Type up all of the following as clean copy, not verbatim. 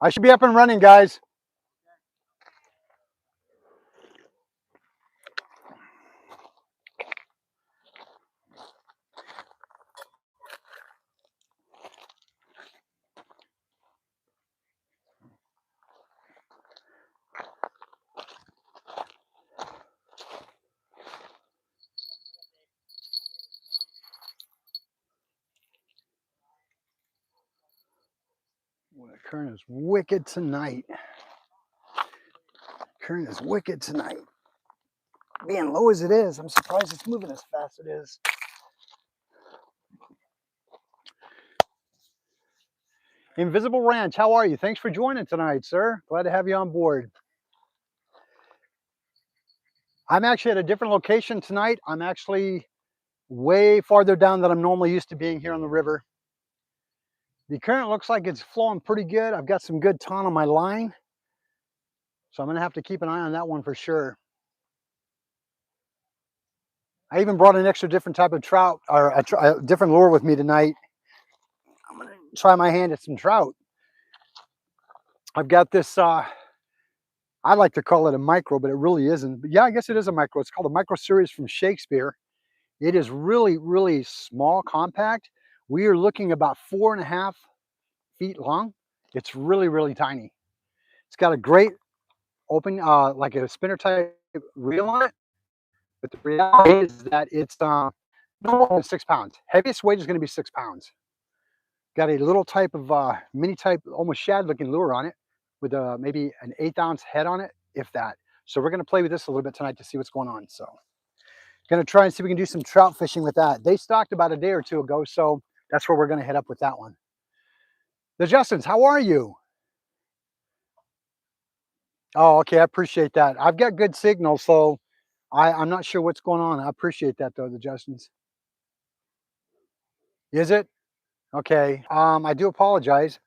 I should be up and running, guys. Well, the current is wicked tonight. Current is wicked tonight. Being low as it is, I'm surprised it's moving as fast as it is. Invisible Ranch, how are you? Thanks for joining tonight, sir. Glad to have you on board. I'm actually at a different location tonight. I'm actually way farther down than I'm normally used to being here on the river. The current looks like it's flowing pretty good. I've got some good ton on my line, so I'm gonna have to keep an eye on that one for sure. I even brought an extra different type of trout, or a different lure with me tonight. I'm gonna try my hand at some trout. I've got this, I like to call it a micro, but it really isn't. But yeah, I guess it is a micro. It's called a micro series from Shakespeare. It is really, really small, compact. We are looking about 4.5 feet long. It's really, really tiny. It's got a great open, like a spinner type reel on it. But the reality is that it's no more than 6 pounds. Heaviest weight is going to be 6 pounds. Got a little type of mini type, almost shad looking lure on it with maybe an 1/8 ounce head on it, if that. So we're going to play with this a little bit tonight to see what's going on. So going to try and see if we can do some trout fishing with that. They stocked about a day or two ago, so that's where we're going to head up with that one. The Justins, how are you? Oh, okay, I appreciate that. I've got good signal, so I'm not sure what's going on. I appreciate that though, the Justins. Is it? Okay. I do apologize.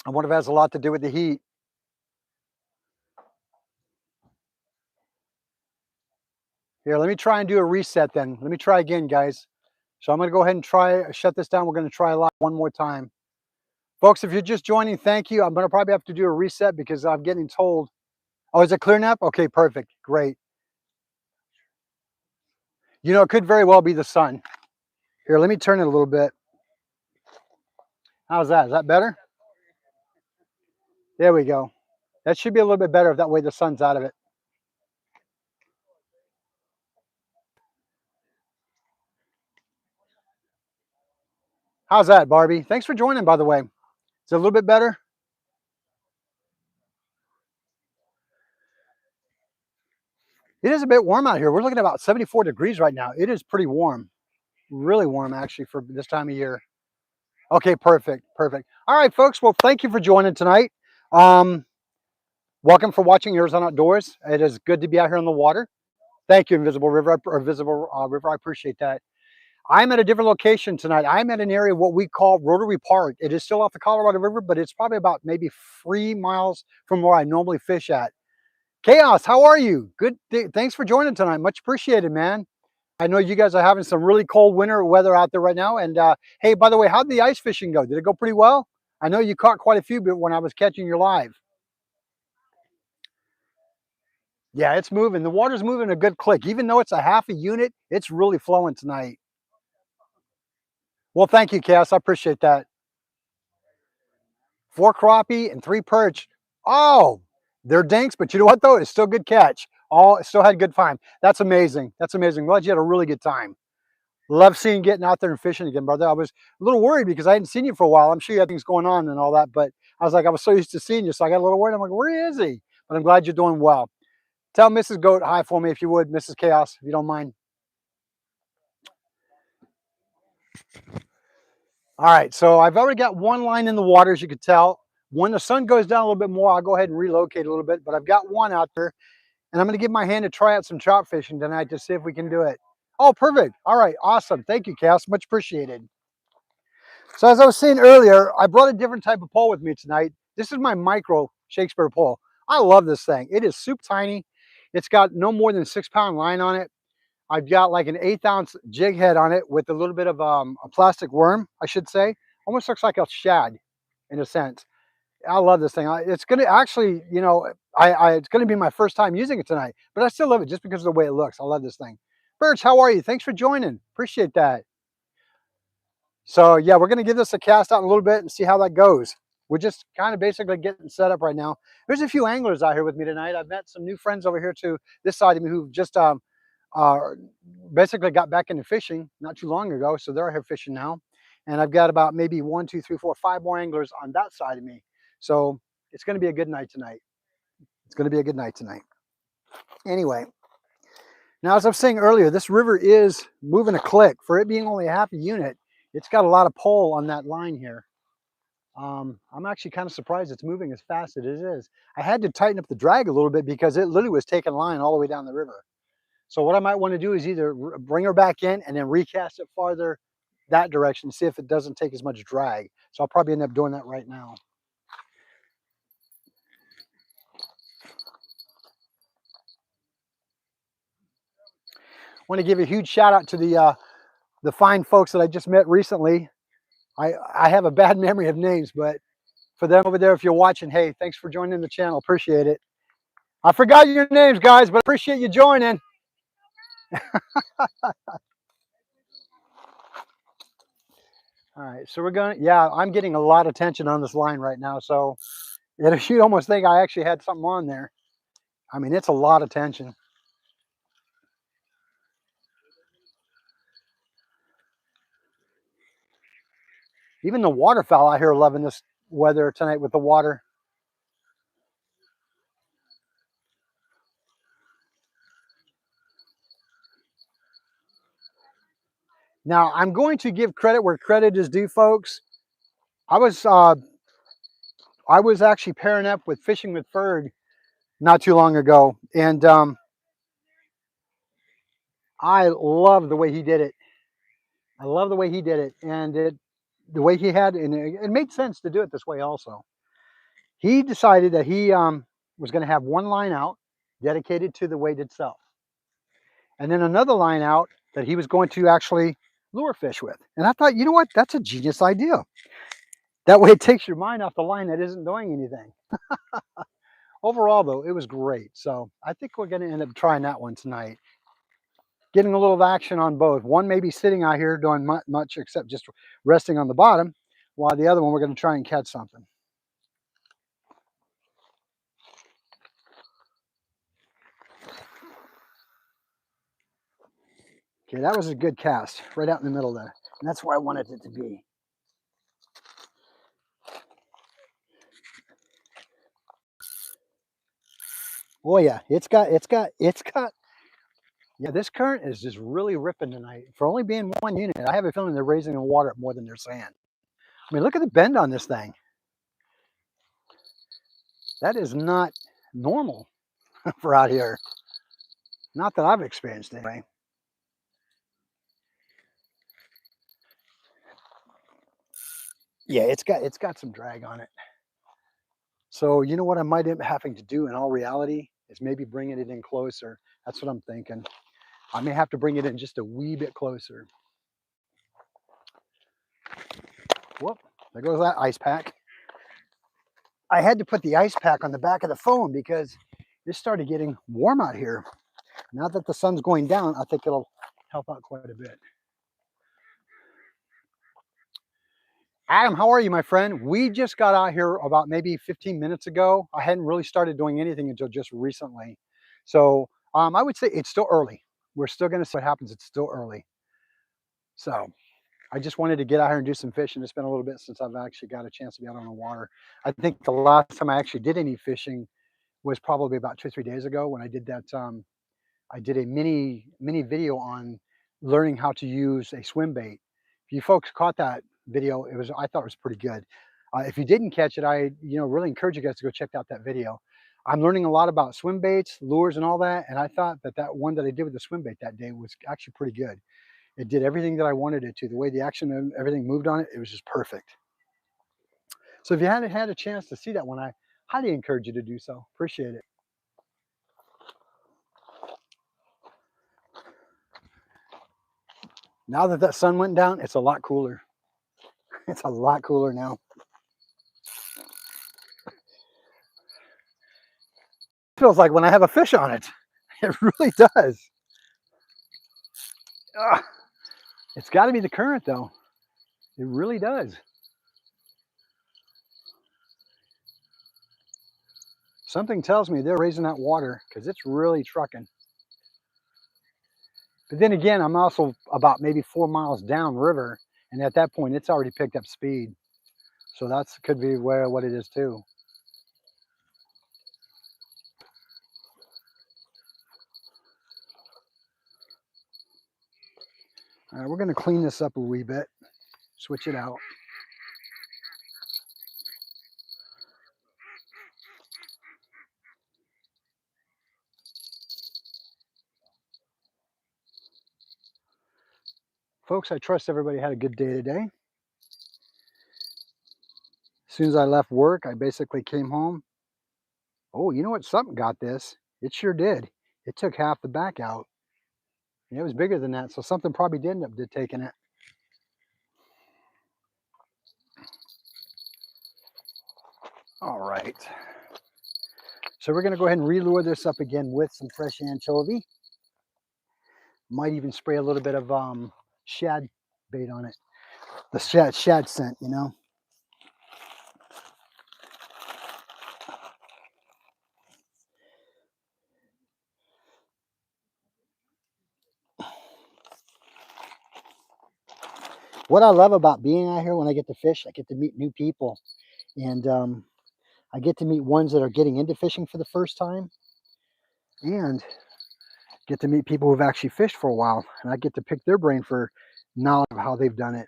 I wonder if it has a lot to do with the heat. Here, let me try and do a reset then. Let me try again, guys. So I'm going to go ahead and shut this down. We're going to try live one more time. Folks, if you're just joining, thank you. I'm going to probably have to do a reset because I'm getting told. Oh, is it clear now? Okay, perfect. Great. You know, it could very well be the sun. Here, let me turn it a little bit. How's that? Is that better? There we go. That should be a little bit better if that way the sun's out of it. How's that, Barbie? Thanks for joining, by the way. Is it a little bit better? It is a bit warm out here. We're looking at about 74 degrees right now. It is pretty warm. Really warm, actually, for this time of year. Okay, perfect, perfect. All right, folks. Well, thank you for joining tonight. Welcome for watching Arizona Outdoors. It is good to be out here on the water. Thank you, Invisible River, or Visible River. I appreciate that. I'm at a different location tonight. I'm at an area what we call Rotary Park. It is still off the Colorado River, but it's probably about maybe 3 miles from where I normally fish at. Chaos, how are you? Good. Thanks for joining tonight. Much appreciated, man. I know you guys are having some really cold winter weather out there right now. And hey, by the way, how'd the ice fishing go? Did it go pretty well? I know you caught quite a few when I was catching your live. Yeah, it's moving. The water's moving a good click. Even though it's a half a unit, it's really flowing tonight. Well, thank you, Cass. I appreciate that. 4 crappie and 3 perch. Oh, they're dinks, but you know what though? It's still a good catch. It still had good time. That's amazing. That's amazing. Glad you had a really good time. Love seeing getting out there and fishing again, brother. I was a little worried because I hadn't seen you for a while. I'm sure you had things going on and all that, but I was like, I was so used to seeing you, so I got a little worried. I'm like, where is he? But I'm glad you're doing well. Tell Mrs. Goat hi for me if you would, Mrs. Chaos, if you don't mind. All right, so I've already got one line in the water, as you can tell. When the sun goes down a little bit more, I'll go ahead and relocate a little bit, but I've got one out there, and I'm going to give my hand to try out some trout fishing tonight to see if we can do it. Oh, perfect. All right, awesome. Thank you, Cass. Much appreciated. So as I was saying earlier, I brought a different type of pole with me tonight. This is my micro Shakespeare pole. I love this thing. It is super tiny. It's got no more than 6 pound line on it. I've got like an 1/8 ounce jig head on it with a little bit of a plastic worm, I should say. Almost looks like a shad in a sense. I love this thing. It's gonna actually, you know, it's gonna be my first time using it tonight, but I still love it just because of the way it looks. I love this thing. Birch, how are you? Thanks for joining. Appreciate that. So yeah, we're gonna give this a cast out in a little bit and see how that goes. We're just kind of basically getting set up right now. There's a few anglers out here with me tonight. I've met some new friends over here to this side of me who've just uh, basically got back into fishing not too long ago. So they're here fishing now. And I've got about maybe 1, 2, 3, 4, 5 more anglers on that side of me. So it's going to be a good night tonight. It's going to be a good night tonight. Anyway, now as I was saying earlier, this river is moving a click. For it being only a half a unit, it's got a lot of pull on that line here. I'm actually kind of surprised it's moving as fast as it is. I had to tighten up the drag a little bit because it literally was taking line all the way down the river. So what I might want to do is either bring her back in and then recast it farther that direction, see if it doesn't take as much drag. So I'll probably end up doing that right now. I want to give a huge shout out to the fine folks that I just met recently. I have a bad memory of names, but for them over there, if you're watching, hey, thanks for joining the channel. Appreciate it. I forgot your names, guys, but appreciate you joining. All right, so we're going to, yeah, I'm getting a lot of tension on this line right now. So you'd almost think I actually had something on there. I mean, it's a lot of tension. Even the waterfowl out here are loving this weather tonight with the water. Now, I'm going to give credit where credit is due, folks. I was uh, I was actually pairing up with Fishing with Ferg not too long ago, and I love the way he did it. I love the way he did it, and the way he had, and it made sense to do it this way also. He decided that he was going to have one line out dedicated to the weight itself, and then another line out that he was going to actually lure fish with. And I thought, you know what? That's a genius idea. That way it takes your mind off the line that isn't doing anything. Overall, though, it was great. So I think we're going to end up trying that one tonight. Getting a little action on both. One may be sitting out here doing much except just resting on the bottom, while the other one we're going to try and catch something. Okay, that was a good cast, right out in the middle there. And that's where I wanted it to be. Oh yeah, yeah, this current is just really ripping tonight. For only being one unit, I have a feeling they're raising the water up more than they're saying. I mean, look at the bend on this thing. That is not normal for out here. Not that I've experienced anyway. Yeah, it's got some drag on it. So you know what I might end up having to do in all reality is maybe bringing it in closer. That's what I'm thinking. I may have to bring it in just a wee bit closer. Whoop, there goes that ice pack. I had to put the ice pack on the back of the phone because it started getting warm out here. Now that the sun's going down, I think it'll help out quite a bit. Adam, how are you, my friend? We just got out here about maybe 15 minutes ago. I hadn't really started doing anything until just recently. So I would say it's still early. We're still going to see what happens. It's still early. So I just wanted to get out here and do some fishing. It's been a little bit since I've actually got a chance to be out on the water. I think the last time I actually did any fishing was probably about 2 or 3 days ago when I did that. I did a mini video on learning how to use a swim bait. If you folks caught that video, I thought it was pretty good. If you didn't catch it, I really encourage you guys to go check out that video. I'm learning a lot about swim baits, lures, and all that, and I thought that one that I did with the swim bait that day was actually pretty good. It did everything that I wanted it to. The way the action and everything moved on it, it was just perfect. So if you hadn't had a chance to see that one, I highly encourage you to do so. Appreciate it. Now that that sun went down, it's a lot cooler. It's a lot cooler now. feels like when I have a fish on it. It really does. Ugh. It's got to be the current though. It really does. Something tells me they're raising that water because it's really trucking. But then again, I'm also about maybe 4 miles downriver, and at that point, it's already picked up speed. So that's could be where what it is too. All right, we're going to clean this up a wee bit, switch it out. Folks, I trust everybody had a good day today. As soon as I left work, I basically came home. Oh, you know what? Something got this. It sure did. It took half the back out. And it was bigger than that, so something probably did end up taking it. All right. So we're going to go ahead and re-lure this up again with some fresh anchovy. Might even spray a little bit of shad bait on it. The shad scent, you know. What I love about being out here when I get to fish, I get to meet new people. And I get to meet ones that are getting into fishing for the first time. And get to meet people who've actually fished for a while. And I get to pick their brain for knowledge of how they've done it.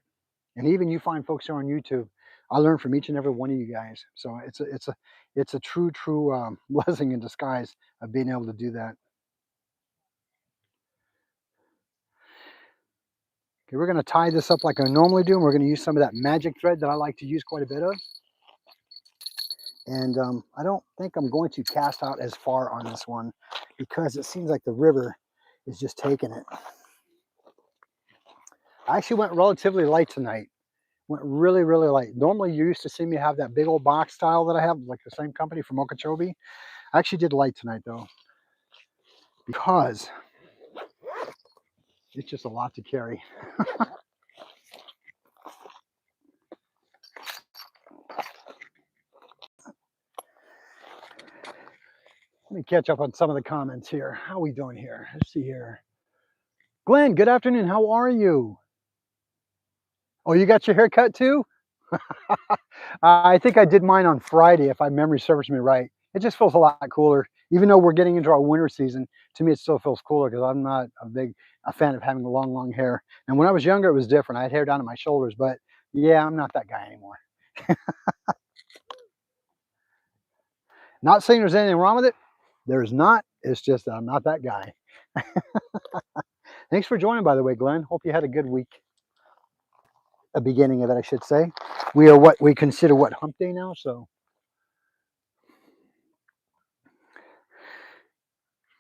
And even you find folks here on YouTube, I learn from each and every one of you guys. So it's a true blessing in disguise of being able to do that. Okay, we're going to tie this up like I normally do, and we're going to use some of that magic thread that I like to use quite a bit of. And I don't think I'm going to cast out as far on this one because it seems like the river is just taking it. I actually went relatively light tonight. Went really, really light. Normally you used to see me have that big old box style that I have, like the same company from Okeechobee. I actually did light tonight though, because it's just a lot to carry. Let me catch up on some of the comments here. How are we doing here? Let's see here. Glenn, good afternoon. How are you? Oh, you got your hair cut too? I think I did mine on Friday, if my memory serves me right. It just feels a lot cooler. Even though we're getting into our winter season, to me it still feels cooler because I'm not a fan of having the long hair. And when I was younger, it was different. I had hair down to my shoulders, but yeah, I'm not that guy anymore. Not saying there's anything wrong with it. There's not. It's just that I'm not that guy. Thanks for joining, by the way, Glenn. Hope you had a good week. A beginning of it, I should say. We are what we consider hump day now, so.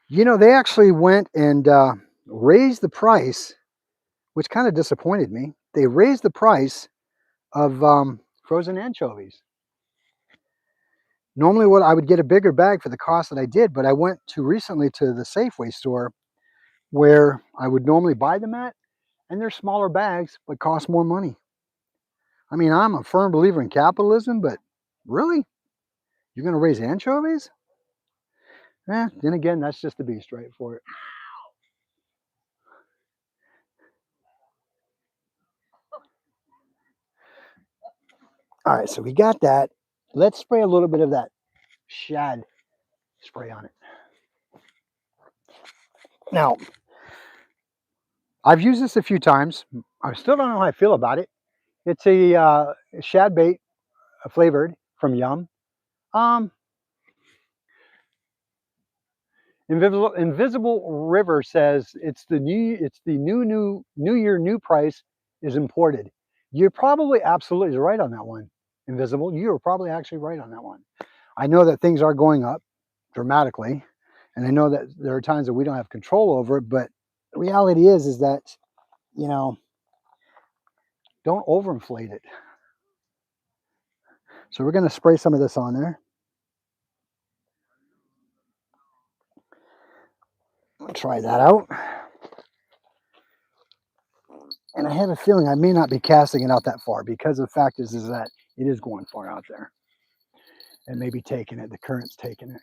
You know, they actually went and raised the price, which kind of disappointed me. They raised the price of frozen anchovies. Normally what I would get a bigger bag for the cost that I did, but I went to recently to the Safeway store where I would normally buy them at, and they're smaller bags, but cost more money. I mean, I'm a firm believer in capitalism, but really? You're going to raise anchovies? Then again, that's just the beast, right, for it. All right, so we got that. Let's spray a little bit of that shad spray on it. Now, I've used this a few times. I still don't know how I feel about it. It's a shad bait flavored from Yum. Invisible River says it's the new year new price is imported. You're probably absolutely right on that one. Invisible, you're probably actually right on that one. I know that things are going up dramatically, and I know that there are times that we don't have control over it, but the reality is that, you know, don't overinflate it. So we're going to spray some of this on there. I'll try that out. And I have a feeling I may not be casting it out that far because the fact is that it is going far out there. And maybe taking it, the current's taking it.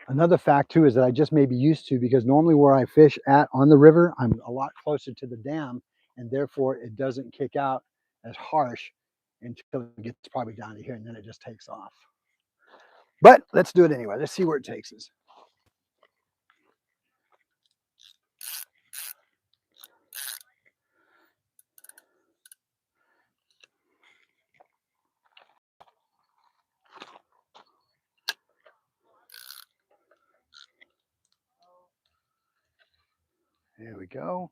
Another fact too is that I just may be used to, because normally where I fish at on the river, I'm a lot closer to the dam, and therefore it doesn't kick out as harsh until it gets probably down to here, and then it just takes off. But let's do it anyway. Let's see where it takes us. Here we go.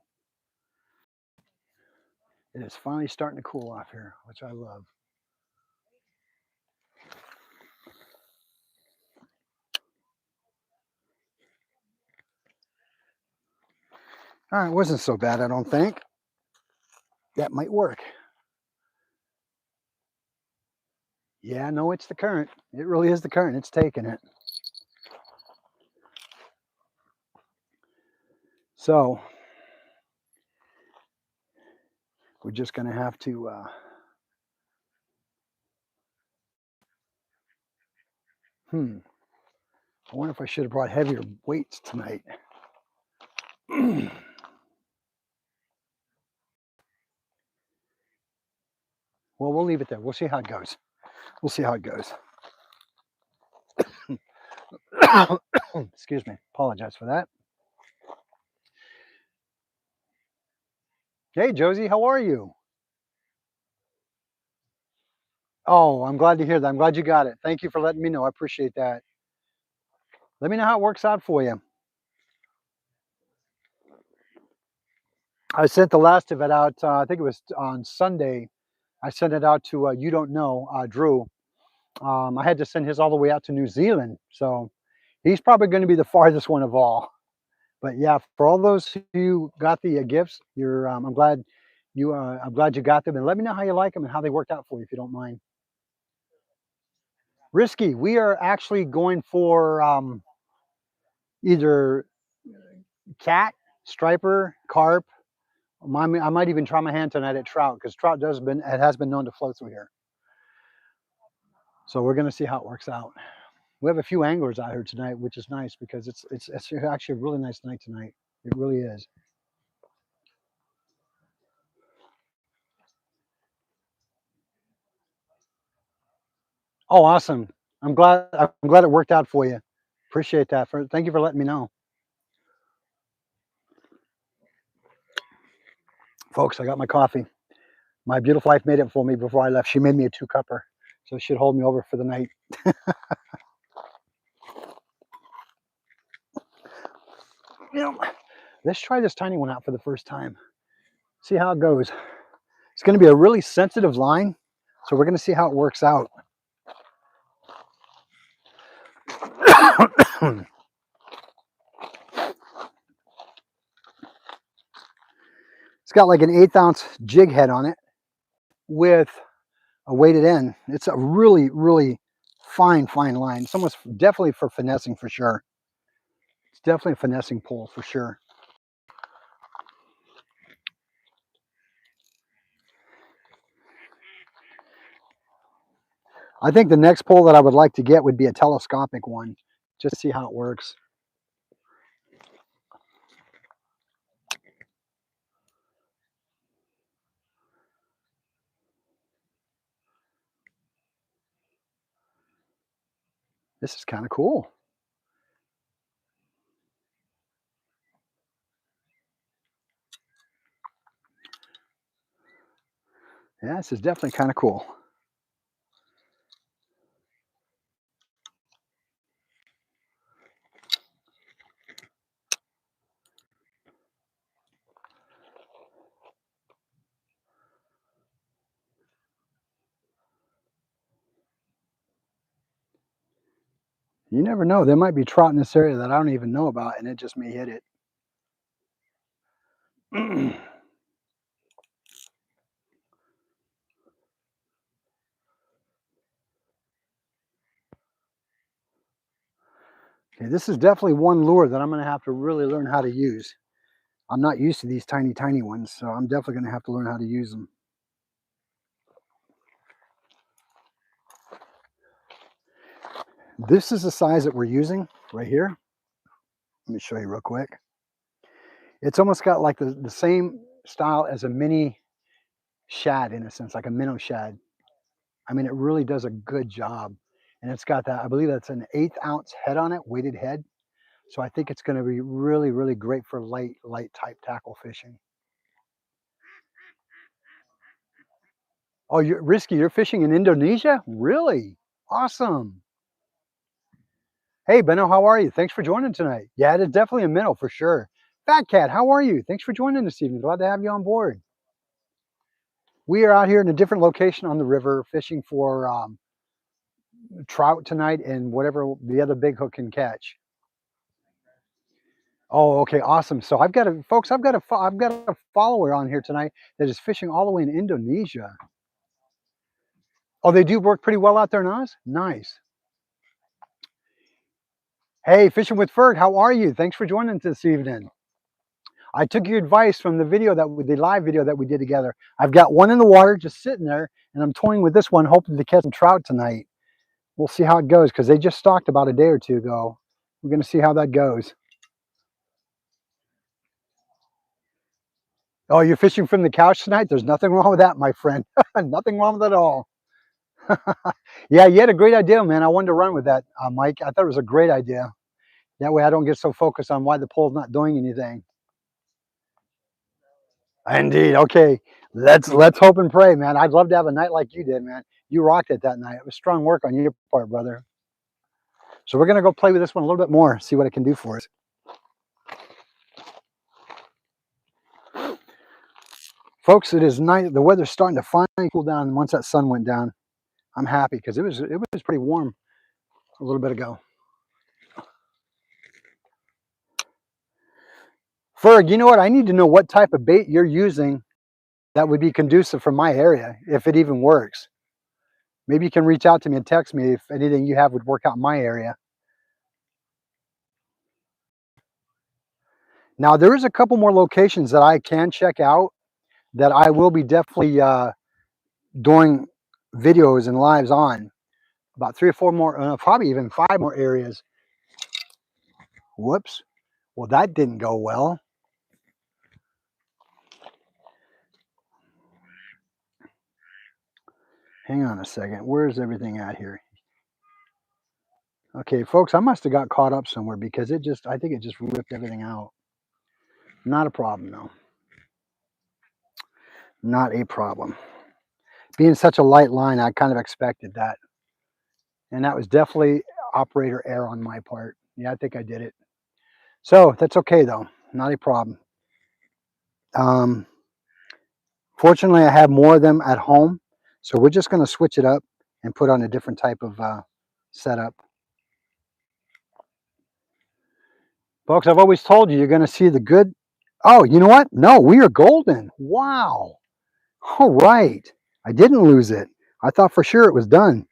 It is finally starting to cool off here, which I love. All right, it wasn't so bad, I don't think. That might work. Yeah, no, it's the current. It really is the current. It's taking it. So we're just going to have to I wonder if I should have brought heavier weights tonight. Well, we'll leave it there. We'll see how it goes. We'll see how it goes. Excuse me. Apologize for that. Hey, Josie, how are you? Oh, I'm glad to hear that. I'm glad you got it. Thank you for letting me know. I appreciate that. Let me know how it works out for you. I sent the last of it out, I think it was on Sunday. I sent it out to You Don't Know, Drew. I had to send his all the way out to New Zealand. So he's probably going to be the farthest one of all. But yeah, for all those who got the gifts, I'm glad you got them, and let me know how you like them and how they worked out for you, if you don't mind. Risky. We are actually going for either cat, striper, carp. I might even try my hand tonight at trout, because trout has been known to flow through here. So we're going to see how it works out. We have a few anglers out here tonight, which is nice, because it's actually a really nice night tonight. It really is. Oh, awesome! I'm glad it worked out for you. Appreciate that. Thank you for letting me know, folks. I got my coffee. My beautiful wife made it for me before I left. She made me a 2-cupper, so it should hold me over for the night. You know, let's try this tiny one out for the first time. See how it goes. It's going to be a really sensitive line, so we're going to see how it works out. It's got like an 1/8 ounce jig head on it with a weighted end. It's a really, really fine line. It's almost definitely for finessing for sure. It's definitely a finessing pull for sure. I think the next pull that I would like to get would be a telescopic one, just to see how it works. This is kind of cool. Yeah, this is definitely kind of cool. You never know. There might be trout in this area that I don't even know about, and it just may hit it. Okay, this is definitely one lure that I'm going to have to really learn how to use. I'm not used to these tiny, tiny ones, so I'm definitely going to have to learn how to use them. This is the size that we're using right here. Let me show you real quick. It's almost got like the same style as a mini shad in a sense, like a minnow shad. I mean, it really does a good job. And it's got that, I believe that's an 1/8 ounce head on it, weighted head. So I think it's going to be really, really great for light type tackle fishing. Oh, you're Risky, you're fishing in Indonesia? Really? Awesome. Hey, Benno, how are you? Thanks for joining tonight. Yeah, it is definitely a minnow for sure. Fat Cat, how are you? Thanks for joining this evening. Glad to have you on board. We are out here in a different location on the river fishing for trout tonight and whatever the other big hook can catch. Oh, okay, awesome. So I've got a folks, I've got a follower on here tonight that is fishing all the way in Indonesia. Oh, they do work pretty well out there in Oz? Nice. Hey, Fishing with Ferg, how are you? Thanks for joining this evening. I took your advice from the video the live video that we did together. I've got one in the water just sitting there, and I'm toying with this one, hoping to catch some trout tonight. We'll see how it goes because they just stocked about a day or two ago. We're going to see how that goes. Oh, you're fishing from the couch tonight? There's nothing wrong with that, my friend. Nothing wrong with it at all. Yeah, you had a great idea, man. I wanted to run with that, Mike. I thought it was a great idea. That way I don't get so focused on why the pole's not doing anything. Indeed. Okay. Let's hope and pray, man. I'd love to have a night like you did, man. You rocked it that night. It was strong work on your part, brother. So we're gonna go play with this one a little bit more, see what it can do for us. Folks, it is night. The weather's starting to finally cool down once that sun went down. I'm happy because it was pretty warm a little bit ago. Ferg, you know what? I need to know what type of bait you're using that would be conducive for my area, if it even works. Maybe you can reach out to me and text me if anything you have would work out in my area. Now, there is a couple more locations that I can check out that I will be definitely doing videos and lives on. About 3 or 4 more, probably even 5 more areas. Whoops. Well, that didn't go well. Hang on a second. Where's everything at here? Okay, folks, I must have got caught up somewhere because I think it just ripped everything out. Not a problem, though. Not a problem. Being such a light line, I kind of expected that. And that was definitely operator error on my part. Yeah, I think I did it. So that's okay, though. Not a problem. Um, Fortunately, I have more of them at home. So we're just going to switch it up and put on a different type of setup. Folks, I've always told you, you're going to see the good. Oh, you know what? No, we are golden. Wow. All right. I didn't lose it. I thought for sure it was done.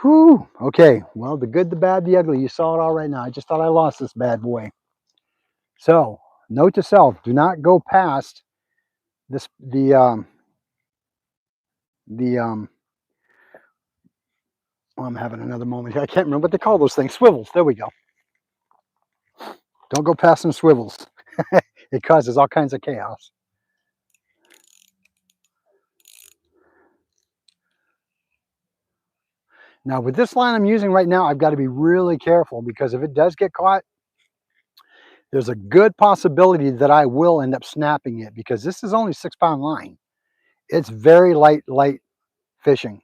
Whew. Okay. Well, the good, the bad, the ugly. You saw it all right now. I just thought I lost this bad boy. So, note to self: do not go past this. The. Oh, I'm having another moment here. I can't remember what they call those things. Swivels. There we go. Don't go past some swivels. It causes all kinds of chaos. Now, with this line I'm using right now, I've got to be really careful because if it does get caught, there's a good possibility that I will end up snapping it because this is only 6-pound line. It's very light fishing.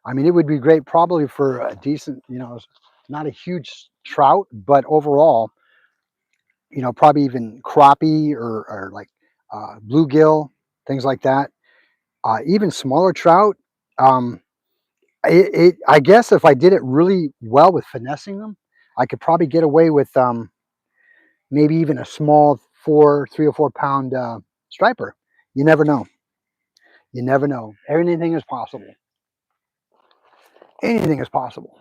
I mean, it would be great probably for a decent, not a huge trout, but overall, probably even crappie or like bluegill, things like that. Even smaller trout. I guess if I did it really well with finessing them, I could probably get away with maybe even a small 3 or 4 pound striper. You never know. You never know. Anything is possible. Anything is possible.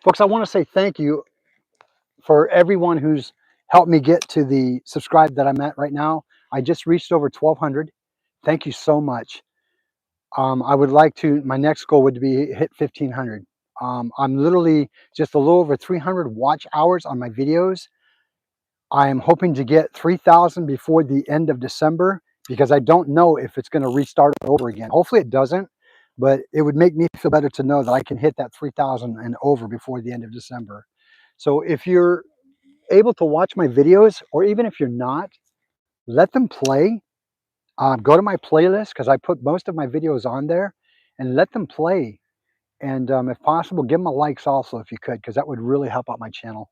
Folks, I want to say thank you for everyone who's helped me get to the subscribe that I'm at right now. I just reached over 1,200. Thank you so much. I would like to, my next goal would be hit 1,500. I'm literally just a little over 300 watch hours on my videos. I am hoping to get 3,000 before the end of December because I don't know if it's going to restart over again. Hopefully it doesn't, but it would make me feel better to know that I can hit that 3,000 and over before the end of December. So if you're able to watch my videos, or even if you're not, let them play. Go to my playlist because I put most of my videos on there, and let them play. And if possible, give them a likes also if you could, because that would really help out my channel.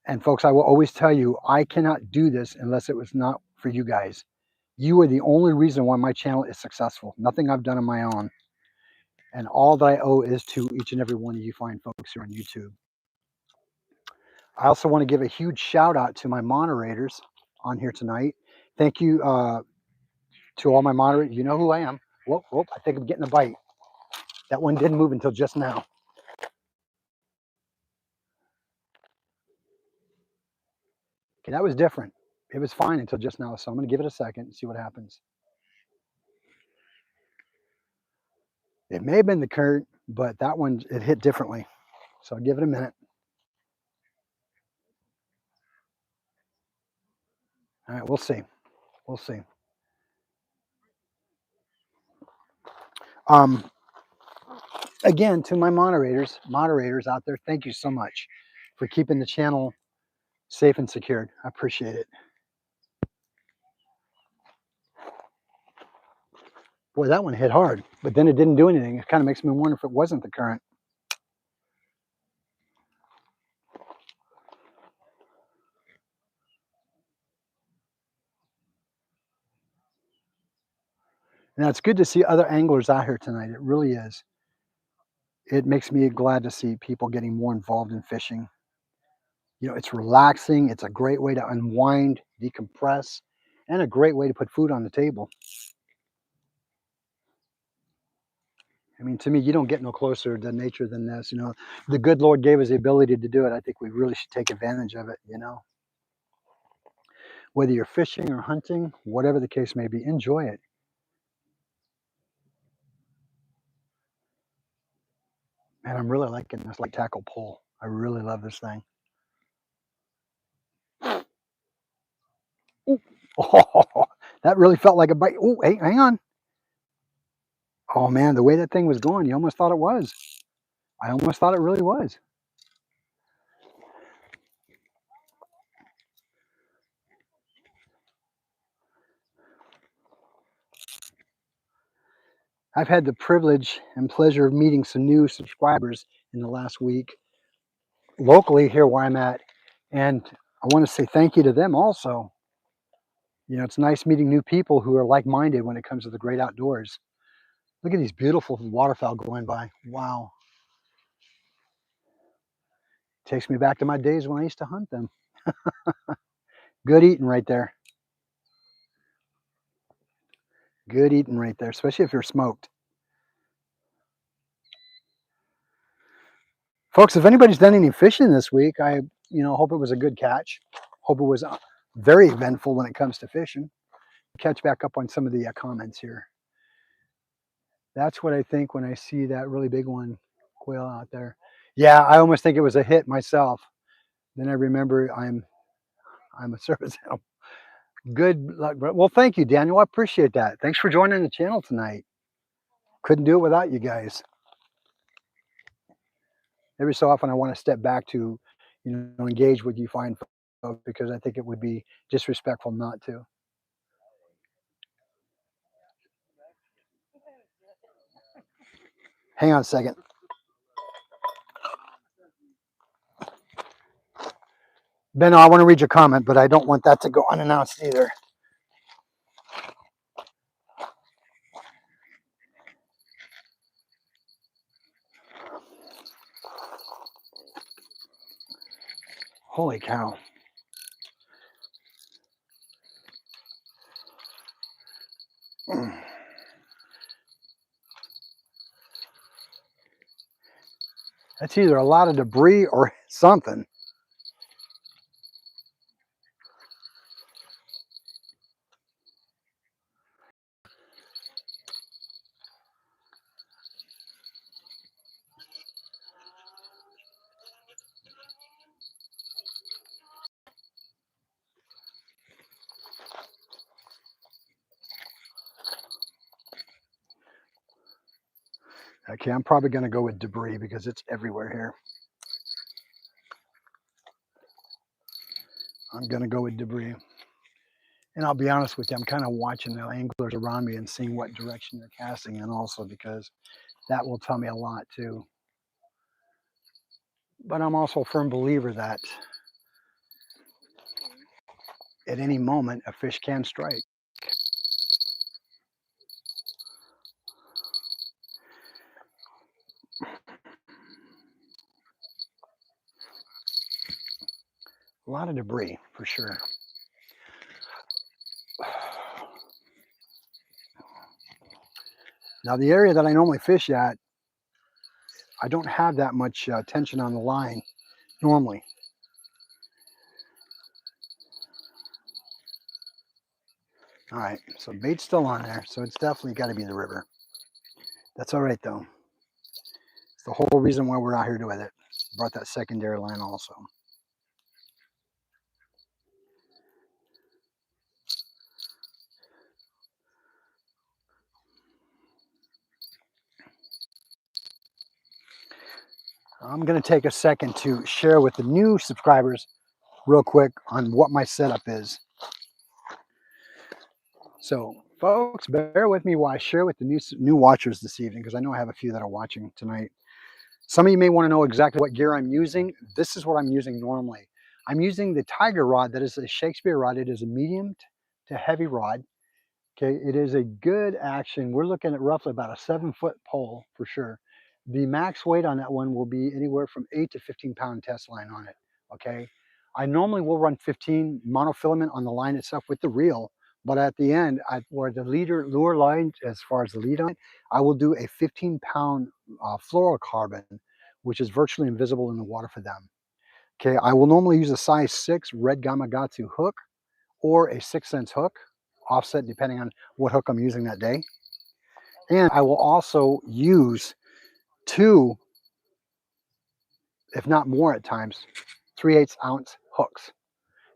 And folks, I will always tell you, I cannot do this unless it was not for you guys. You are the only reason why my channel is successful. Nothing I've done on my own. And all that I owe is to each and every one of you fine folks here on YouTube. I also want to give a huge shout out to my moderators on here tonight. Thank you to all my moderators. You know who I am. Whoop, whoop, I think I'm getting a bite. That one didn't move until just now. Okay, that was different. It was fine until just now, so I'm going to give it a second and see what happens. It may have been the current, but that one, it hit differently. So I'll give it a minute. All right, we'll see. We'll see. Again, to my moderators out there, thank you so much for keeping the channel safe and secured. I appreciate it. Boy, that one hit hard, but then it didn't do anything. It kind of makes me wonder if it wasn't the current. Now, it's good to see other anglers out here tonight. It really is. It makes me glad to see people getting more involved in fishing. You know, it's relaxing. It's a great way to unwind, decompress, and a great way to put food on the table. I mean, to me, you don't get no closer to nature than this. You know, the good Lord gave us the ability to do it. I think we really should take advantage of it, you know. Whether you're fishing or hunting, whatever the case may be, enjoy it. Man, I'm really liking this light tackle pole. I really love this thing. Ooh. Oh, that really felt like a bite. Oh, hey, hang on. Oh man, the way that thing was going, you almost thought it was. I almost thought it really was. I've had the privilege and pleasure of meeting some new subscribers in the last week locally here where I'm at. And I want to say thank you to them also. You know, it's nice meeting new people who are like-minded when it comes to the great outdoors. Look at these beautiful waterfowl going by. Wow. Takes me back to my days when I used to hunt them. Good eating right there. Good eating right there, especially if you're smoked. Folks, if anybody's done any fishing this week, I hope it was a good catch. Hope it was very eventful when it comes to fishing. Catch back up on some of the comments here. That's what I think when I see that really big one quail out there. Yeah, I almost think it was a hit myself. Then I remember I'm a service animal. Good luck. Well, thank you, Daniel. I appreciate that. Thanks for joining the channel tonight. Couldn't do it without you guys. Every so often I want to step back to, engage with you fine folks because I think it would be disrespectful not to. Hang on a second. Benno, I want to read your comment, but I don't want that to go unannounced either. Holy cow. That's either a lot of debris or something. Okay, I'm probably going to go with debris because it's everywhere here. I'm going to go with debris. And I'll be honest with you, I'm kind of watching the anglers around me and seeing what direction they're casting in also, because that will tell me a lot too. But I'm also a firm believer that at any moment a fish can strike. A lot of debris for sure. Now the area that I normally fish at, I don't have that much tension on the line normally. All right, so bait's still on there, so it's definitely got to be the river. That's all right though. It's the whole reason why we're out here doing it. Brought that secondary line also. I'm going to take a second to share with the new subscribers real quick on what my setup is. So, folks, bear with me while I share with the new watchers this evening, because I know I have a few that are watching tonight. Some of you may want to know exactly what gear I'm using. This is what I'm using normally. I'm using the Tiger rod that is a Shakespeare rod. It is a medium to heavy rod. Okay, it is a good action. We're looking at roughly about a 7-foot pole for sure. The max weight on that one will be anywhere from 8 to 15 pound test line on it. Okay, I normally will run 15 monofilament on the line itself with the reel, but at the end, where the lure line, as far as the lead on, I will do a 15-pound fluorocarbon, which is virtually invisible in the water for them. Okay, I will normally use a size 6 red Gamakatsu hook or a 6 cents hook, offset depending on what hook I'm using that day. And I will also use 2, if not more at times, 3/8 ounce hooks.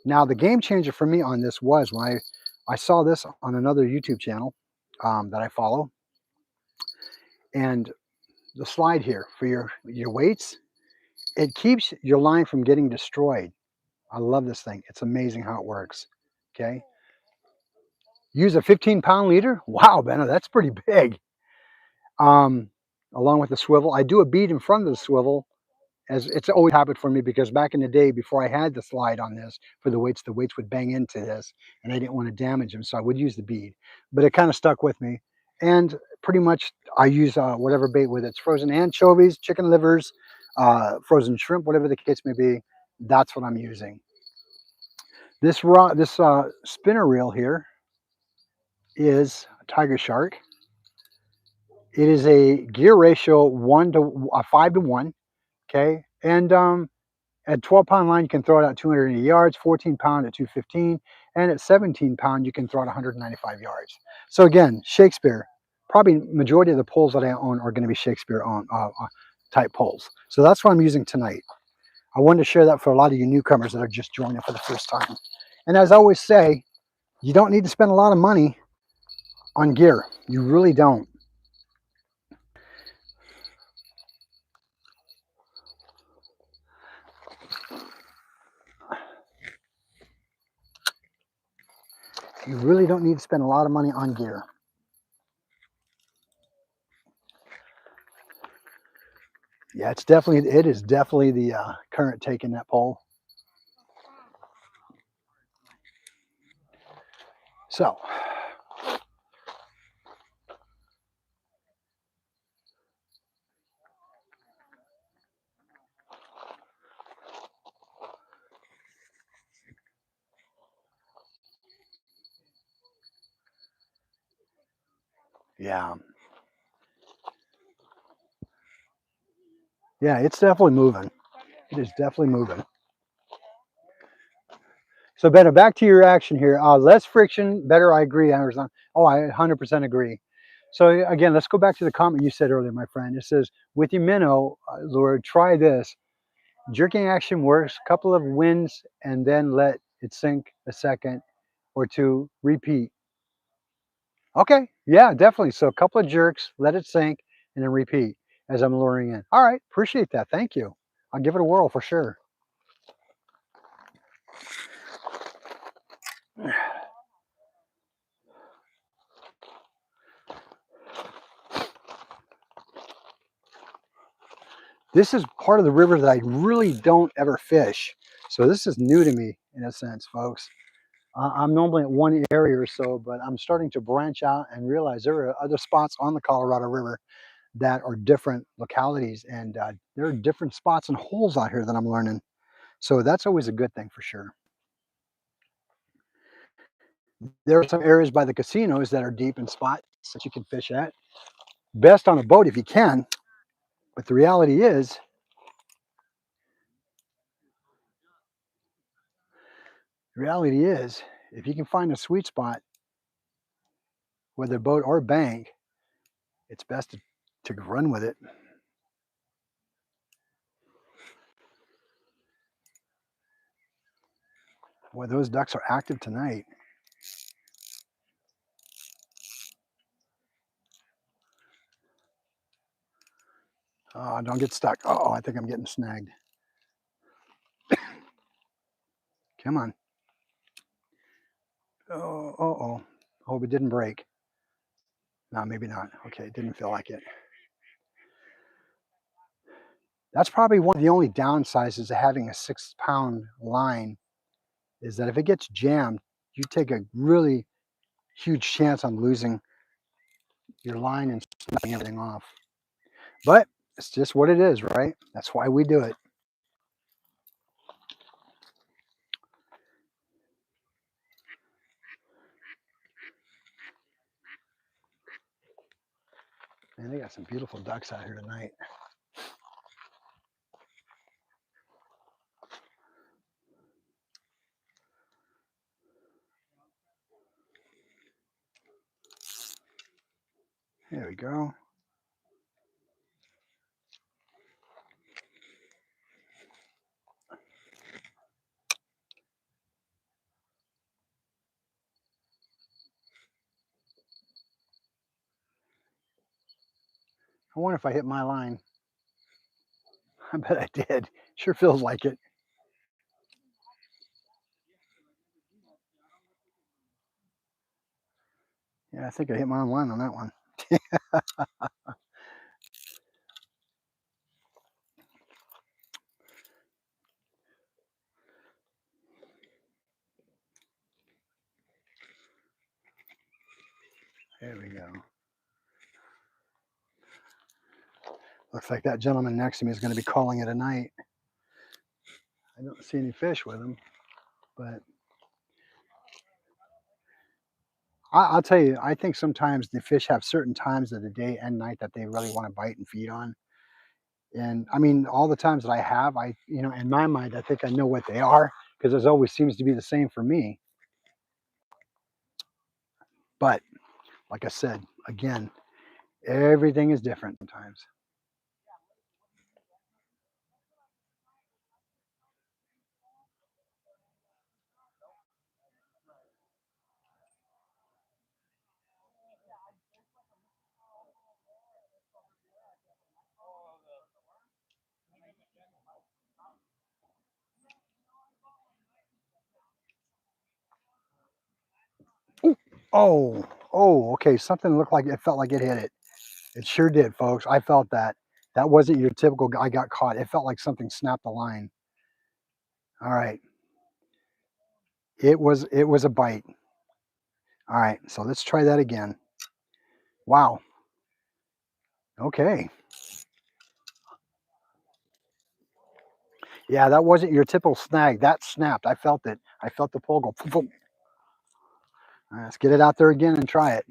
Now, the game changer for me on this was when I saw this on another YouTube channel that I follow, and the slide here for your weights, it keeps your line from getting destroyed. I love this thing. It's amazing how it works. Okay. Use a 15-pound leader. Wow, Benno, that's pretty big. Um, Along with the swivel, I do a bead in front of the swivel, as it's always happened for me, because back in the day before I had the slide on this for the weights would bang into this and I didn't want to damage them, so I would use the bead, but it kind of stuck with me. And pretty much I use whatever bait, whether it's frozen anchovies, chicken livers, frozen shrimp, whatever the case may be. That's what I'm using. This spinner reel here is a Tiger Shark. It is a gear ratio 5 to 1. Okay, and at 12-pound line, you can throw it out 280 yards, 14-pound at 215, and at 17-pound, you can throw it 195 yards. So again, Shakespeare, probably majority of the poles that I own are going to be Shakespeare type poles. So that's what I'm using tonight. I wanted to share that for a lot of you newcomers that are just joining for the first time. And as I always say, you don't need to spend a lot of money on gear. You really don't. You really don't need to spend a lot of money on gear. Yeah, it is definitely the current take in that pole. So, yeah. Yeah, it's definitely moving. It is definitely moving. So, Benna, back to your action here. Less friction, better. I agree, Amazon. Oh, I 100% agree. So, again, let's go back to the comment you said earlier, my friend. It says, with your minnow, Lord, try this. Jerking action works, a couple of wins, and then let it sink a second or two, repeat. Okay, yeah, definitely. So, a couple of jerks, let it sink, and then repeat as I'm luring in. All right, appreciate that. Thank you. I'll give it a whirl for sure. This is part of the river that I really don't ever fish. So this is new to me in a sense, folks. I'm normally at one area or so, but I'm starting to branch out and realize there are other spots on the Colorado River that are different localities, and there are different spots and holes out here that I'm learning. So that's always a good thing for sure. There are some areas by the casinos that are deep in spots that you can fish at. Best on a boat if you can, but the reality is, if you can find a sweet spot, whether boat or bank, it's best to run with it. Boy, those ducks are active tonight. Oh, don't get stuck. Oh, I think I'm getting snagged. Come on. Oh, oh. Hope it didn't break. No, maybe not. Okay, it didn't feel like it. That's probably one of the only downsides of having a 6-pound line is that if it gets jammed, you take a really huge chance on losing your line and snapping everything off. But it's just what it is, right? That's why we do it. Man, they got some beautiful ducks out here tonight. There we go. I wonder if I hit my line. I bet I did. Sure feels like it. Yeah, I think I hit my own line on that one. There we go. Looks like that gentleman next to me is going to be calling it a night. I don't see any fish with him, but I'll tell you, I think sometimes the fish have certain times of the day and night that they really want to bite and feed on. And I mean, all the times that I have, in my mind, I think I know what they are because it always seems to be the same for me. But like I said, again, everything is different sometimes. Ooh. Okay. Something looked like it felt like it hit it. It sure did, folks. I felt that. That wasn't your typical I got caught. It felt like something snapped the line. All right. It was a bite. All right. So let's try that again. Wow. Okay. Yeah, that wasn't your typical snag. That snapped. I felt it. I felt the pole go. Boom, boom. All right, let's get it out there again and try it.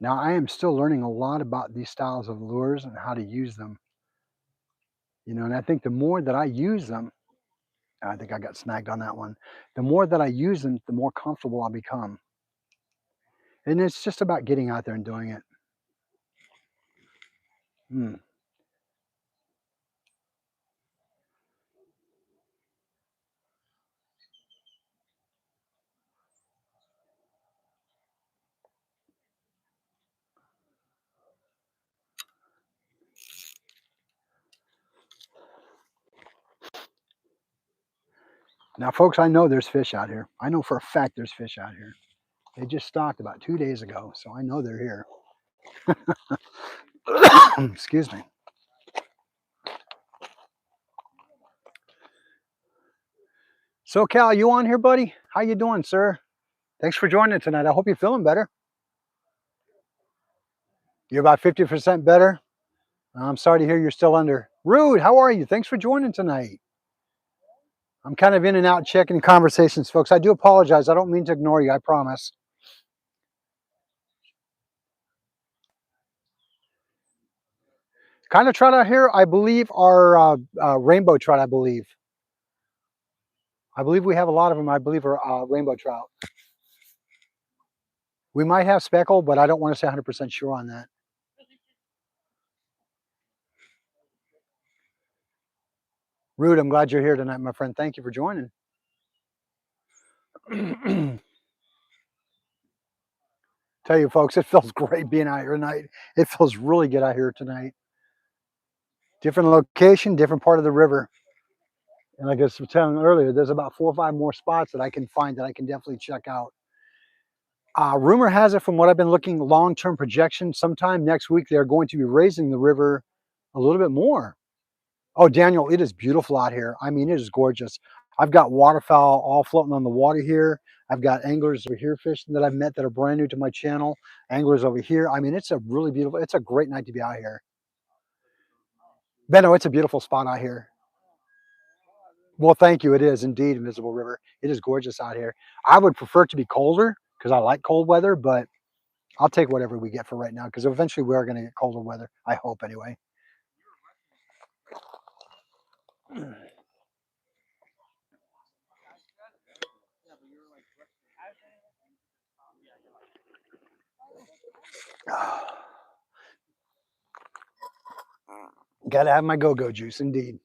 Now, I am still learning a lot about these styles of lures and how to use them. And I think the more that I use them, I think I got snagged on that one. The more that I use them, the more comfortable I become. And it's just about getting out there and doing it. Hmm. Now, folks, I know there's fish out here. I know for a fact there's fish out here. They just stocked about 2 days ago, so I know they're here. Excuse me. So, Cal, you on here, buddy? How you doing, sir? Thanks for joining tonight. I hope you're feeling better. You're about 50% better. I'm sorry to hear you're still under. Rude, how are you? Thanks for joining tonight. I'm kind of in and out checking conversations, folks. I do apologize. I don't mean to ignore you. I promise. Kind of trout out here, I believe, are rainbow trout. I believe we have a lot of them. I believe are rainbow trout. We might have speckle, but I don't want to say 100% sure on that. Rude, I'm glad you're here tonight, my friend. Thank you for joining. Tell you, folks, it feels great being out here tonight. It feels really good out here tonight. Different location, different part of the river. And like I was telling earlier, there's about 4 or 5 more spots that I can find that I can definitely check out. Rumor has it, from what I've been looking, long-term projection, sometime next week they're going to be raising the river a little bit more. Oh, Daniel, it is beautiful out here. I mean, it is gorgeous. I've got waterfowl all floating on the water here. I've got anglers over here fishing that I've met that are brand new to my channel. Anglers over here. I mean, it's a really beautiful, it's a great night to be out here. Benno, it's a beautiful spot out here. Well, thank you. It is indeed Invisible River. It is gorgeous out here. I would prefer it to be colder because I like cold weather, but I'll take whatever we get for right now because eventually we are going to get colder weather. I hope anyway. Got to have my go-go juice, indeed.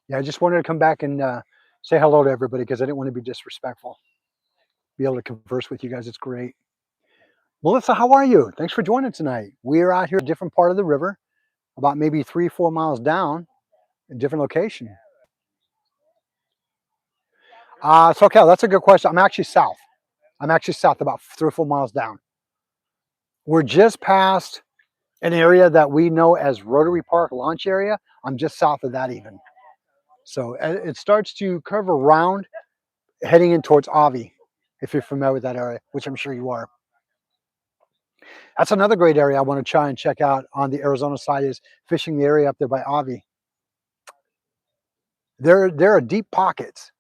Yeah, I just wanted to come back and say hello to everybody because I didn't want to be disrespectful. Be able to converse with you guys. It's great. Melissa, how are you? Thanks for joining tonight. We're out here, a different part of the river, about maybe 3 or 4 miles down, a different location. So, Cal, that's a good question. I'm actually south. I'm actually south, about 3 or 4 miles down. We're just past an area that we know as Rotary Park launch area. I'm just south of that even. So it starts to curve around, heading in towards Avi, if you're familiar with that area, which I'm sure you are. That's another great area I want to try and check out on the Arizona side, is fishing the area up there by Avi. There are deep pockets.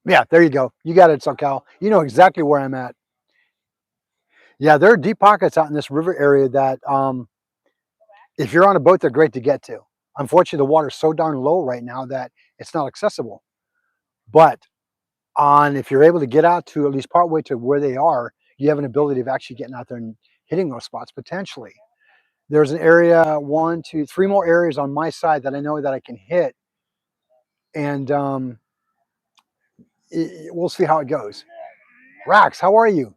Yeah, there you go. You got it, SoCal. You know exactly where I'm at. Yeah, there are deep pockets out in this river area that if you're on a boat, they're great to get to. Unfortunately, the water's so darn low right now that it's not accessible. But if you're able to get out to at least partway to where they are, you have an ability of actually getting out there and hitting those spots potentially. There's an area, 1, 2, 3 more areas on my side that I know that I can hit, and we'll see how it goes. Rax, how are you?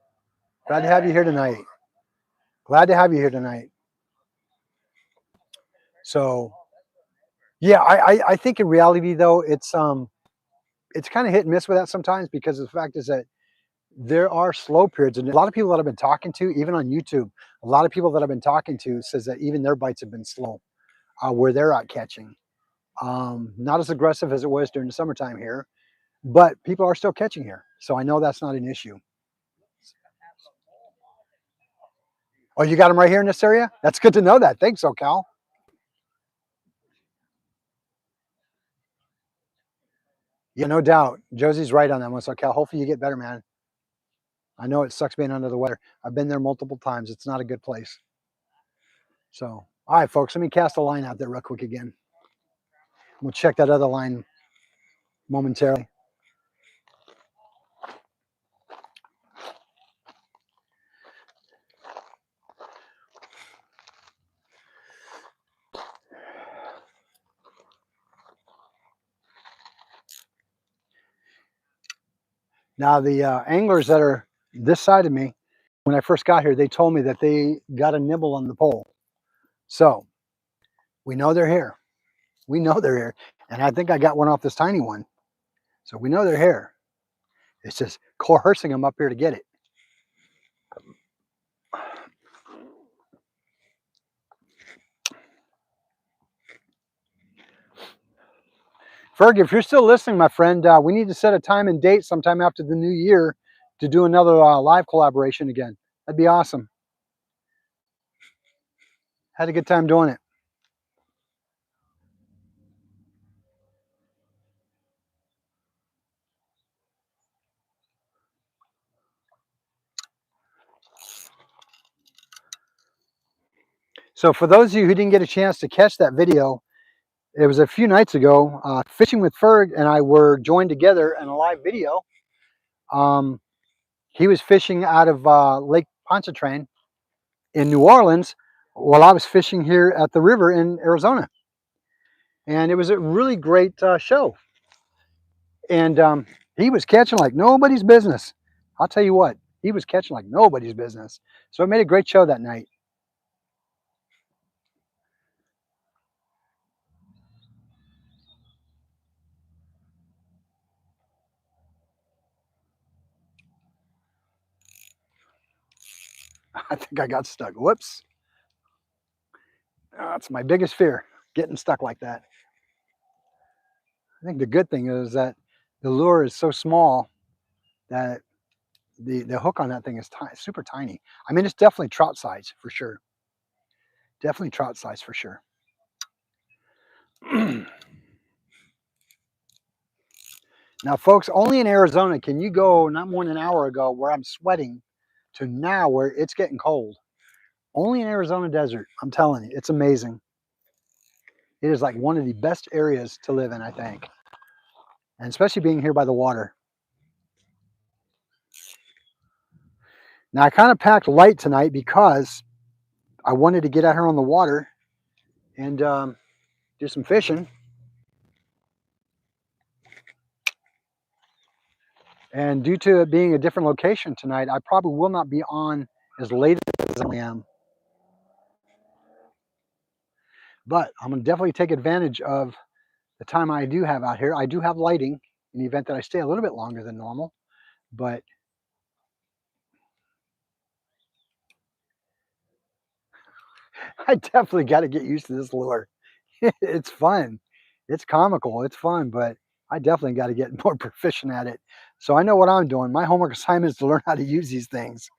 Glad to have you here tonight. Glad to have you here tonight. So, yeah, I think in reality though, it's kind of hit and miss with that sometimes, because the fact is that there are slow periods, and a lot of people that I've been talking to, even on YouTube, a lot of people that I've been talking to says that even their bites have been slow where they're out catching. Not as aggressive as it was during the summertime here, but people are still catching here. So I know that's not an issue. Oh, you got them right here in this area? That's good to know that. Thanks, SoCal. Yeah, no doubt. Josie's right on that one, SoCal. Hopefully you get better, man. I know it sucks being under the weather. I've been there multiple times. It's not a good place. So, all right, folks, let me cast a line out there real quick again. We'll check that other line momentarily. Now, the anglers that are this side of me, when I first got here, they told me that they got a nibble on the pole. So we know they're here. We know they're here. And I think I got one off this tiny one. So we know they're here. It's just coercing them up here to get it. Ferg, if you're still listening, my friend, we need to set a time and date sometime after the new year to do another live collaboration again. That'd be awesome. Had a good time doing it. So for those of you who didn't get a chance to catch that video, it was a few nights ago. Fishing with Ferg and I were joined together in a live video. He was fishing out of Lake Pontchartrain in New Orleans while I was fishing here at the river in Arizona. And it was a really great show. And he was catching like nobody's business. I'll tell you what, he was catching like nobody's business. So it made a great show that night. I think I got stuck. Whoops. That's my biggest fear, getting stuck like that. I think the good thing is that the lure is so small that the hook on that thing is super tiny. I mean, it's definitely trout size for sure. Definitely trout size for sure. Now, folks, only in Arizona can you go not more than an hour ago where I'm sweating to now where it's getting cold. Only in Arizona desert. I'm telling you, it's amazing. It is like one of the best areas to live in, I think. And especially being here by the water. Now, I kind of packed light tonight because I wanted to get out here on the water and do some fishing. And due to it being a different location tonight, I probably will not be on as late as I am. But I'm going to definitely take advantage of the time I do have out here. I do have lighting in the event that I stay a little bit longer than normal. But I definitely got to get used to this lure. It's fun. It's comical. It's fun, but I definitely got to get more proficient at it. So I know what I'm doing. My homework assignment is to learn how to use these things.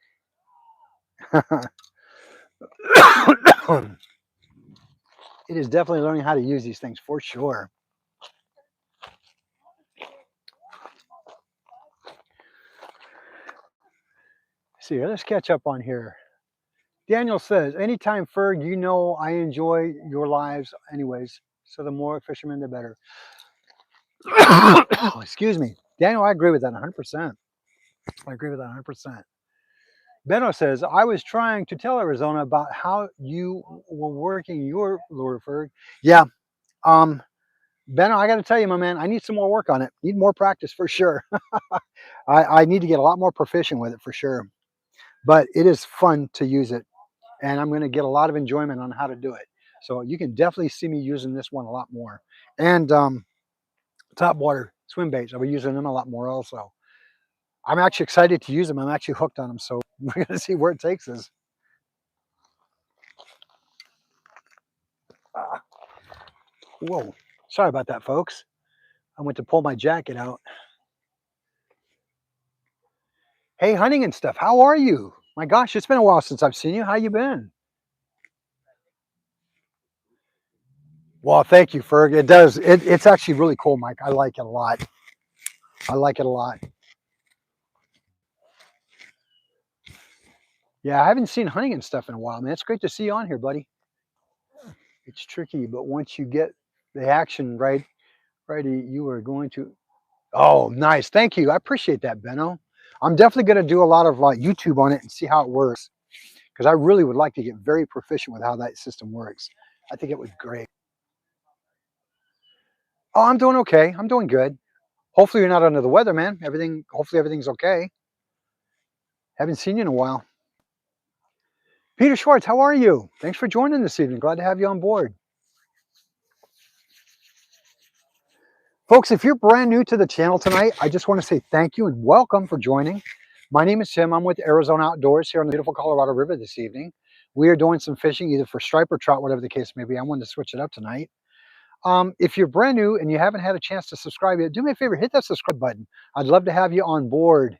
It is definitely learning how to use these things for sure. See, let's catch up on here. Daniel says, anytime, Ferg, you know I enjoy your lives anyways. So the more fishermen, the better. Excuse me. Daniel, I agree with that 100%. I agree with that 100%. Benno says, I was trying to tell Arizona about how you were working your lure, Ferg. Yeah. Benno, I got to tell you, my man, I need some more work on it. Need more practice for sure. I need to get a lot more proficient with it for sure. But it is fun to use it. And I'm going to get a lot of enjoyment on how to do it. So you can definitely see me using this one a lot more. And top water swim baits, I'll be using them a lot more also. I'm actually excited to use them. I'm actually hooked on them. So we're going to see where it takes us. Whoa. Sorry about that, folks. I went to pull my jacket out. Hey, Hunting and stuff, how are you? My gosh, it's been a while since I've seen you. How you been? Well, thank you, Ferg. It does. It's actually really cool, Mike. I like it a lot. I like it a lot. Yeah, I haven't seen hunting and stuff in a while, man. It's great to see you on here, buddy. It's tricky, but once you get the action right, righty, you are going to. Oh, nice. Thank you. I appreciate that, Benno. I'm definitely going to do a lot of YouTube on it and see how it works because I really would like to get very proficient with how that system works. I think it was great. Oh, I'm doing okay. I'm doing good. Hopefully you're not under the weather, man. Hopefully everything's okay. Haven't seen you in a while. Peter Schwartz, how are you? Thanks for joining this evening. Glad to have you on board. Folks, if you're brand new to the channel tonight, I just want to say thank you and welcome for joining. My name is Tim. I'm with Arizona Outdoors here on the beautiful Colorado River this evening. We are doing some fishing, either for stripe or trout, whatever the case may be. I wanted to switch it up tonight. If you're brand new and you haven't had a chance to subscribe yet, do me a favor, hit that subscribe button. I'd love to have you on board.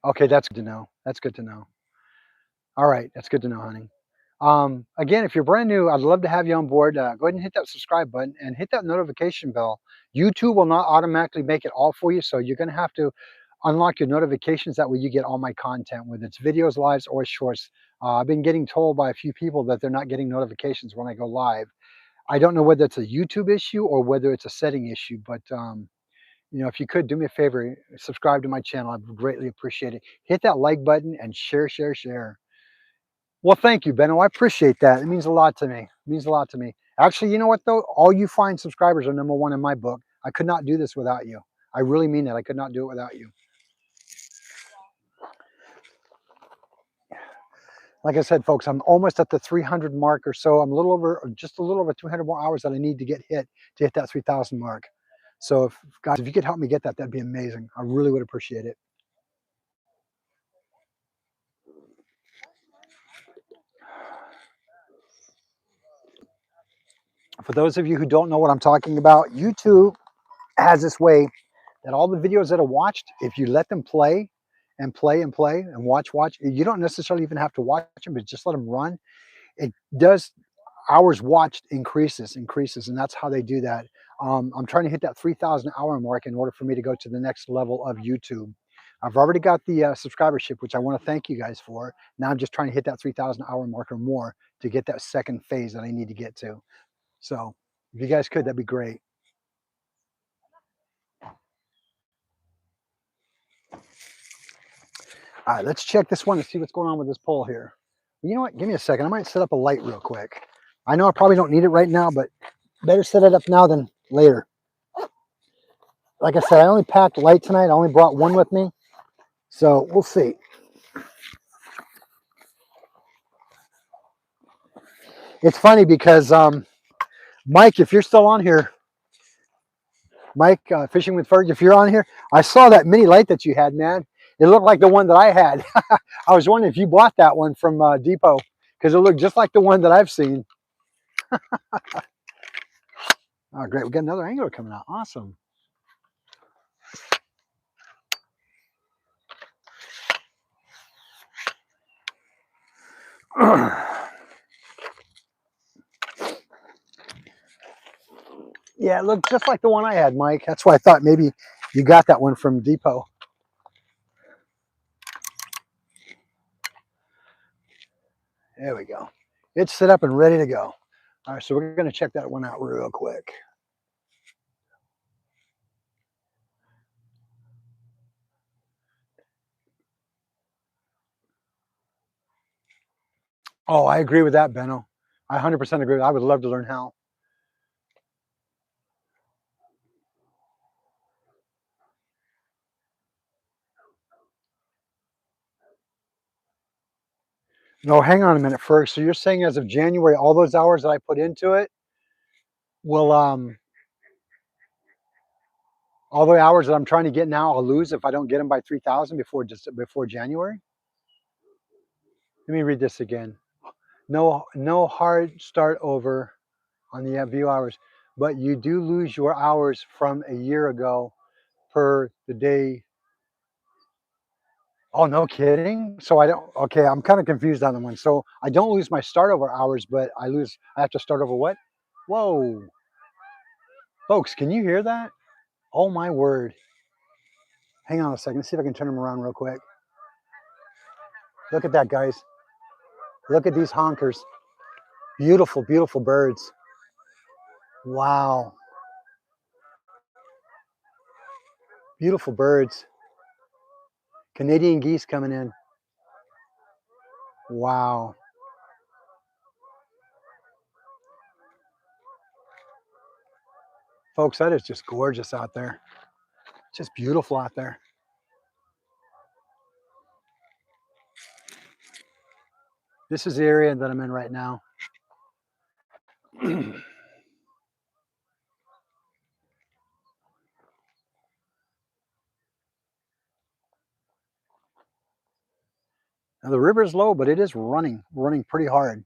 Okay, that's good to know. That's good to know. All right, that's good to know, honey. Again, if you're brand new, I'd love to have you on board. Go ahead and hit that subscribe button and hit that notification bell. YouTube will not automatically make it all for you, so you're going to have to unlock your notifications. That way you get all my content, whether it's videos, lives, or shorts. I've been getting told by a few people that they're not getting notifications when I go live. I don't know whether it's a YouTube issue or whether it's a setting issue, but if you could do me a favor, subscribe to my channel. I'd greatly appreciate it. Hit that like button and share, share, share. Well, thank you, Benno. I appreciate that. It means a lot to me. It means a lot to me. Actually, you know what, though? All you fine subscribers are number one in my book. I could not do this without you. I really mean that. I could not do it without you. Like I said, folks, I'm almost at the 300 mark or so. I'm just a little over 200 more hours that I need to hit that 3,000 mark. So, guys, if you could help me get that, that'd be amazing. I really would appreciate it. For those of you who don't know what I'm talking about, YouTube has this way that all the videos that are watched, if you let them play and play and play and watch, you don't necessarily even have to watch them, but just let them run. It does hours watched increases, and that's how they do that. I'm trying to hit that 3,000 hour mark in order for me to go to the next level of YouTube. I've already got the subscribership, which I want to thank you guys for. Now I'm just trying to hit that 3,000 hour mark or more to get that second phase that I need to get to. So if you guys could, that'd be great. All right, let's check this one and see what's going on with this pole here. You know what? Give me a second. I might set up a light real quick. I know I probably don't need it right now, but better set it up now than later. Like I said, I only packed light tonight. I only brought one with me. So we'll see. It's funny because Mike, if you're still on here, Mike, Fishing with Ferg, if you're on here, I saw that mini light that you had, man. It looked like the one that I had. I was wondering if you bought that one from Depot because it looked just like the one that I've seen. Oh, great. We got another angler coming out. Awesome. Yeah, it looked just like the one I had, Mike. That's why I thought maybe you got that one from Depot. There we go. It's set up and ready to go. All right, so we're going to check that one out real quick. Oh, I agree with that, Benno. I 100% agree. I would love to learn how. No, hang on a minute first. So you're saying as of January, all those hours that I put into it will, all the hours that I'm trying to get now, I'll lose if I don't get them by 3,000 before January? Let me read this again. No hard start over on the view hours, but you do lose your hours from a year ago per the day. Oh, no kidding? So I don't, okay, I'm kind of confused on the one. So I don't lose my start over hours, but I have to start over what? Whoa, folks, can you hear that? Oh my word. Hang on a second, see if I can turn them around real quick. Look at that, guys. Look at these honkers. Beautiful, beautiful birds. Wow. Beautiful birds. Canadian geese coming in. Wow. Folks, that is just gorgeous out there. Just beautiful out there. This is the area that I'm in right now. Now the river is low, but it is running pretty hard.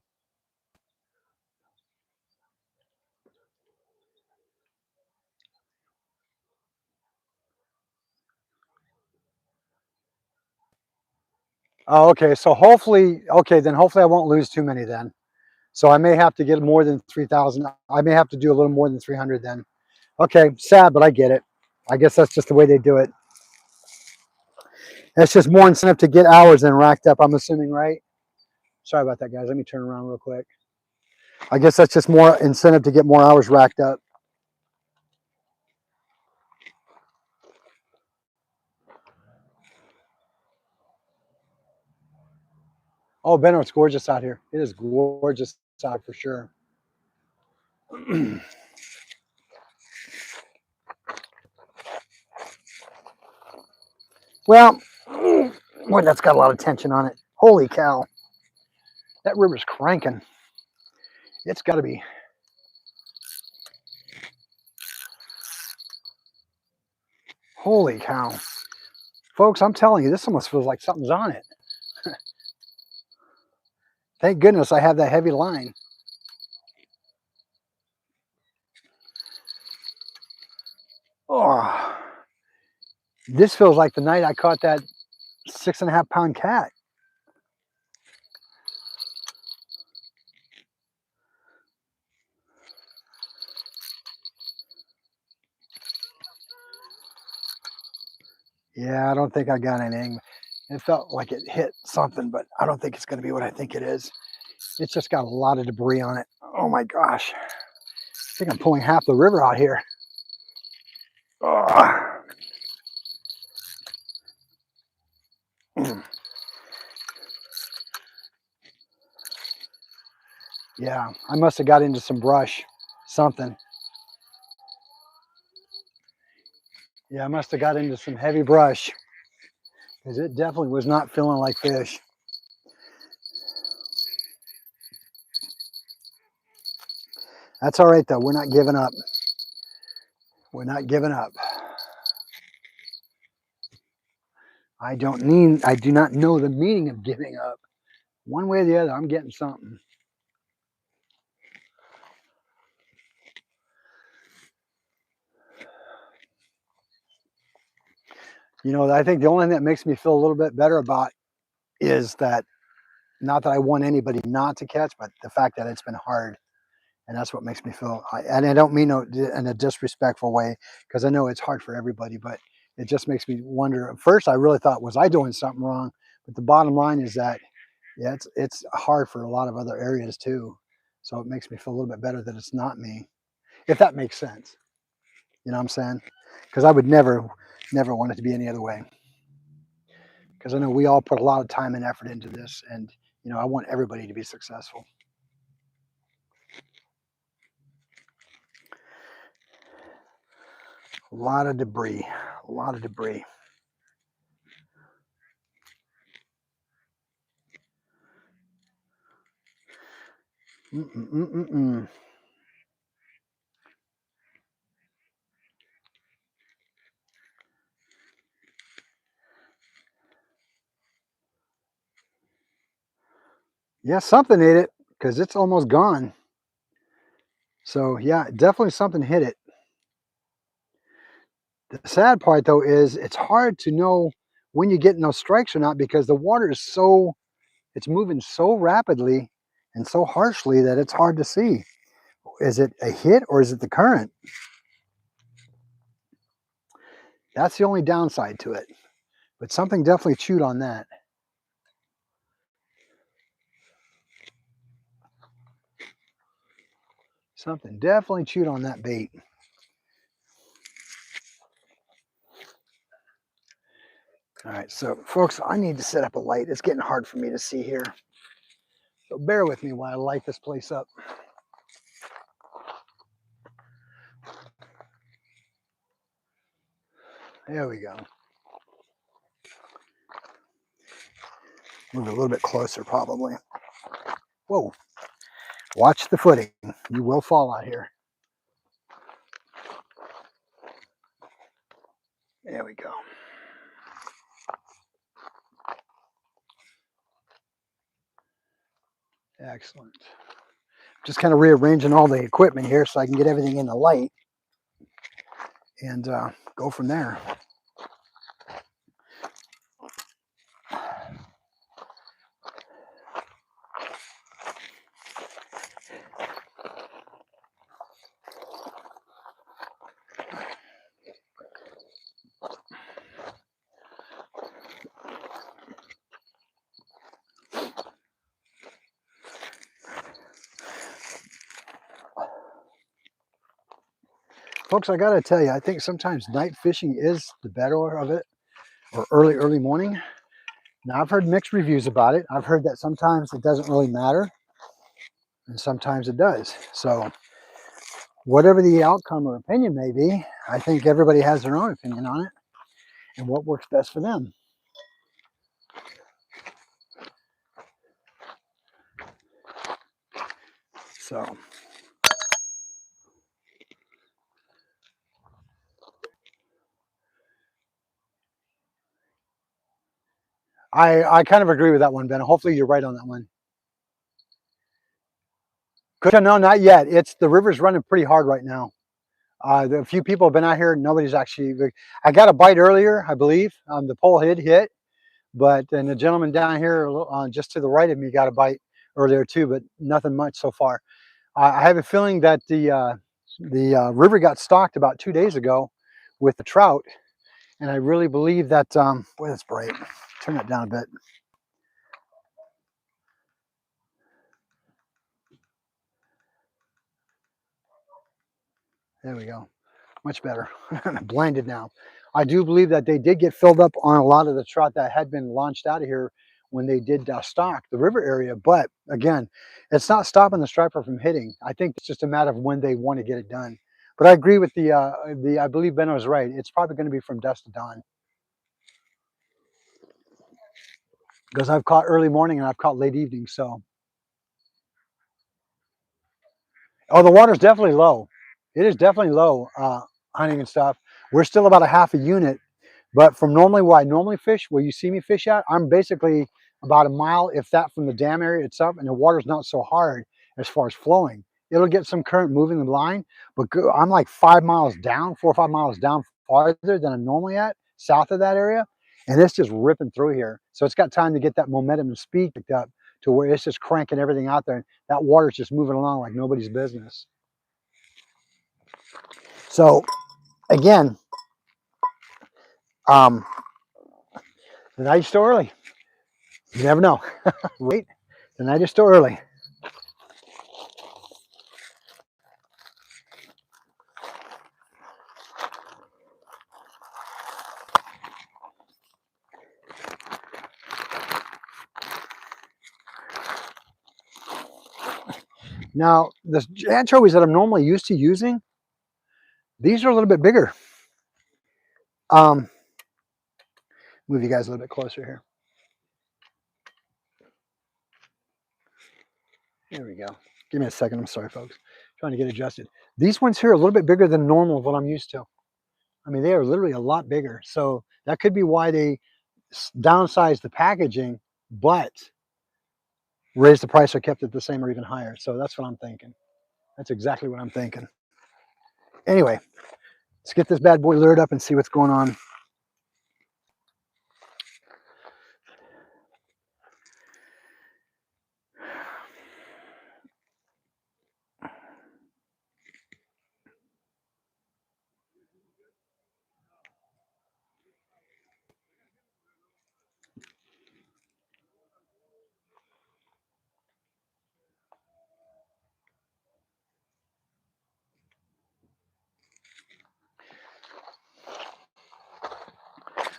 Oh, okay. So hopefully, okay, then hopefully I won't lose too many then. So I may have to get more than 3,000. I may have to do a little more than 300 then. Okay, sad, but I get it. I guess that's just the way they do it. It's just more incentive to get hours than racked up, I'm assuming, right? Sorry about that, guys. Let me turn around real quick. I guess that's just more incentive to get more hours racked up. Oh, Benno, it's gorgeous out here. It is gorgeous out for sure. Well, boy, that's got a lot of tension on it. Holy cow. That river's cranking. It's got to be. Holy cow. Folks, I'm telling you, this almost feels like something's on it. Thank goodness I have that heavy line. Oh, this feels like the night I caught that 6.5 pound cat. Yeah, I don't think I got anything. It felt like it hit something, but I don't think it's going to be what I think it is. It's just got a lot of debris on it. Oh my gosh. I think I'm pulling half the river out here. Oh. Yeah, I must have got into some brush, something. Yeah, I must have got into some heavy brush because it definitely was not feeling like fish. That's all right though. We're not giving up. We're not giving up. I do not know the meaning of giving up. One way or the other, I'm getting something. You know, I think the only thing that makes me feel a little bit better about is that not that I want anybody not to catch, but the fact that it's been hard. And that's what makes me feel, and I don't mean in a disrespectful way, because I know it's hard for everybody, but it just makes me wonder. At first, I really thought, was I doing something wrong? But the bottom line is that, yeah, it's hard for a lot of other areas too. So it makes me feel a little bit better that it's not me, if that makes sense. You know what I'm saying? Because I would never want it to be any other way. Because I know we all put a lot of time and effort into this, and you know, I want everybody to be successful. A lot of debris, a lot of debris. Mm-mm-mm-mm. Yeah, something ate it because it's almost gone. So yeah, definitely something hit it. The sad part though is it's hard to know when you get those strikes or not, because the water is so, it's moving so rapidly and so harshly that it's hard to see. Is it a hit or is it the current? That's the only downside to it. But something definitely chewed on that. Something definitely chewed on that bait. All right, so folks, I need to set up a light. It's getting hard for me to see here. So bear with me while I light this place up. There we go. Move it a little bit closer, probably. Whoa. Watch the footing. You will fall out here. There we go. Excellent. Just kind of rearranging all the equipment here so I can get everything in the light and go from there. Folks, I got to tell you, I think sometimes night fishing is the better of it, or early morning. Now, I've heard mixed reviews about it. I've heard that sometimes it doesn't really matter, and sometimes it does. So whatever the outcome or opinion may be, I think everybody has their own opinion on it and what works best for them. So I kind of agree with that one, Ben. Hopefully you're right on that one. No, not yet. It's the river's running pretty hard right now. A few people have been out here. Nobody's actually. I got a bite earlier, I believe. The pole hit, but and the gentleman down here, just to the right of me, got a bite earlier too, but nothing much so far. I have a feeling that the river got stocked about 2 days ago with the trout, and I really believe that. Boy, that's bright. Turn that down a bit. There we go. Much better. I'm blinded now. I do believe that they did get filled up on a lot of the trout that had been launched out of here when they did stock the river area. But again, it's not stopping the striper from hitting. I think it's just a matter of when they want to get it done. But I agree with I believe Ben was right. It's probably going to be from dusk to dawn. Because I've caught early morning and I've caught late evening. So, oh, the water's definitely low. It is definitely low, hunting and stuff. We're still about a half a unit. But from normally where I normally fish, where you see me fish at, I'm basically about a mile, if that, from the dam area itself, and the water's not so hard as far as flowing. It'll get some current moving the line, but I'm like 5 miles down, 4 or 5 miles down farther than I'm normally at, south of that area, and it's just ripping through here. So it's got time to get that momentum and speed picked up to where it's just cranking everything out there, and that water's just moving along like nobody's business. So again, the night's still early. You never know. Wait, the night is still early. Now, the anchovies that I'm normally used to using, these are a little bit bigger. Move you guys a little bit closer here. There we go. Give me a second. I'm sorry, folks. Trying to get adjusted. These ones here are a little bit bigger than normal of what I'm used to. I mean, they are literally a lot bigger. So that could be why they downsized the packaging, but raised the price or kept it the same or even higher. So that's what I'm thinking. That's exactly what I'm thinking. Anyway, let's get this bad boy lured up and see what's going on.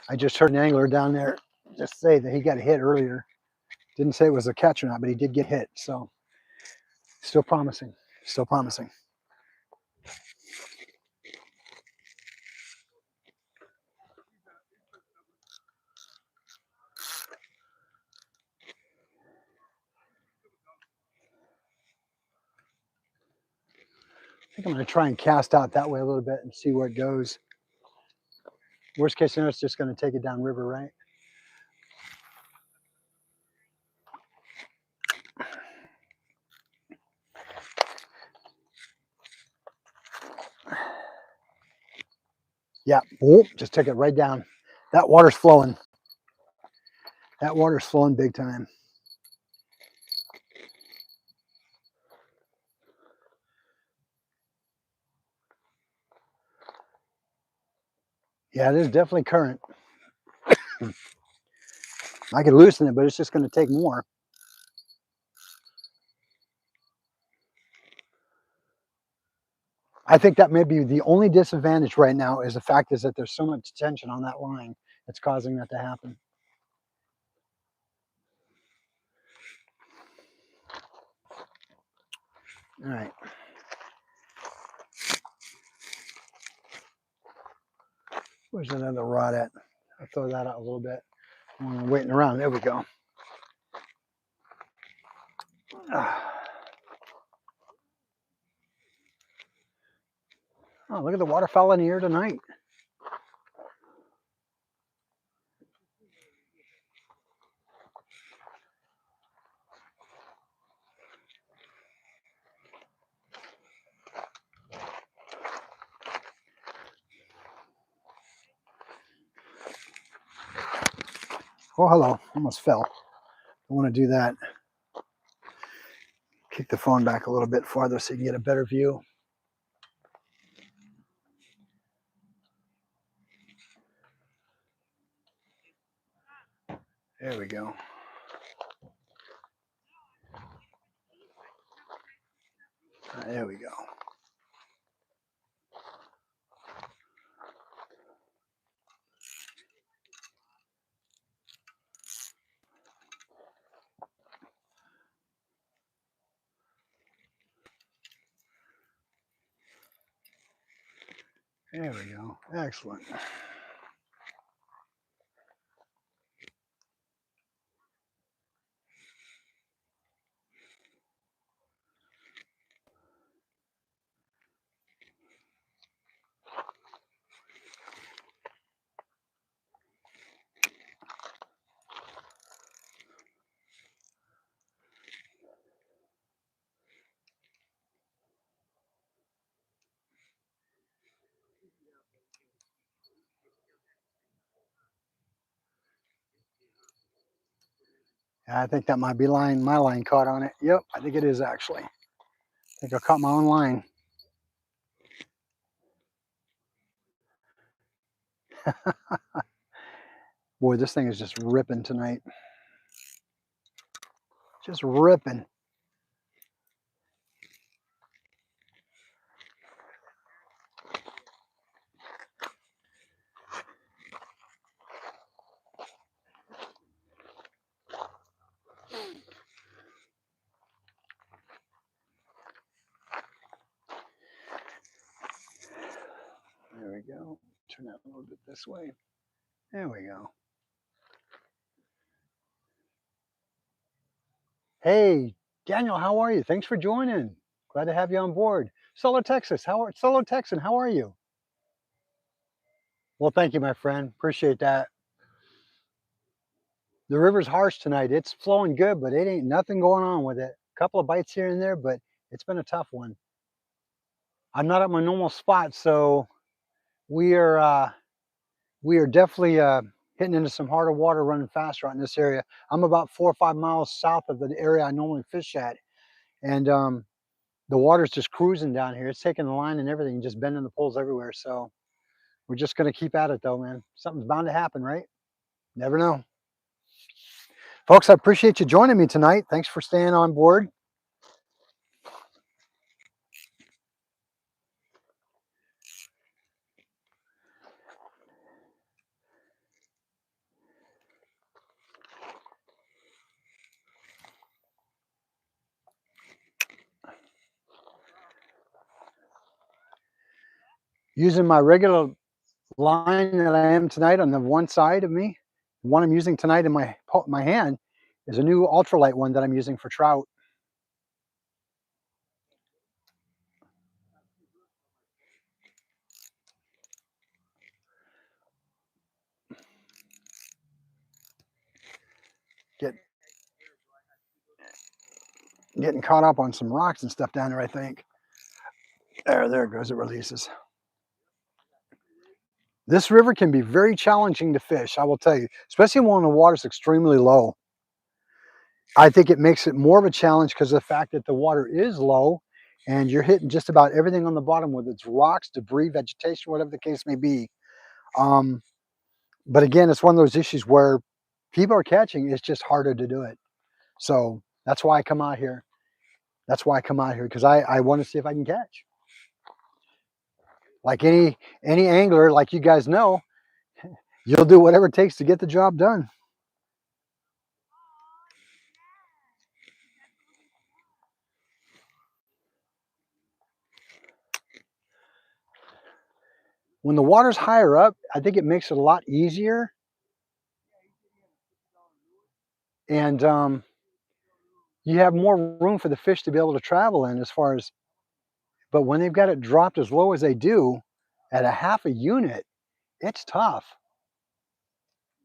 I just heard an angler down there just say that he got hit earlier. Didn't say it was a catch or not, but he did get hit. So still promising. Still promising. I think I'm going to try and cast out that way a little bit and see where it goes. Worst case scenario, it's just going to take it downriver, right? Yeah. Whoop, just took it right down. That water's flowing. That water's flowing big time. Yeah, it is definitely current. I could loosen it, but it's just going to take more. I think that may be the only disadvantage right now is the fact is that there's so much tension on that line that's causing that to happen. All right. Where's another rod at? I'll throw that out a little bit. I'm waiting around. There we go. Oh, look at the waterfowl in here tonight. Oh, hello. Almost fell. I want to do that. Kick the phone back a little bit farther so you can get a better view. There we go. There we go. There we go. Excellent. I think that might be my line caught on it. Yep, I think it is actually. I think I caught my own line. Boy, this thing is just ripping tonight. Just ripping. There we go. Turn that a little bit this way. There we go. Hey, Daniel, how are you? Thanks for joining. Glad to have you on board. Solo Texan, how are you? Well, thank you, my friend. Appreciate that. The river's harsh tonight. It's flowing good, but it ain't nothing going on with it. A couple of bites here and there, but it's been a tough one. I'm not at my normal spot, so we are definitely hitting into some harder water, running faster out in this area. I'm about 4 or 5 miles south of the area I normally fish at, and the water's just cruising down here. It's taking the line and everything, just bending the poles everywhere. So we're just gonna keep at it though, man. Something's bound to happen, right? Never know. Folks, I appreciate you joining me tonight. Thanks for staying on board. using my regular line that I am tonight on the one side of me. The one I'm using tonight in my hand is a new ultralight one that I'm using for trout. Get Getting caught up on some rocks and stuff down there, I think. There it goes, it releases. This river can be very challenging to fish, I will tell you, especially when the water's extremely low. I think it makes it more of a challenge because of the fact that the water is low and you're hitting just about everything on the bottom, whether it's rocks, debris, vegetation, whatever the case may be. Um, but again, it's one of those issues where people are catching, it's just harder to do it. So that's why I come out here. That's why I come out here, because I want to see if I can catch. Like any angler, like you guys know, you'll do whatever it takes to get the job done. When the water's higher up, I think it makes it a lot easier. And you have more room for the fish to be able to travel in as far as, but when they've got it dropped as low as they do at a half a unit, it's tough.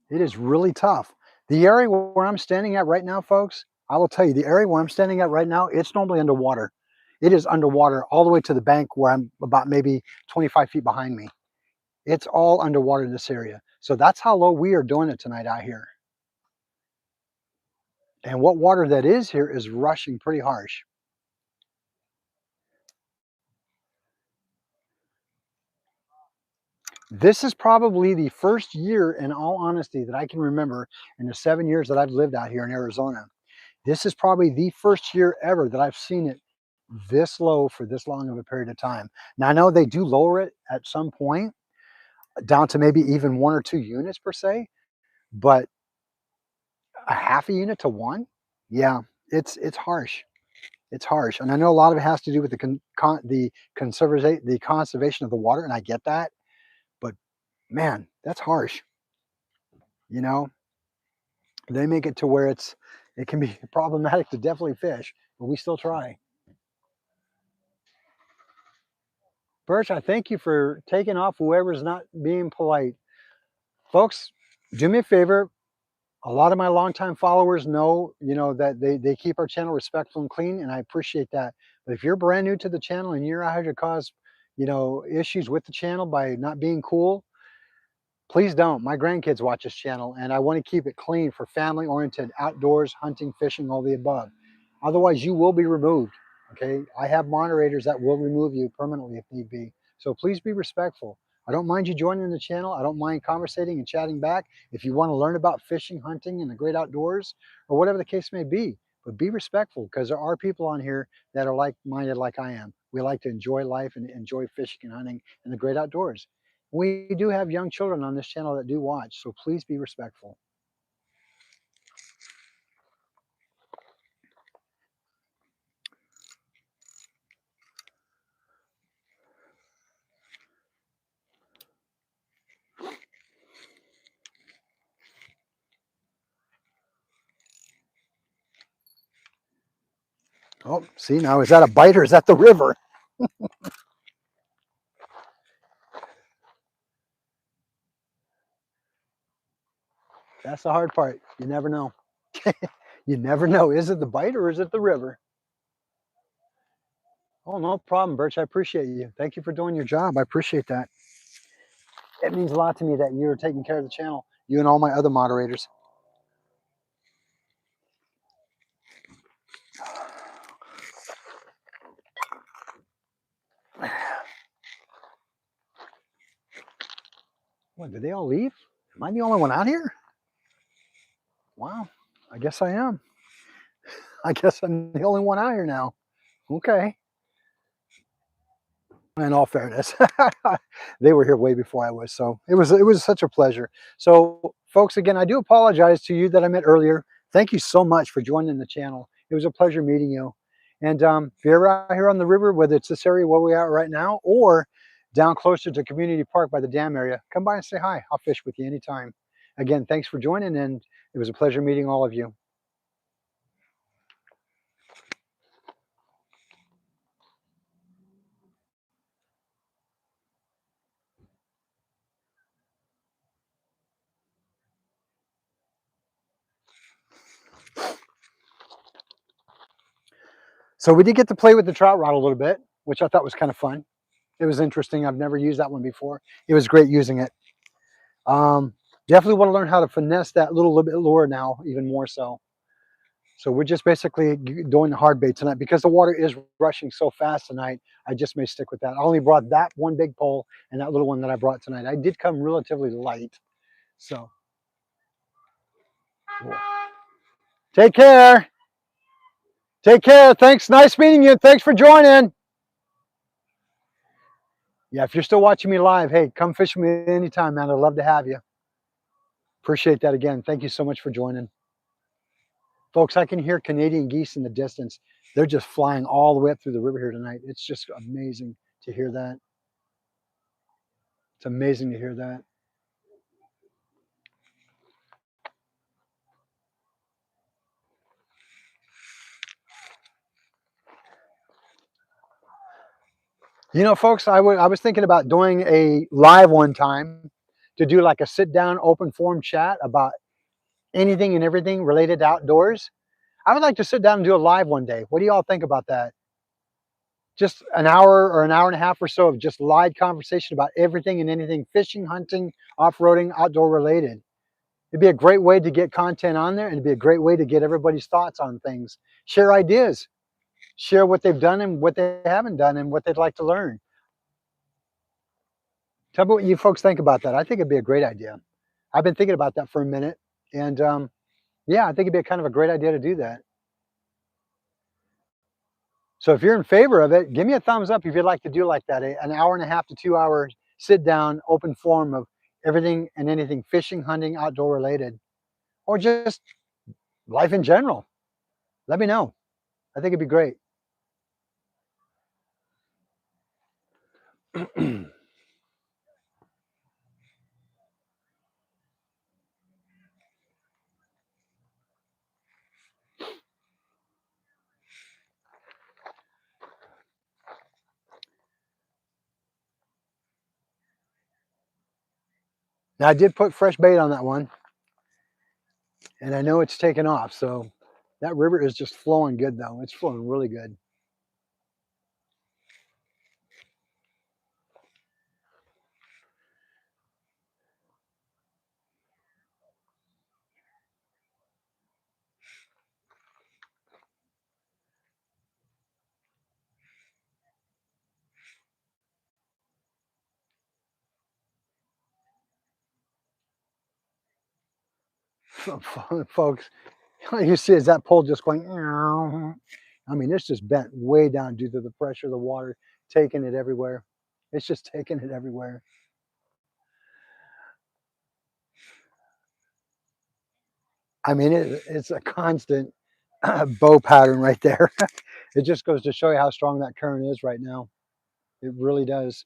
It is really tough. The area where I'm standing at right now, folks, I will tell you, the area where I'm standing at right now, it's normally underwater. It is underwater all the way to the bank where I'm about maybe 25 feet behind me. It's all underwater in this area. So that's how low we are doing it tonight out here. And what water that is here is rushing pretty harsh. This is probably the first year, in all honesty, that I can remember in the 7 years that I've lived out here in Arizona. This is probably the first year ever that I've seen it this low for this long of a period of time. Now, I know they do lower it at some point down to maybe even 1 or 2 units per se, but a half a unit to one, yeah, it's harsh. It's harsh, and I know a lot of it has to do with the conservation of the water, and I get that. But man, that's harsh. You know, they make it to where it can be problematic to definitely fish, but we still try. Birch, I thank you for taking off whoever's not being polite. Folks, do me a favor. A lot of my longtime followers know, that they keep our channel respectful and clean, and I appreciate that. But if you're brand new to the channel and you're out here to cause, issues with the channel by not being cool, please don't. My grandkids watch this channel, and I want to keep it clean for family-oriented outdoors, hunting, fishing, all the above. Otherwise, you will be removed. Okay, I have moderators that will remove you permanently if need be. So please be respectful. I don't mind you joining the channel. I don't mind conversating and chatting back if you want to learn about fishing, hunting, and the great outdoors, or whatever the case may be. But be respectful, because there are people on here that are like-minded like I am. We like to enjoy life and enjoy fishing and hunting and the great outdoors. We do have young children on this channel that do watch, so please be respectful. Oh, see, now is that a bite or is that the river? That's the hard part. You never know. You never know. Is it the bite or is it the river? Oh, no problem, Birch. I appreciate you. Thank you for doing your job. I appreciate that. It means a lot to me that you're taking care of the channel, you and all my other moderators. What, did they all leave? Am I the only one out here? Wow, I guess I am. I guess I'm the only one out here now. Okay. In all fairness, they were here way before I was, so it was such a pleasure. So, folks, again, I do apologize to you that I met earlier. Thank you so much for joining the channel. It was a pleasure meeting you. And if you're ever out here on the river, whether it's this area where we are right now, or down closer to Community Park by the dam area, come by and say hi. I'll fish with you anytime. Again, thanks for joining, and it was a pleasure meeting all of you. So we did get to play with the trout rod a little bit, which I thought was kind of fun. It was interesting. I've never used that one before. It was great using it. Definitely want to learn how to finesse that little bit lure now, even more so. So we're just basically doing the hard bait tonight because the water is rushing so fast tonight. I just may stick with that. I only brought that one big pole and that little one that I brought tonight. I did come relatively light. So take care. Take care. Thanks. Nice meeting you. Thanks for joining. Yeah, if you're still watching me live, hey, come fish with me anytime, man. I'd love to have you. Appreciate that again. Thank you so much for joining. Folks, I can hear Canadian geese in the distance. They're just flying all the way up through the river here tonight. It's just amazing to hear that. It's amazing to hear that. You know, folks, I was thinking about doing a live one time to do like a sit down open forum chat about anything and everything related to outdoors. I would like to sit down and do a live one day. What do y'all think about that? Just an hour or an hour and a half or so of just live conversation about everything and anything fishing, hunting, off-roading, outdoor related. It'd be a great way to get content on there, and it'd be a great way to get everybody's thoughts on things. Share ideas, share what they've done and what they haven't done and what they'd like to learn. Tell me what you folks think about that. I think it'd be a great idea. I've been thinking about that for a minute, and yeah, I think it'd be kind of a great idea to do that. So if you're in favor of it, give me a thumbs up if you'd like to do like that, an hour and a half to 2 hour sit down, open forum of everything and anything fishing, hunting, outdoor related, or just life in general. Let me know. I think it'd be great. Now I did put fresh bait on that one, and I know it's taken off. So that river is just flowing good though. It's flowing really good. Folks, all you see is that pole just going, "Meow." I mean, it's just bent way down due to the pressure of the water, taking it everywhere. It's just taking it everywhere. I mean, it's a constant bow pattern right there. It just goes to show you how strong that current is right now. It really does.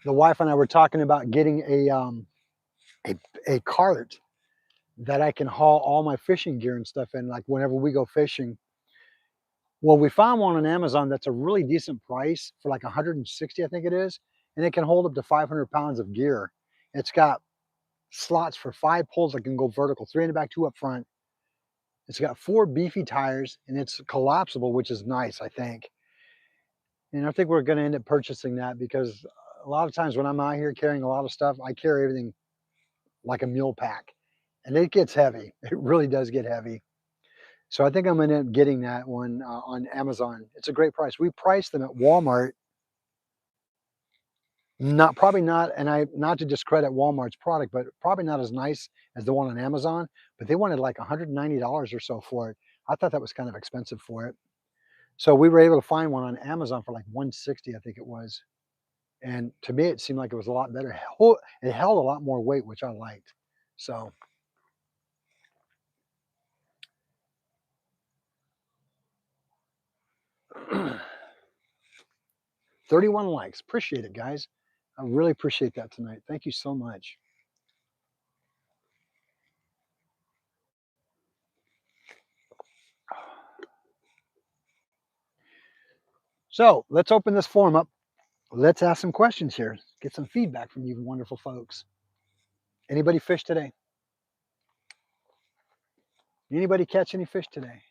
The wife and I were talking about getting a, a cart that I can haul all my fishing gear and stuff in, like whenever we go fishing. Well, we found one on Amazon that's a really decent price for like 160, I think it is, and it can hold up to 500 pounds of gear. It's got slots for 5 poles that can go vertical, 3 in the back, 2 up front. It's got 4 beefy tires, and it's collapsible, which is nice, I think. And I think we're going to end up purchasing that because a lot of times when I'm out here carrying a lot of stuff, I carry everything like a mule pack, and it gets heavy. It really does get heavy. So I think I'm going to end up getting that one on Amazon. It's a great price. We priced them at Walmart. Probably not, and not to discredit Walmart's product, but probably not as nice as the one on Amazon. But they wanted like $190 or so for it. I thought that was kind of expensive for it. So we were able to find one on Amazon for like 160, I think it was. And to me, it seemed like it was a lot better. It held a lot more weight, which I liked. So 31 likes. Appreciate it, guys. I really appreciate that tonight. Thank you so much. So let's open this forum up. Let's ask some questions here. Get some feedback from you wonderful folks. Anybody fish today? Anybody catch any fish today?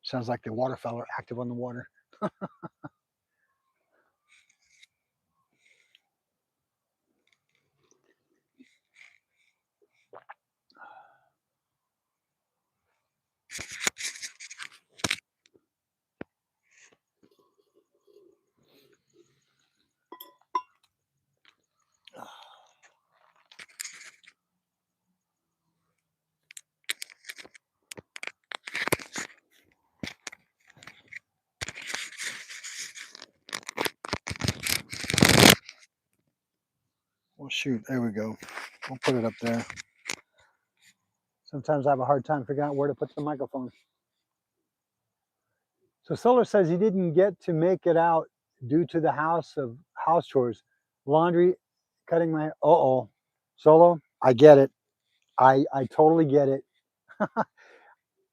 Sounds like the waterfowl are active on the water. Well, shoot, there we go. We'll put it up there. Sometimes I have a hard time figuring out where to put the microphone. So Solar says he didn't get to make it out due to the house chores, laundry, cutting my. Uh-oh, Solo, I get it. I totally get it.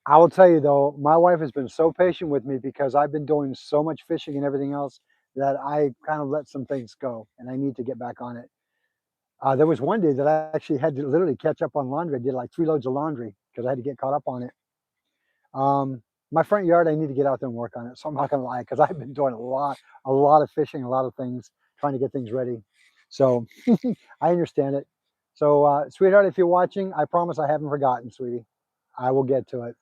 I will tell you though, my wife has been so patient with me because I've been doing so much fishing and everything else that I kind of let some things go, and I need to get back on it. There was one day that I actually had to literally catch up on laundry. I did like 3 loads of laundry because I had to get caught up on it. My front yard, I need to get out there and work on it. So I'm not gonna lie, because I've been doing a lot of fishing, a lot of things, trying to get things ready. So I understand it. So, sweetheart, if you're watching, I promise I haven't forgotten, sweetie. I will get to it.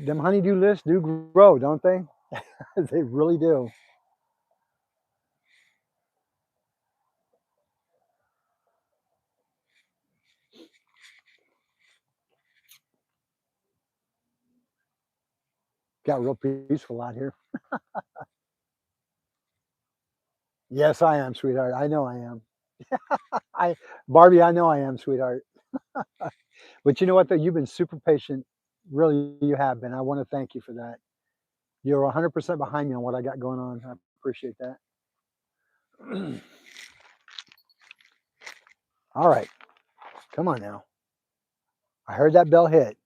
Them honeydew lists do grow, don't they? They really do. Got real peaceful out here. Yes, I am, sweetheart. I know I am. I Barbie, I know I am, sweetheart. But you know what though? You've been super patient. Really, you have been. I want to thank you for that. You're 100% behind me on what I got going on. I appreciate that. All right, come on now. I heard that bell hit.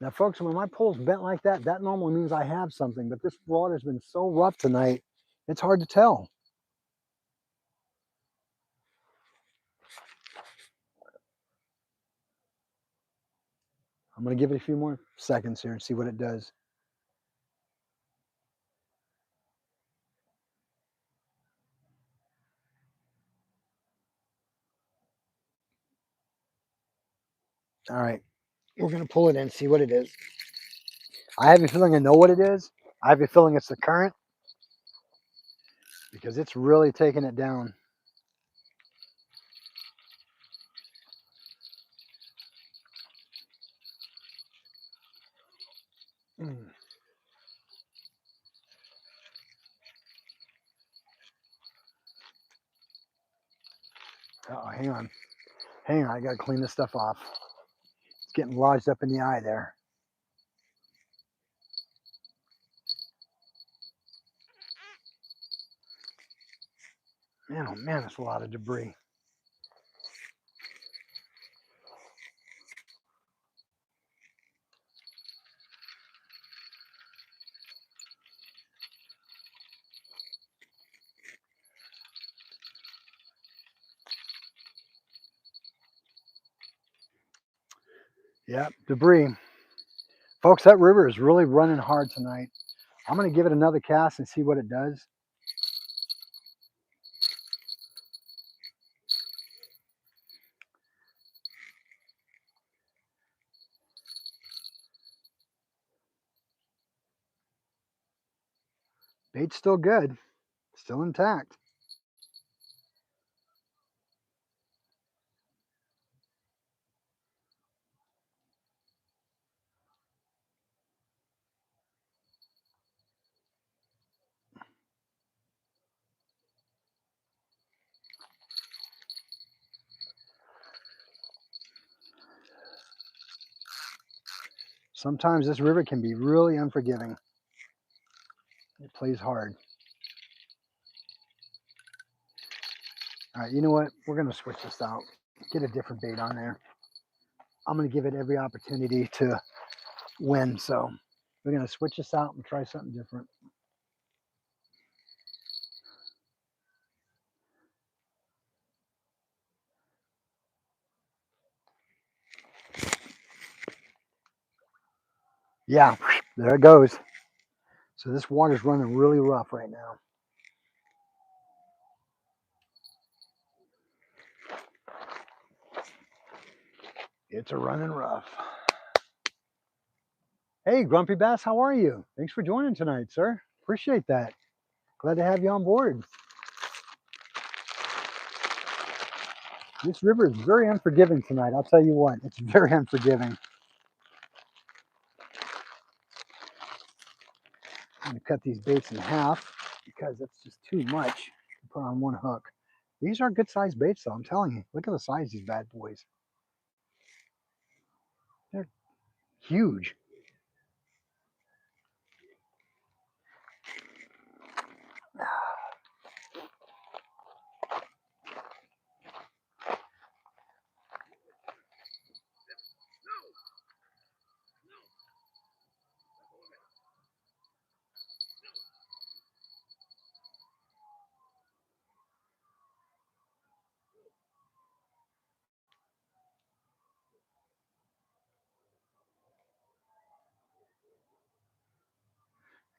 Now, folks, when my pole's bent like that, that normally means I have something. But this water's been so rough tonight, it's hard to tell. I'm going to give it a few more seconds here and see what it does. All right, we're going to pull it in, see what it is. I have a feeling I know what it is. I have a feeling it's the current because it's really taking it down. Mm. Oh, hang on. Hang on. I got to clean this stuff off. It's getting lodged up in the eye there. Man, oh man, that's a lot of debris. Yeah, debris. Folks, that river is really running hard tonight. I'm going to give it another cast and see what it does. Bait's still good, still intact. Sometimes this river can be really unforgiving. It plays hard. All right, you know what? We're going to switch this out. Get a different bait on there. I'm going to give it every opportunity to win. So we're going to switch this out and try something different. Yeah, there it goes. So this water's running really rough right now. It's a running rough. Hey, Grumpy Bass, how are you? Thanks for joining tonight, sir. Appreciate that. Glad to have you on board. This river is very unforgiving tonight. I'll tell you what, it's very unforgiving. I'm going to cut these baits in half because that's just too much to put on one hook. These are good sized baits, though. I'm telling you. Look at the size of these bad boys. They're huge.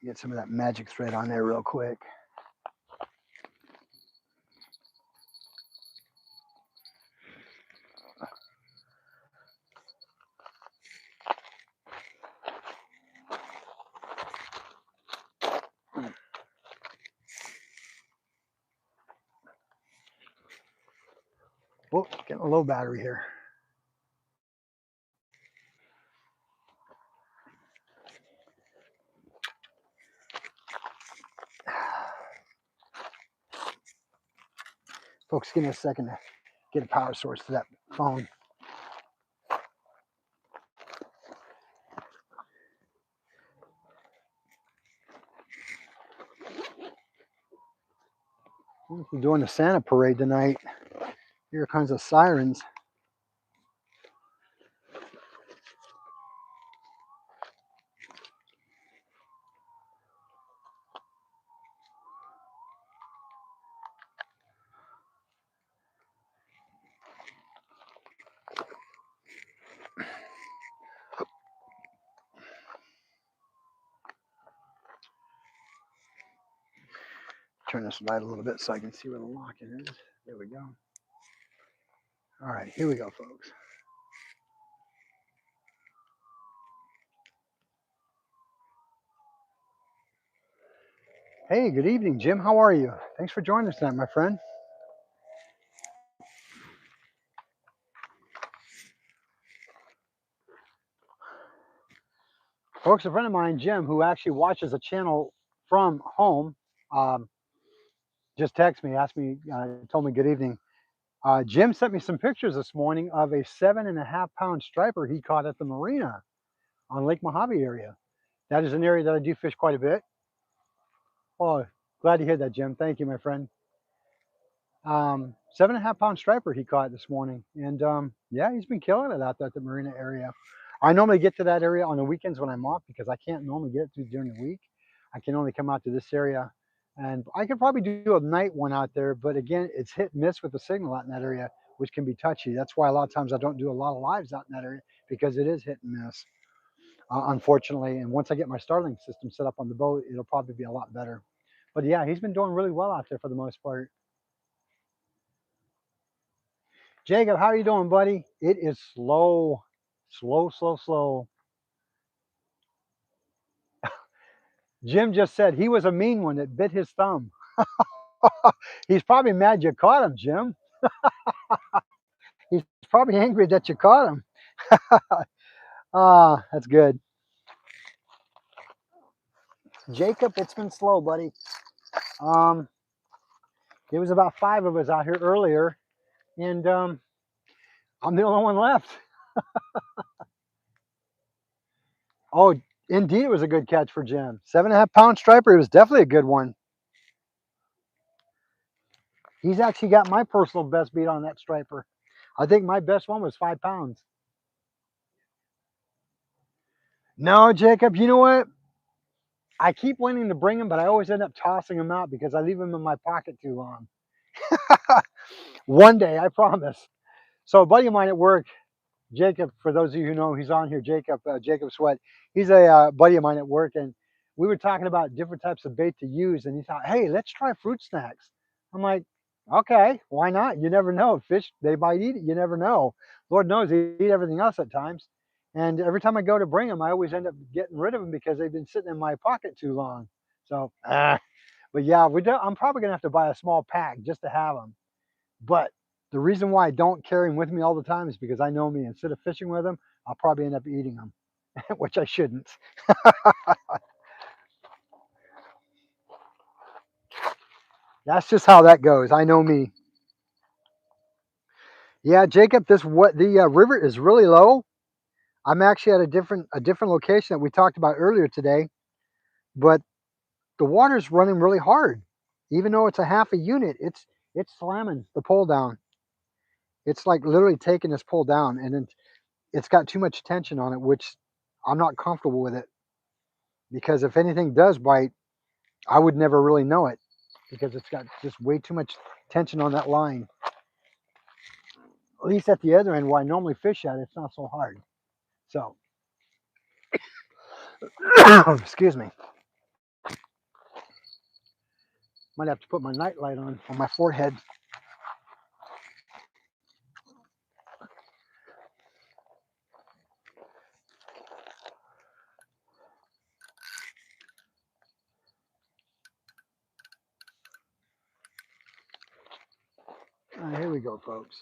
Get some of that magic thread on there real quick. Oh, getting a low battery here. Folks, give me a second to get a power source to that phone. We're doing the Santa parade tonight. Here comes the sirens. Turn this light a little bit so I can see where the lock-in is. There we go. All right, here we go, folks. Hey, good evening, Jim. How are you? Thanks for joining us tonight, my friend. Folks, a friend of mine, Jim, who actually watches a channel from home, just texted me, asked me, told me good evening. Jim sent me some pictures this morning of a 7.5-pound striper he caught at the marina on Lake Mojave area. That is an area that I do fish quite a bit. Oh, glad to hear that, Jim. Thank you, my friend. 7.5-pound striper he caught this morning. And yeah, he's been killing it out there at the marina area. I normally get to that area on the weekends when I'm off because I can't normally get to during the week. I can only come out to this area. And I could probably do a night one out there, but again, it's hit and miss with the signal out in that area, which can be touchy. That's why a lot of times I don't do a lot of lives out in that area because it is hit and miss. unfortunately. And once I get my Starlink system set up on the boat, it'll probably be a lot better. But yeah, he's been doing really well out there for the most part. Jacob, how are you doing, buddy? It is slow, slow, slow, slow. Jim just said he was a mean one that bit his thumb. He's probably mad you caught him, Jim. He's probably angry that you caught him. Ah, that's good. Jacob, it's been slow, buddy. Um, there was about 5 of us out here earlier, and I'm the only one left. Oh, indeed, it was a good catch for Jim. 7.5 pound striper. It was definitely a good one. He's actually got my personal best beat on that striper. I think my best one was 5 pounds. No, Jacob, you know what? I keep wanting to bring him, but I always end up tossing him out because I leave him in my pocket too long. One day, I promise. So a buddy of mine at work, Jacob, for those of you who know, he's on here, Jacob Sweat. He's a buddy of mine at work, and we were talking about different types of bait to use, and he thought, hey, let's try fruit snacks. I'm like, okay, why not? You never know. Fish, they might eat it. You never know. Lord knows they eat everything else at times. And every time I go to bring them, I always end up getting rid of them because they've been sitting in my pocket too long. So, but yeah, I'm probably gonna have to buy a small pack just to have them. But the reason why I don't carry them with me all the time is because I know me. Instead of fishing with them, I'll probably end up eating them, which I shouldn't. That's just how that goes. I know me. Yeah, Jacob, this what the river is really low. I'm actually at a different location that we talked about earlier today, but the water's running really hard. Even though it's a half a unit, it's slamming the pole down. It's like literally taking this pole down, and then it's got too much tension on it, which I'm not comfortable with it because if anything does bite, I would never really know it because it's got just way too much tension on that line. At least at the other end where I normally fish at, it's not so hard. So, excuse me. Might have to put my night light on my forehead. Here we go, folks.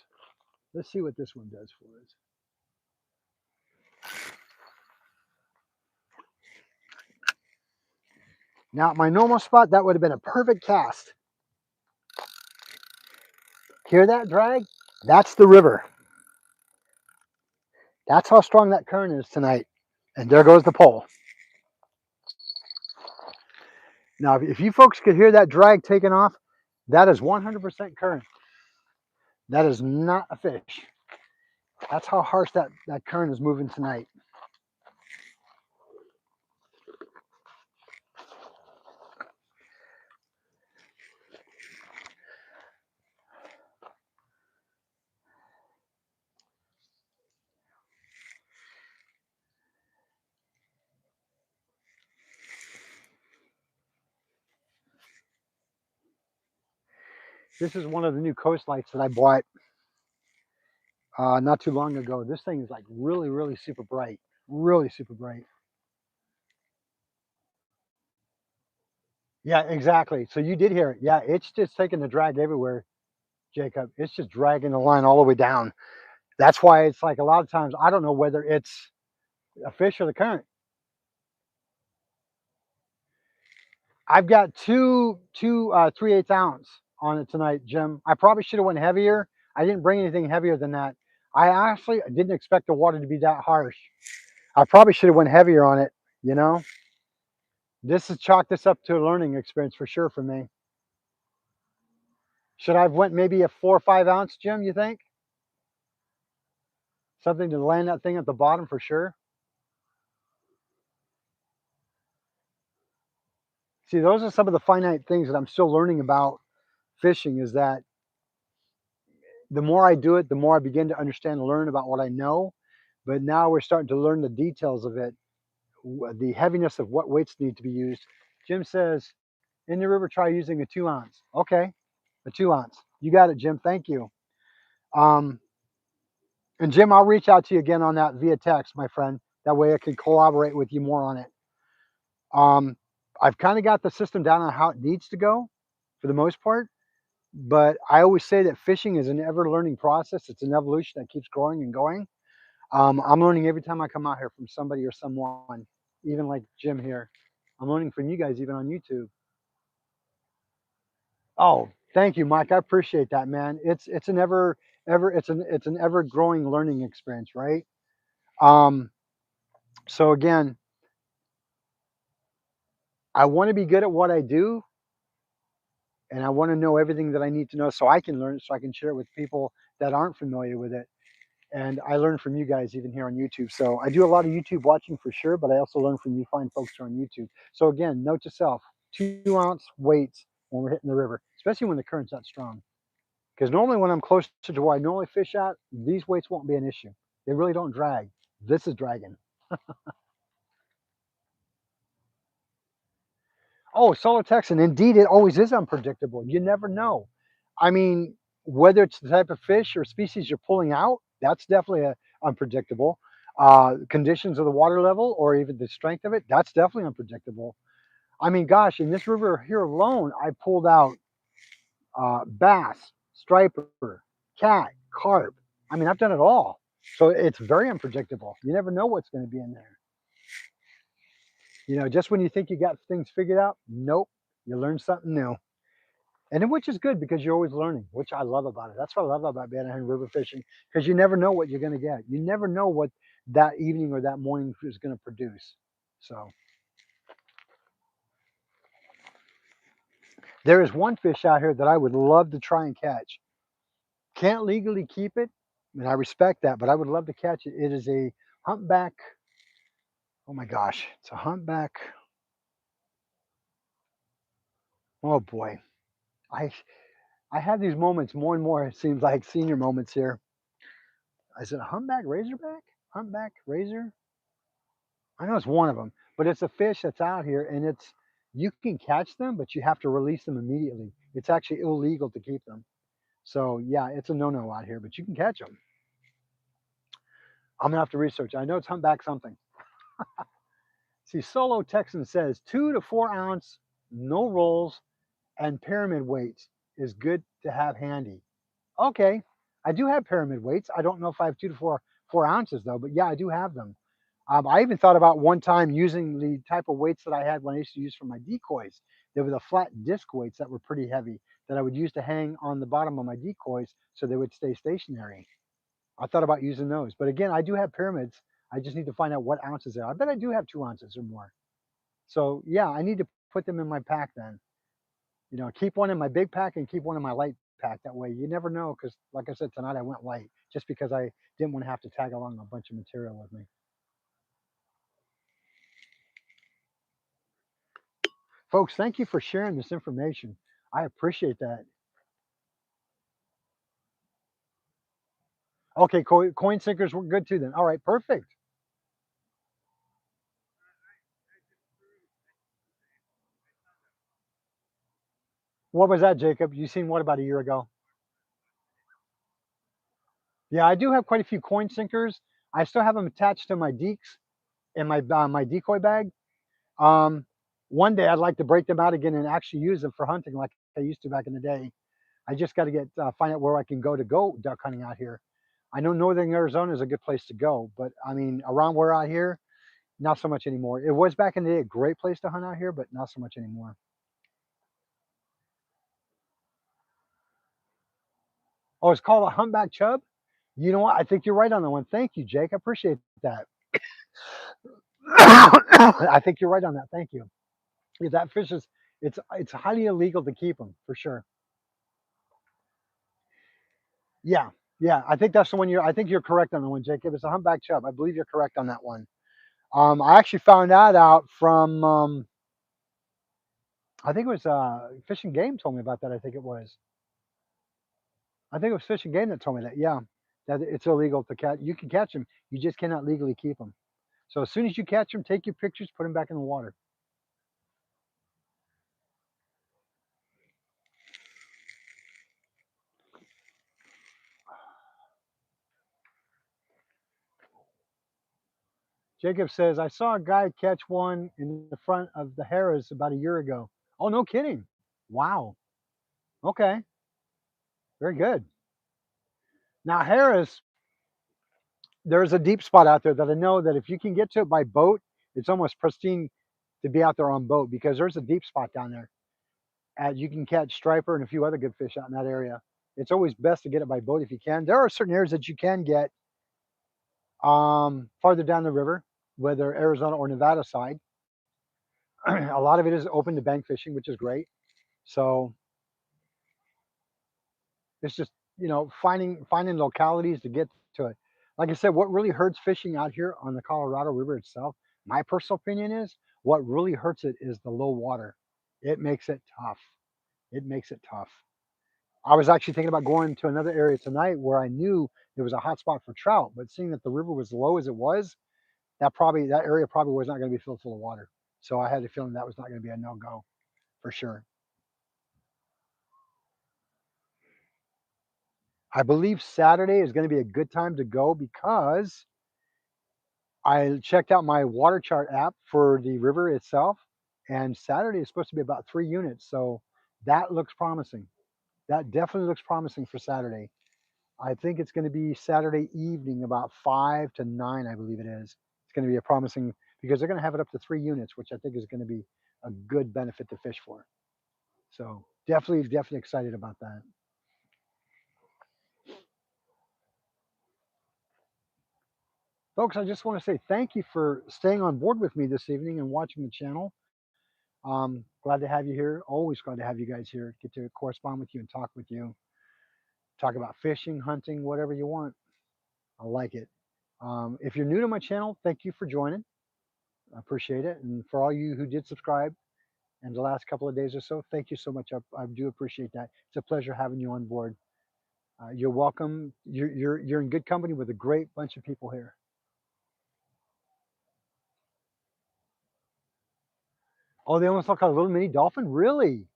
Let's see what this one does for us. Now, at my normal spot, that would have been a perfect cast. Hear that drag? That's the river. That's how strong that current is tonight. And there goes the pole. Now, if you folks could hear that drag taking off, that is 100% current. That is not a fish. That's how harsh that current is moving tonight. This is one of the new coast lights that I bought not too long ago. This thing is like really, really super bright. Really super bright. Yeah, exactly. So you did hear it. Yeah, it's just taking the drag everywhere, Jacob. It's just dragging the line all the way down. That's why it's like a lot of times I don't know whether it's a fish or the current. I've got two 3/8 ounce on it tonight, Jim. I probably should have went heavier. I didn't bring anything heavier than that. I honestly didn't expect the water to be that harsh. I probably should have went heavier on it, you know? This has chalked this up to a learning experience for sure for me. Should I have went maybe a 4 or 5 ounce, Jim, you think? Something to land that thing at the bottom for sure. See, those are some of the finite things that I'm still learning about fishing is that the more I do it, the more I begin to understand and learn about what I know. But now we're starting to learn the details of it. the heaviness of what weights need to be used. Jim says, in the river, try using a 2 ounce. Okay, a 2 ounce. You got it, Jim. Thank you. Um, and Jim, I'll reach out to you again on that via text, my friend. That way I can collaborate with you more on it. Um, I've kind of got the system down on how it needs to go for the most part. But I always say that fishing is an ever learning process. It's an evolution that keeps growing and going. I'm learning every time I come out here from somebody or someone, even like Jim here. I'm learning from you guys, even on YouTube. Oh, thank you, Mike. I appreciate that, man. It's an ever it's an ever growing learning experience, right? Um, so again, I want to be good at what I do, and I want to know everything that I need to know so I can learn it, so I can share it with people that aren't familiar with it. And I learn from you guys even here on YouTube. So I do a lot of YouTube watching for sure, but I also learn from you fine folks who are on YouTube. So again, note to self: 2 ounce weights when we're hitting the river, especially when the current's that strong. Because normally when I'm closer to where I normally fish at, these weights won't be an issue. They really don't drag. This is dragging. Oh, solo Texan. Indeed, it always is unpredictable. You never know. I mean, whether it's the type of fish or species you're pulling out, that's definitely unpredictable. Conditions of the water level or even the strength of it, that's definitely unpredictable. I mean, gosh, in this river here alone, I pulled out bass, striper, cat, carp. I mean, I've done it all. So it's very unpredictable. You never know what's going to be in there. Just when you think you got things figured out, nope, you learn something new. Which is good because you're always learning, which I love about it. That's what I love about being out river fishing because you never know what you're going to get. You never know what that evening or that morning is going to produce. So there is one fish out here that I would love to try and catch. Can't legally keep it, and I respect that, but I would love to catch it. It is a humpback. Oh my gosh, it's a humpback. Oh boy, I I have these moments more and more. It seems like senior moments here. Is it a humpback razorback? Humpback razor? I know it's one of them, but it's a fish that's out here, and you can catch them, but you have to release them immediately. It's actually illegal to keep them. So yeah, it's a no-no out here, but you can catch them. I'm gonna have to research. I know it's humpback something. See, Solo Texan says 2 to 4 ounce, no rolls, and pyramid weights is good to have handy. Okay, I do have pyramid weights. I don't know if I have 2 to 4 ounces though, but yeah, I do have them. I even thought about one time using the type of weights that I had when I used to use for my decoys. There were the flat disc weights that were pretty heavy that I would use to hang on the bottom of my decoys so they would stay stationary. I thought about using those, but again, I do have pyramids. I just need to find out what ounces they are. I bet I do have 2 ounces or more. So yeah, I need to put them in my pack then. Keep one in my big pack and keep one in my light pack. That way, you never know. Because like I said tonight, I went light just because I didn't want to have to tag along a bunch of material with me. Folks, thank you for sharing this information. I appreciate that. Okay, coin sinkers were good too then. All right, perfect. What was that, Jacob? You seen what about a year ago? Yeah, I do have quite a few coin sinkers. I still have them attached to my deeks in my decoy bag. Um, One day I'd like to break them out again and actually use them for hunting like I used to back in the day. I just got to get find out where I can go duck hunting out here. I know northern Arizona is a good place to go, but I mean around where out here, not so much anymore. It was back in the day a great place to hunt out here, but not so much anymore. Oh, it's called a humpback chub. You know what? I think you're right on that one. Thank you, Jake. I appreciate that. I think you're right on that. Thank you. Yeah, that fish is it's highly illegal to keep them for sure. Yeah, yeah. I think that's the one I think you're correct on the one, Jake. It was a humpback chub. I believe you're correct on that one. I actually found that out from I think it was Fish and Game told me about that. I think it was. I think it was Fish and Game that told me that. Yeah, that it's illegal to catch. You can catch them. You just cannot legally keep them. So as soon as you catch them, take your pictures, put them back in the water. Jacob says, I saw a guy catch one in the front of the Harris about a year ago. Oh, no kidding. Wow. Okay. Very good. Now, Harris, there's a deep spot out there that I know that if you can get to it by boat, it's almost pristine to be out there on boat because there's a deep spot down there. And you can catch striper and a few other good fish out in that area. It's always best to get it by boat if you can. There are certain areas that you can get farther down the river, whether Arizona or Nevada side. A lot of it is open to bank fishing, which is great. So it's just finding localities to get to it. Like I said, what really hurts fishing out here on the Colorado River itself, my personal opinion is what really hurts it is the low water. It makes it tough. It makes it tough. I was actually thinking about going to another area tonight where I knew there was a hot spot for trout, but seeing that the river was low as it was, that area probably was not going to be filled full of water. So I had a feeling that was not going to be a no go for sure. I believe Saturday is going to be a good time to go because I checked out my water chart app for the river itself, and Saturday is supposed to be about 3 units. So that looks promising. That definitely looks promising for Saturday. I think it's going to be Saturday evening, about 5 to 9, I believe it is. It's going to be a promising because they're going to have it up to 3 units, which I think is going to be a good benefit to fish for. So definitely excited about that. Folks, I just want to say thank you for staying on board with me this evening and watching the channel. Glad to have you here. Always glad to have you guys here. Get to correspond with you and talk with you. Talk about fishing, hunting, whatever you want. I like it. If you're new to my channel, thank you for joining. I appreciate it. And for all you who did subscribe in the last couple of days or so, thank you so much. I do appreciate that. It's a pleasure having you on board. You're welcome. You're in good company with a great bunch of people here. Oh, they almost look like a little mini dolphin? Really?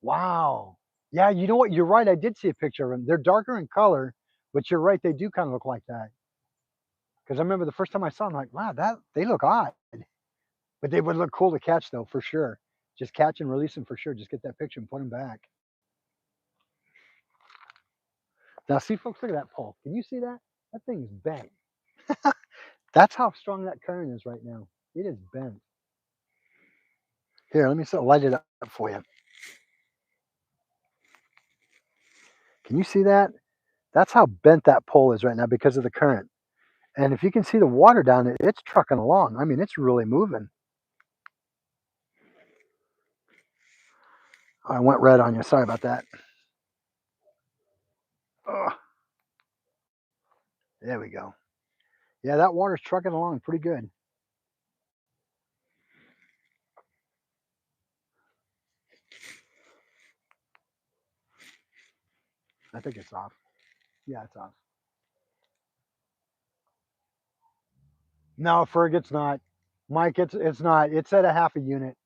Wow. Yeah, you know what? You're right. I did see a picture of them. They're darker in color, but you're right. They do kind of look like that. Because I remember the first time I saw them, like, wow, that they look odd. But they would look cool to catch, though, for sure. Just catch and release them for sure. Just get that picture and put them back. Now, see, folks, look at that pole. Can you see that? That thing's bent. That's how strong that current is right now. It is bent. Here, let me light it up for you. Can you see that? That's how bent that pole is right now because of the current. And if you can see the water down it, it's trucking along. I mean, it's really moving. I went red on you. Sorry about that. Oh, there we go. Yeah, that water's trucking along pretty good. I think it's off. Yeah, it's off. No, Ferg, it's not. Mike, it's not. It's at a half a unit.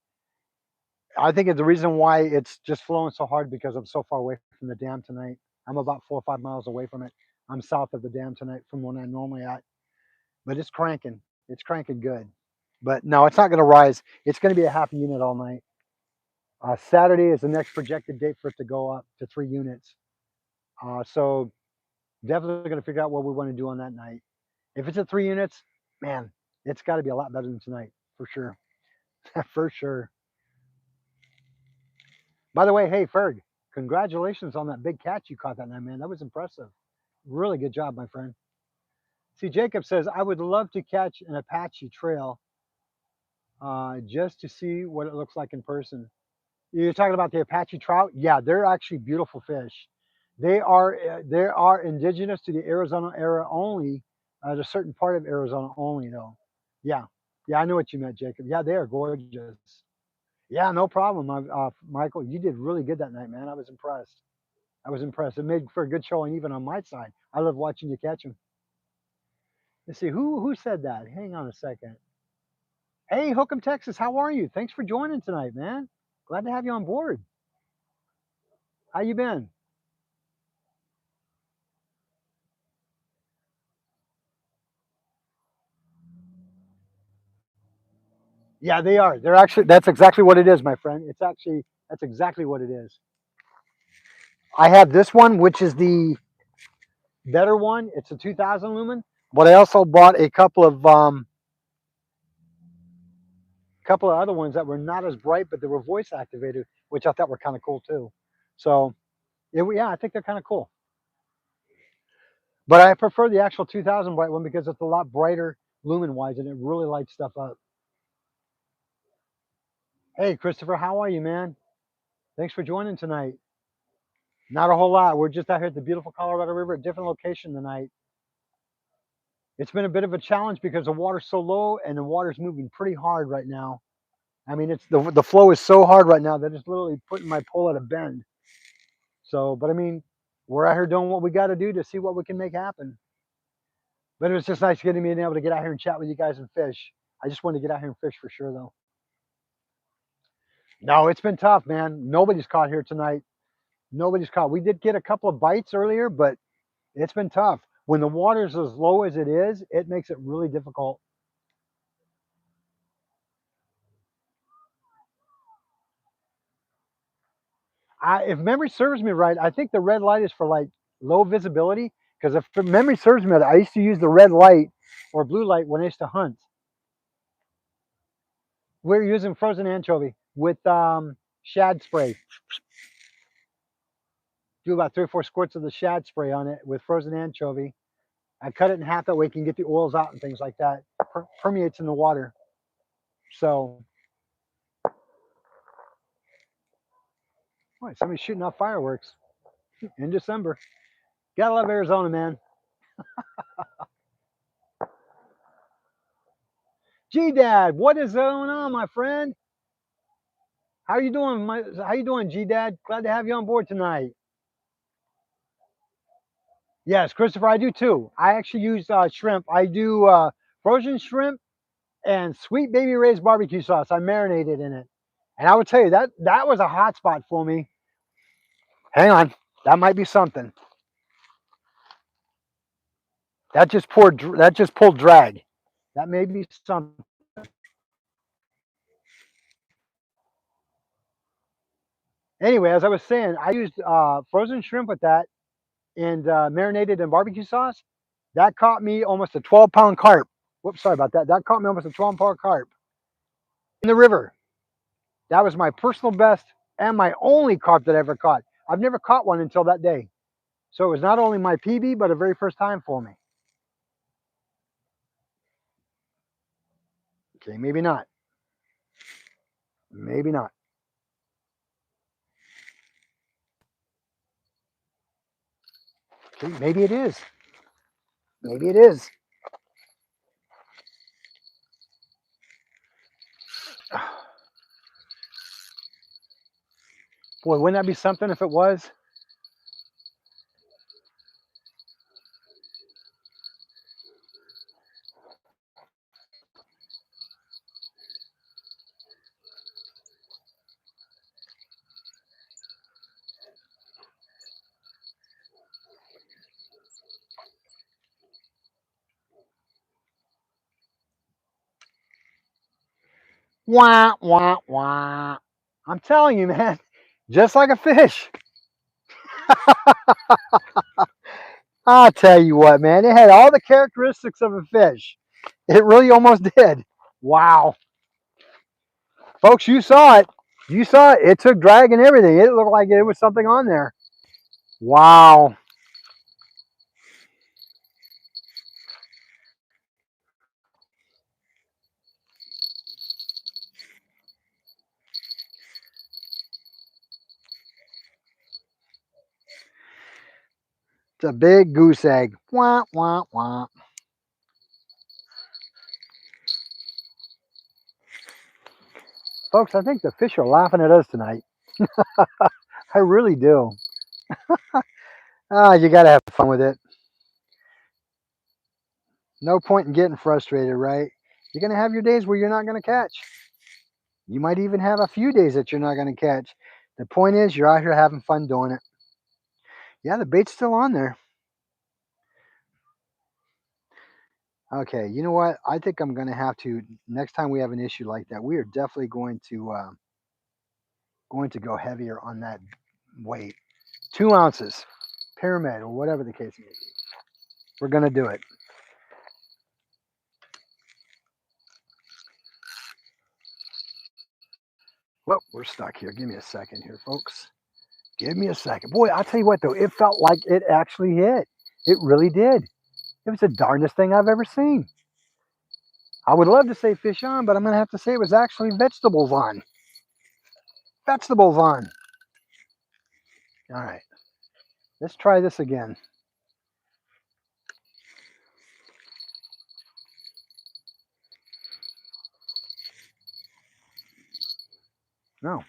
I think it's the reason why it's just flowing so hard because I'm so far away from the dam tonight. I'm about 4 or 5 miles away from it. I'm south of the dam tonight from when I'm normally at. But it's cranking. It's cranking good. But no, it's not going to rise. It's going to be a half a unit all night. Saturday is the next projected date for it to go up to 3 units. So definitely going to figure out what we want to do on that night. If it's at 3 units, man, it's got to be a lot better than tonight for sure. For sure. By the way, hey Ferg, congratulations on that big catch you caught that night, man. That was impressive. Really good job, my friend. See, Jacob says I would love to catch an Apache trail just to see what it looks like in person. You're talking about the Apache trout? Yeah, they're actually beautiful fish. They are indigenous to the Arizona area only, at a certain part of Arizona only, though. Yeah, yeah, I know what you meant, Jacob. Yeah, they are gorgeous. Yeah, no problem, Michael. You did really good that night, man. I was impressed. I was impressed. It made for a good showing even on my side. I love watching you catch them. Let's see, who said that? Hang on a second. Hey, Hookham, Texas, how are you? Thanks for joining tonight, man. Glad to have you on board. How you been? Yeah, they are. They're actually, that's exactly what it is, my friend. It's actually, that's exactly what it is. I have this one, which is the better one. It's a 2000 lumen, but I also bought a couple of other ones that were not as bright, but they were voice activated, which I thought were kind of cool too. So yeah, I think they're kind of cool. But I prefer the actual 2000 bright one because it's a lot brighter lumen wise and it really lights stuff up. Hey, Christopher, how are you, man? Thanks for joining tonight. Not a whole lot. We're just out here at the beautiful Colorado River, a different location tonight. It's been a bit of a challenge because the water's so low and the water's moving pretty hard right now. I mean, it's the flow is so hard right now that it's literally putting my pole at a bend. So, but I mean, we're out here doing what we got to do to see what we can make happen. But it was just nice getting me being able to get out here and chat with you guys and fish. I just wanted to get out here and fish for sure, though. No, it's been tough, man. Nobody's caught here tonight. Nobody's caught. We did get a couple of bites earlier, but it's been tough. When the water's as low as it is, it makes it really difficult. If memory serves me right, I think the red light is for like low visibility. Because if memory serves me right, I used to use the red light or blue light when I used to hunt. We're using frozen anchovy with shad spray. Do about 3 or 4 squirts of the shad spray on it with frozen anchovy. I cut it in half that way you can get the oils out and things like that. Permeates in the water. So, boy, somebody's shooting off fireworks in December. Gotta love Arizona, man. G Dad, what is going on, my friend? How you doing? How you doing, G Dad? Glad to have you on board tonight. Yes, Christopher, I do too. I actually use shrimp. I do frozen shrimp and sweet baby Ray's barbecue sauce. I marinated in it, and I would tell you that was a hot spot for me. Hang on, that might be something. That just poured. That just pulled drag. That may be something. Anyway, as I was saying, I used frozen shrimp with that and marinated in barbecue sauce. That caught me almost a 12-pound carp. Whoops, sorry about that. That caught me almost a 12-pound carp in the river. That was my personal best and my only carp that I ever caught. I've never caught one until that day. So it was not only my PB, but a very first time for me. Okay, maybe not. Maybe not. Okay, maybe it is. Maybe it is. Boy, wouldn't that be something if it was? Wah, wah, wah. I'm telling you, man, just like a fish. I'll tell you what, man, it had all the characteristics of a fish. It really almost did. Wow. Folks, you saw it. You saw it. It took drag and everything. It looked like it was something on there. Wow. It's a big goose egg. Wah, wah, wah. Folks, I think the fish are laughing at us tonight. I really do. Ah, you got to have fun with it. No point in getting frustrated, right? You're going to have your days where you're not going to catch. You might even have a few days that you're not going to catch. The point is, you're out here having fun doing it. Yeah, the bait's still on there. Okay, you know what? I think I'm going to have to, next time we have an issue like that, we are definitely going to go heavier on that weight. 2 ounces, pyramid, or whatever the case may be. We're going to do it. Well, we're stuck here. Give me a second here, folks. Give me a second. Boy, I'll tell you what, though, it felt like it actually hit. It really did. It was the darndest thing I've ever seen. I would love to say fish on, but I'm going to have to say it was actually vegetables on. Vegetables on. All right. Let's try this again. No.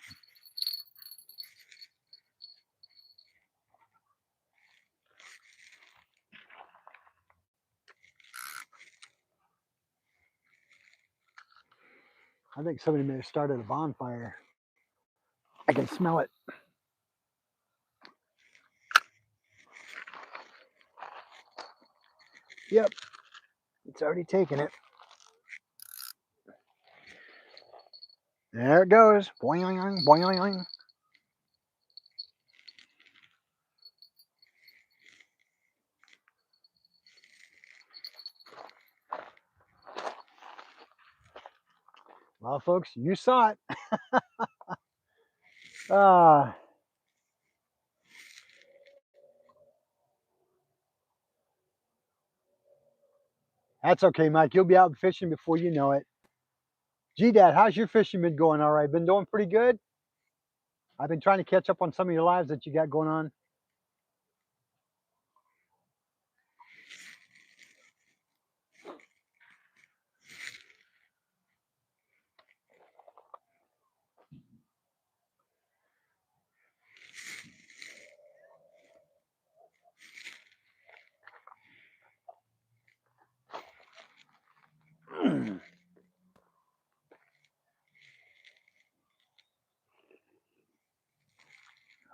I think somebody may have started a bonfire. I can smell it. Yep. It's already taken it. There it goes. Boing, boing. Well, folks, you saw it. Ah, that's okay, Mike. You'll be out fishing before you know it. G-Dad, how's your fishing been going? All right, been doing pretty good? I've been trying to catch up on some of your lives that you got going on.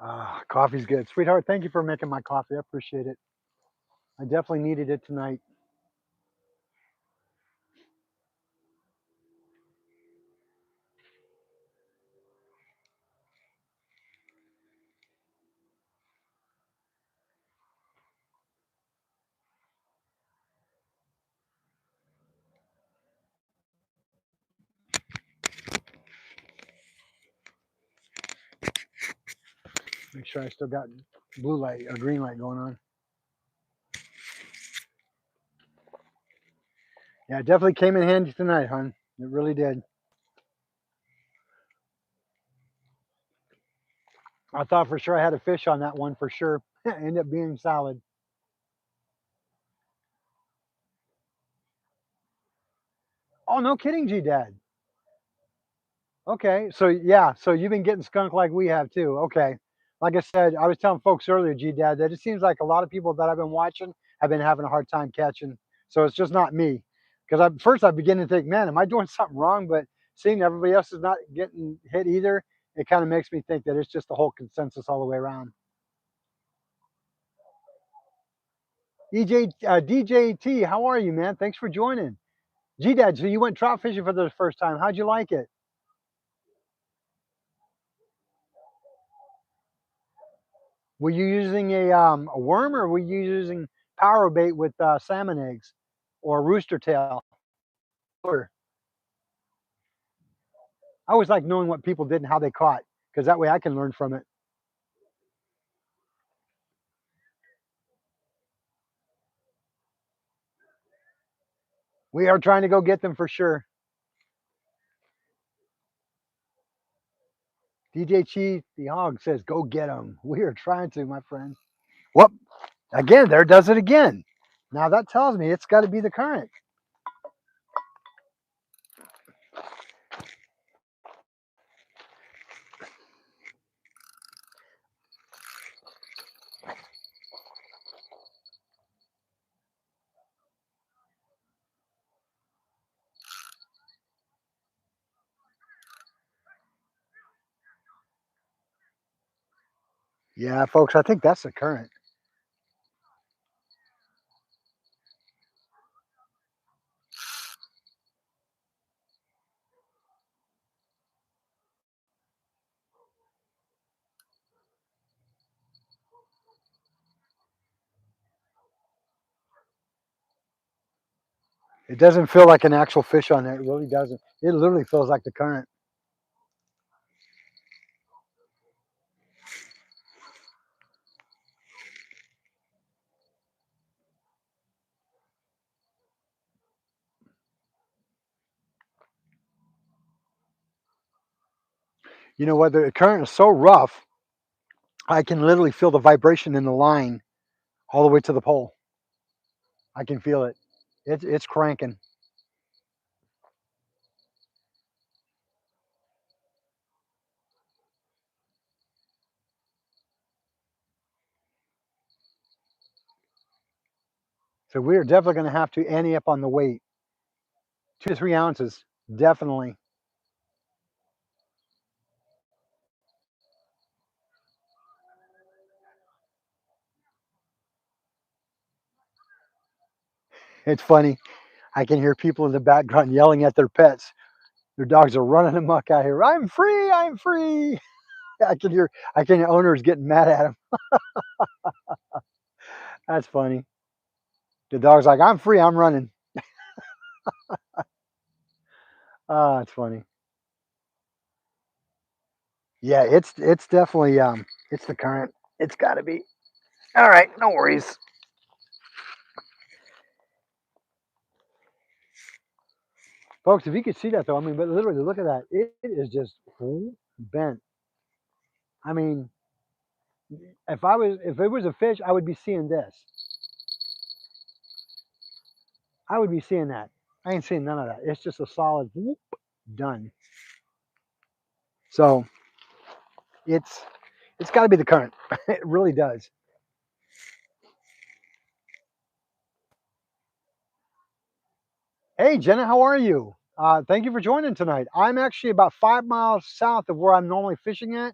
Ah, coffee's good. Sweetheart, thank you for making my coffee. I appreciate it. I definitely needed it tonight. Make sure I still got blue light or green light going on. Yeah, it definitely came in handy tonight, hon. It really did. I thought for sure I had a fish on that one for sure. Ended up being solid. Oh, no kidding, G Dad. Okay, so yeah, so you've been getting skunked like we have too. Okay. Like I said, I was telling folks earlier, G Dad, that it seems like a lot of people that I've been watching have been having a hard time catching. So it's just not me. Because I first I begin to think, man, am I doing something wrong? But seeing everybody else is not getting hit either, it kind of makes me think that it's just a whole consensus all the way around. DJT, how are you, man? Thanks for joining. G Dad, so you went trout fishing for the first time. How'd you like it? Were you using a worm or were you using power bait with salmon eggs or rooster tail? Or I always like knowing what people did and how they caught because that way I can learn from it. We are trying to go get them for sure. DJ Chief, the hog says, go get them. We are trying to, my friend. Whoop. Again, there does it again. Now that tells me it's got to be the current. Yeah, folks, I think that's the current. It doesn't feel like an actual fish on there. It really doesn't. It literally feels like the current. You know what? The current is so rough, I can literally feel the vibration in the line all the way to the pole. I can feel it. It's cranking. So we're definitely going to have to ante up on the weight. 2 to 3 ounces, definitely. It's funny. I can hear people in the background yelling at their pets. Their dogs are running amok out here. I'm free. I'm free. I can hear owners getting mad at them. That's funny. The dog's like, I'm free. I'm running. Oh, it's funny. Yeah, it's definitely it's the current. It's got to be. All right, no worries, folks. If you could see that though, I mean, but literally, look at that. It is just bent. I mean, if it was a fish, I would be seeing this. I would be seeing that. I ain't seeing none of that. It's just a solid whoop, done. So it's it's got to be the current. It really does. Hey Jenna, how are you? Thank you for joining tonight. I'm actually about 5 miles south of where I'm normally fishing at.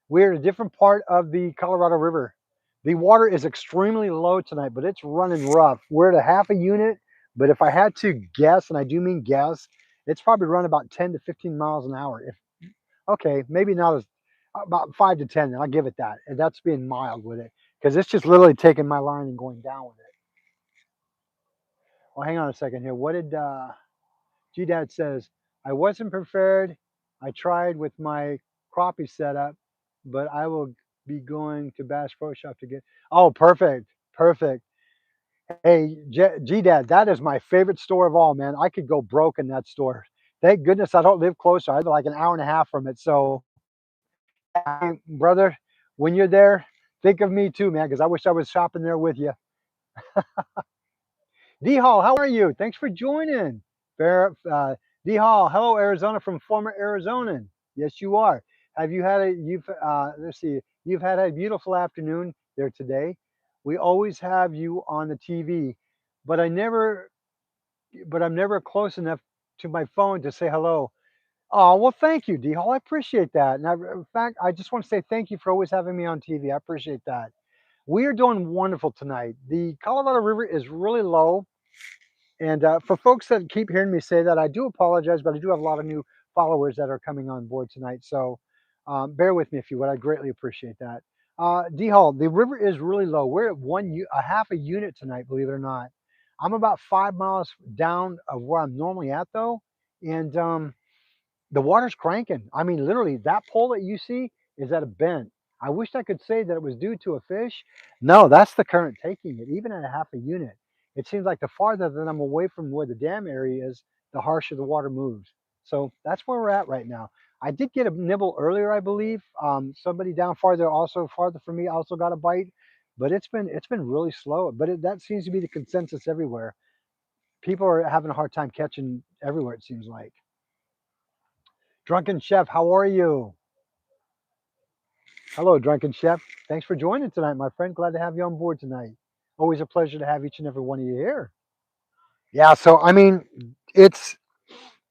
We're in a different part of the Colorado River. The water is extremely low tonight, but it's running rough. We're at a half a unit, but if I had to guess, and I do mean guess, it's probably run about 10 to 15 miles an hour. If okay, maybe not as about 5 to 10. I'll give it that. And that's being mild with it because it's just literally taking my line and going down with it. Well, hang on a second here. What did G Dad says? I wasn't prepared. I tried with my crappie setup, but I will be going to Bass Pro Shop to get. Oh, perfect, perfect. Hey, G Dad, that is my favorite store of all, man. I could go broke in that store. Thank goodness I don't live closer. I live like an hour and a half from it. So, brother, when you're there, think of me too, man, because I wish I was shopping there with you. D Hall, how are you? Thanks for joining. D Hall, hello, Arizona from former Arizonan. Yes, you are. Have you had a you've let's see, you've had a beautiful afternoon there today. We always have you on the TV, but I'm never close enough to my phone to say hello. Oh, well, thank you, D Hall. I appreciate that. And in fact, I just want to say thank you for always having me on TV. I appreciate that. We are doing wonderful tonight. The Colorado River is really low. And for folks that keep hearing me say that, I do apologize, but I do have a lot of new followers that are coming on board tonight. So bear with me if you would. I greatly appreciate that. D Hall, the river is really low. We're at a half a unit tonight, believe it or not. I'm about 5 miles down of where I'm normally at, though. And the water's cranking. I mean, literally, that pole that you see is at a bend. I wish I could say that it was due to a fish. No, that's the current taking it, even at a half a unit. It seems like the farther that I'm away from where the dam area is, the harsher the water moves. So that's where we're at right now. I did get a nibble earlier, I believe. Somebody down farther, also farther from me, also got a bite, but it's been really slow. But that seems to be the consensus everywhere. People are having a hard time catching everywhere. It seems like. Drunken Chef, how are you? Hello, Drunken Chef. Thanks for joining tonight, my friend. Glad to have you on board tonight. Always a pleasure to have each and every one of you here. Yeah, so I mean, it's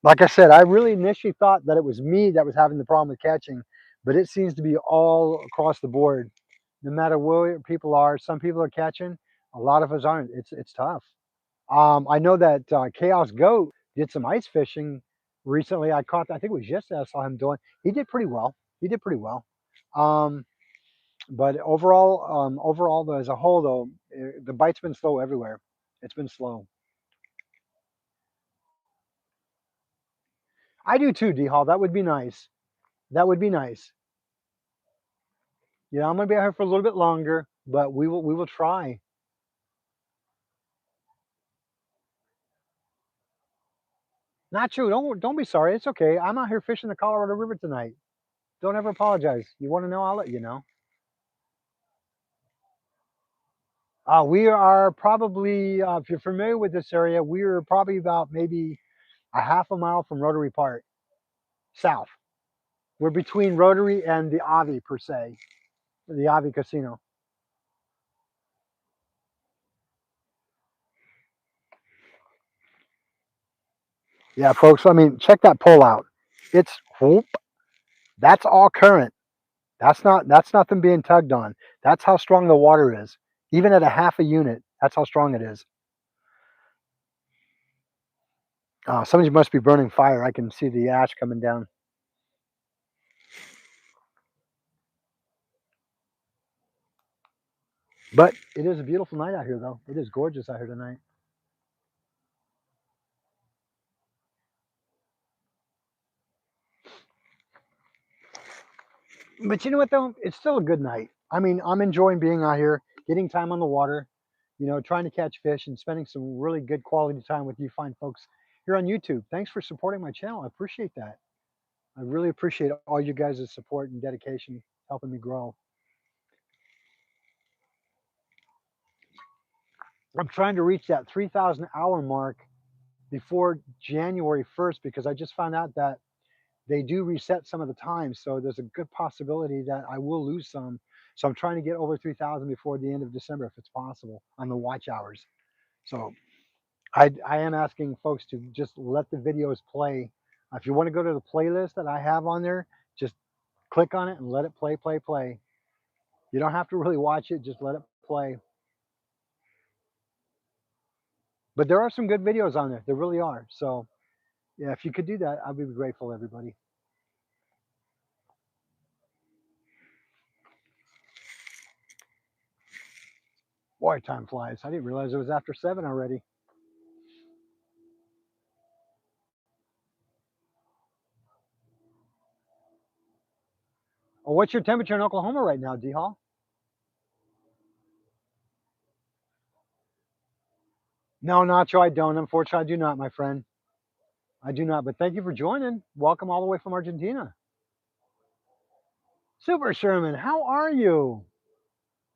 like I said, I really initially thought that it was me that was having the problem with catching, but it seems to be all across the board. no matter where people are. Some people are catching, a lot of us aren't. It's tough. I know that Chaos Goat did some ice fishing recently. I caught, I think it was yesterday I saw him doing. He did pretty well. He did pretty well. Um, but overall, though, as a whole, though, the bite's been slow everywhere. It's been slow. I do too, D Hall. That would be nice. That would be nice. I'm gonna be out here for a little bit longer, but we will try. Not true. Don't be sorry. It's okay. I'm out here fishing the Colorado River tonight. Don't ever apologize. You want to know? I'll let you know. We are probably, if you're familiar with this area, we are probably about maybe a half a mile from Rotary Park, south. We're between Rotary and the Avi per se, the Avi Casino. Yeah, folks. I mean, check that pole out. It's whoop. That's all current. That's nothing being tugged on. That's how strong the water is. Even at a half a unit, that's how strong it is. Somebody must be burning fire. I can see the ash coming down. But it is a beautiful night out here, though. It is gorgeous out here tonight. But you know what, though? It's still a good night. I mean, I'm enjoying being out here, getting time on the water, trying to catch fish and spending some really good quality time with you fine folks here on YouTube. Thanks for supporting my channel. I appreciate that. I really appreciate all you guys' support and dedication helping me grow. I'm trying to reach that 3,000 hour mark before January 1st because I just found out that they do reset some of the times. So there's a good possibility that I will lose some. So I'm trying to get over 3,000 before the end of December if it's possible on the watch hours. So I am asking folks to just let the videos play. If you want to go to the playlist that I have on there, just click on it and let it play, play, play. You don't have to really watch it, just let it play. But there are some good videos on there. There really are. So yeah, if you could do that, I'd be grateful, everybody. Boy, time flies. I didn't realize it was after 7 already. Oh, what's your temperature in Oklahoma right now, D Hall? No, Nacho, I don't. Unfortunately, I do not, my friend. I do not. But thank you for joining. Welcome all the way from Argentina. Super Sherman, how are you?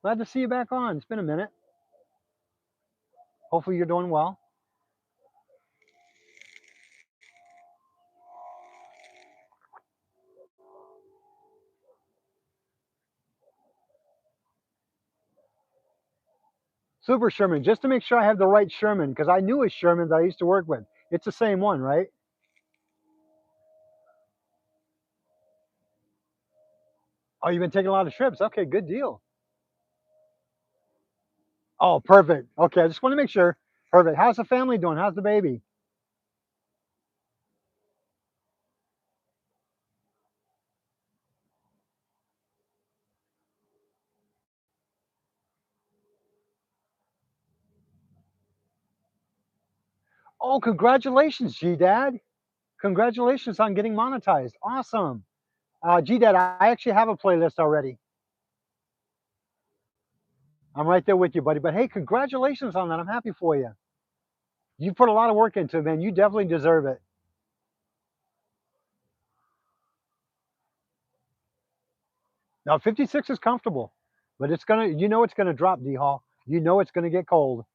Glad to see you back on. It's been a minute. Hopefully, you're doing well. Super Sherman, just to make sure I have the right Sherman, because I knew a Sherman that I used to work with. It's the same one, right? Oh, you've been taking a lot of trips. Okay, good deal. Oh, perfect. Okay, I just want to make sure. Perfect. How's the family doing? How's the baby? Oh, congratulations, G Dad. Congratulations on getting monetized. Awesome. G Dad, I actually have a playlist already. I'm right there with you, buddy. But hey, congratulations on that. I'm happy for you. You put a lot of work into it, man. You definitely deserve it. Now, 56 is comfortable, but it's gonna drop, D Hall. You know it's gonna get cold.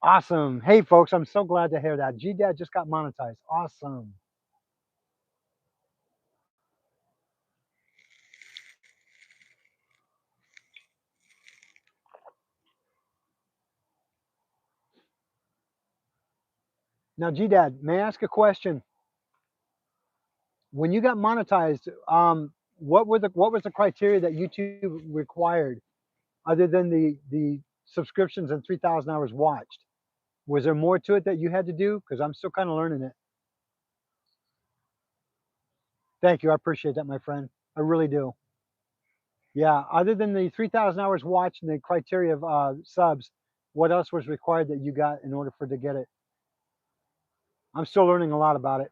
Awesome. Hey, folks, I'm so glad to hear that. G Dad just got monetized. Awesome. Now, G Dad, may I ask a question? When you got monetized, what was the criteria that YouTube required other than the subscriptions and 3,000 hours watched? Was there more to it that you had to do? Because I'm still kind of learning it. Thank you. I appreciate that, my friend. I really do. Yeah. Other than the 3,000 hours watched and the criteria of subs, what else was required that you got in order for to get it? I'm still learning a lot about it.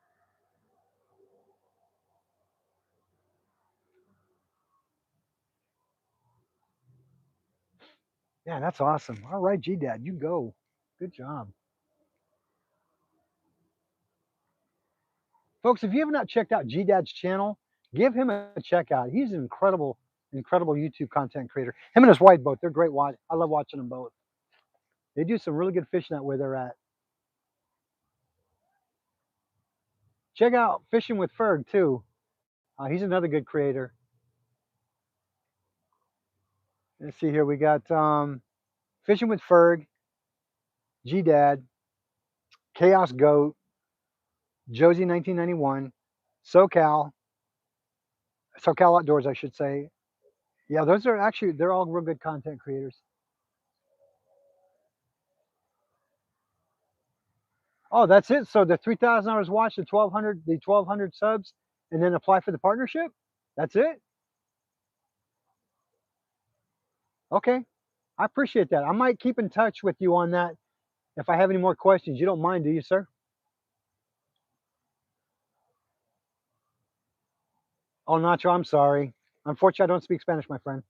Yeah, that's awesome. All right, G Dad, you go. Good job. Folks, if you have not checked out G Dad's channel, give him a check out. He's an incredible, incredible YouTube content creator. Him and his wife both, they're great watch. I love watching them both. They do some really good fishing out where they're at. Check out Fishing with Ferg too. He's another good creator. Let's see here. We got Fishing with Ferg, G Dad, Chaos Goat, Josie 1991, SoCal, SoCal Outdoors, I should say. Yeah, those are actually, they're all real good content creators. Oh, that's it. So the 3,000 hours watched, the 1,200 subs, and then apply for the partnership. That's it. Okay, I appreciate that. I might keep in touch with you on that if I have any more questions. You don't mind, do you, sir? Oh, Nacho, I'm sorry. Unfortunately, I don't speak Spanish, my friend.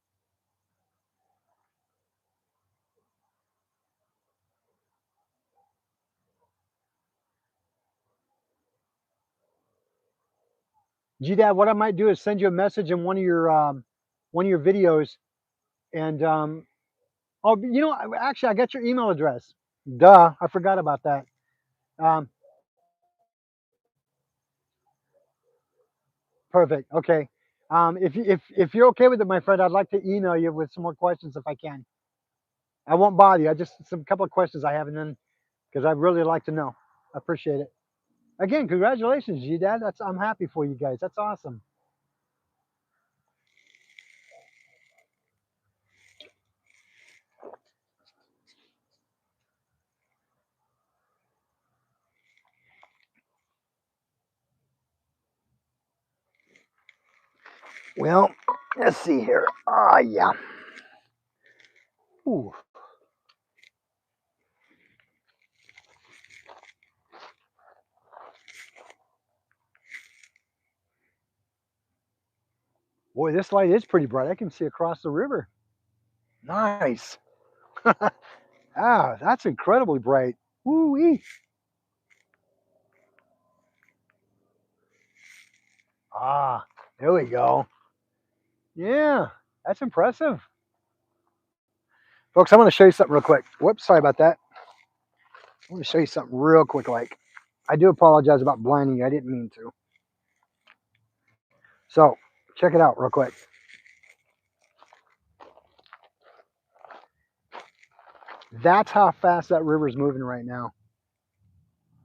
G Dad, what I might do is send you a message in one of your videos, and oh, you know, actually, I got your email address. Duh, I forgot about that. Um, Perfect. Okay. If you're okay with it, my friend, I'd like to email you with some more questions if I can. I won't bother you. I just some couple of questions I have, and then because I'd really like to know. I appreciate it. Again, congratulations, G Dad. That's I'm happy for you guys. That's awesome. Well, let's see here. Ah, yeah. Ooh, boy, this light is pretty bright. I can see across the river. Nice. That's incredibly bright. Woo wee. Ah, there we go. Yeah, that's impressive. Folks, I'm going to show you something real quick. Whoops, sorry about that. I'm going to show you something real quick. Like, I do apologize about blinding you. I didn't mean to. So, check it out real quick. That's how fast that river's moving right now.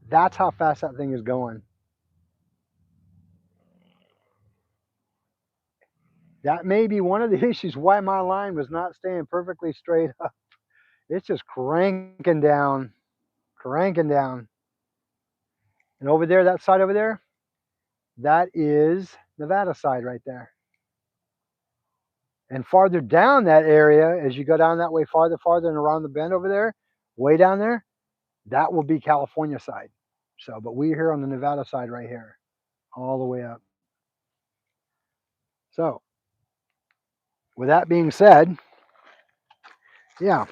That's how fast that thing is going. That may be one of the issues why my line was not staying perfectly straight up. It's just cranking down, cranking down. And over there, that side over there, that is Nevada side right there. And farther down that area, as you go down that way farther and around the bend over there, way down there, that will be California side. So, but we're here on the Nevada side right here, all the way up. So, with that being said, yeah.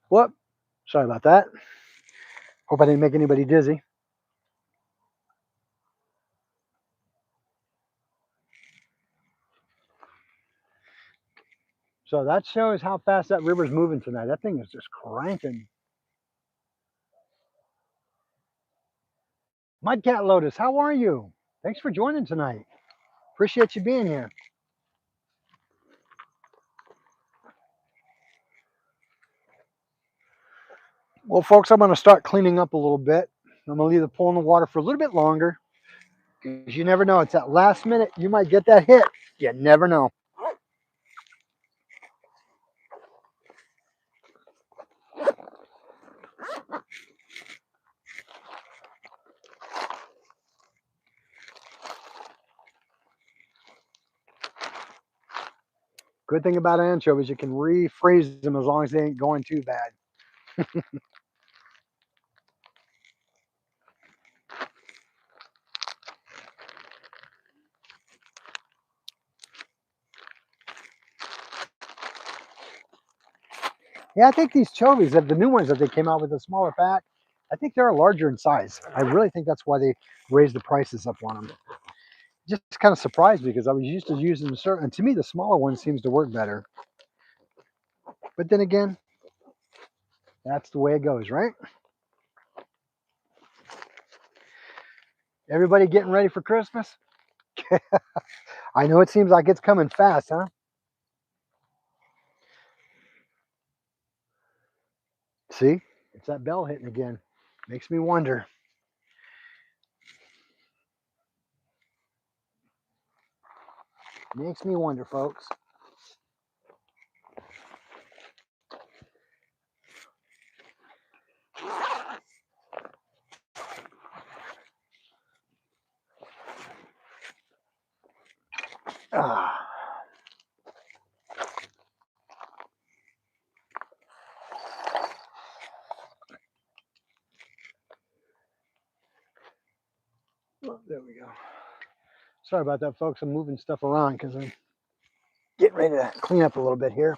Whoop. Sorry about that. Hope I didn't make anybody dizzy. So that shows how fast that river's moving tonight. That thing is just cranking. Mudcat Lotus, how are you? Thanks for joining tonight. Appreciate you being here. Well, folks, I'm going to start cleaning up a little bit. I'm gonna leave the pole in the water for a little bit longer because you never know. It's that last minute you might get that hit. You never know. Good thing about anchovies, you can rephrase them as long as they ain't going too bad. Yeah, I think these chovies, the new ones that they came out with, a smaller pack, I think they're larger in size. I really think that's why they raised the prices up on them. Just kind of surprised me because I was used to using certain, and to me, the smaller one seems to work better. But then again, that's the way it goes, right? Everybody getting ready for Christmas? I know it seems like it's coming fast, huh? See, it's that bell hitting again. Makes me wonder. Makes me wonder, folks. Ah. Oh, there we go. Sorry about that, folks. I'm moving stuff around because I'm getting ready to clean up a little bit here.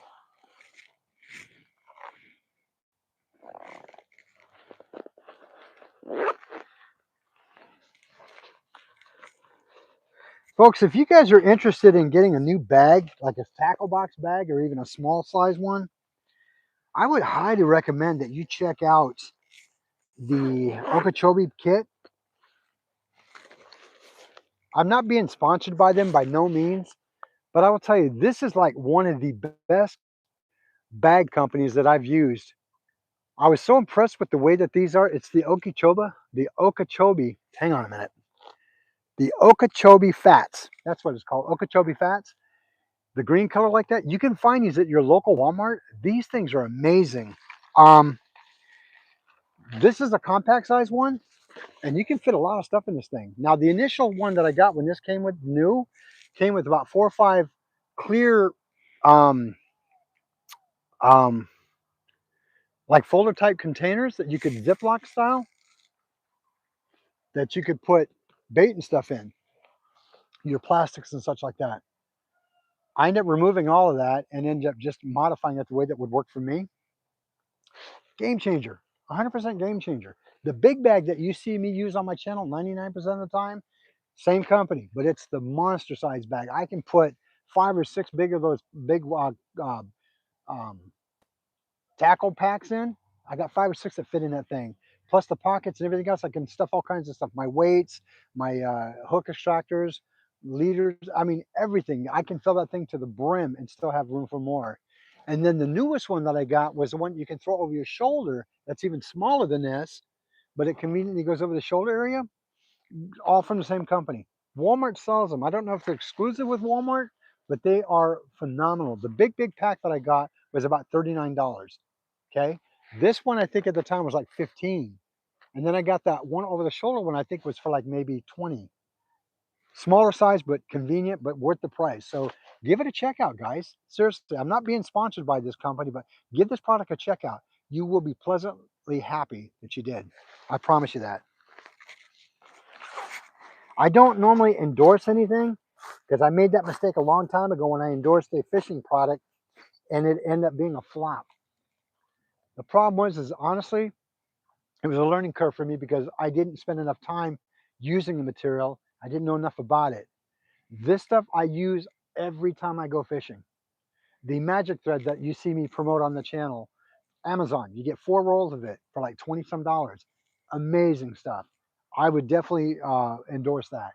Folks, if you guys are interested in getting a new bag, like a tackle box bag or even a small size one, I would highly recommend that you check out the Okeechobee kit. I'm not being sponsored by them by no means, but I will tell you, this is like one of the best bag companies that I've used. I was so impressed with the way that these are. It's the Okeechobee, hang on a minute. The Okeechobee Fats. That's what it's called, Okeechobee Fats. The green color like that. You can find these at your local Walmart. These things are amazing. Um, this is a compact size one, and you can fit a lot of stuff in this thing. Now, the initial one that I got when this came with new, came with about 4 or 5 clear, um, um, like folder type containers that you could Ziploc style, that you could put bait and stuff in, your plastics and such like that. I ended up removing all of that and ended up just modifying it the way that would work for me. Game changer, 100% game changer. The big bag that you see me use on my channel 99% of the time, same company, but it's the monster size bag. I can put 5 or 6 big of those big um, tackle packs in. I got 5 or 6 that fit in that thing. Plus the pockets and everything else. I can stuff all kinds of stuff. My weights, my hook extractors, leaders. I mean, everything. I can fill that thing to the brim and still have room for more. And then the newest one that I got was the one you can throw over your shoulder. That's even smaller than this, but it conveniently goes over the shoulder area. All from the same company. Walmart sells them. I don't know if they're exclusive with Walmart, but they are phenomenal. The big pack that I got was about $39. Okay. This one I think at the time was like 15. And then I got that one over the shoulder one I think was for like maybe 20. Smaller size, but convenient, but worth the price. So give it a check out, guys. Seriously, I'm not being sponsored by this company, but give this product a check out. You will be pleasantly happy that you did. I promise you that. I don't normally endorse anything because I made that mistake a long time ago when I endorsed a fishing product and it ended up being a flop. The problem was, is honestly, it was a learning curve for me because I didn't spend enough time using the material. I didn't know enough about it. This stuff I use every time I go fishing. The magic thread that you see me promote on the channel, Amazon, you get 4 rolls of it for like 20 some dollars. Amazing stuff. I would definitely endorse that.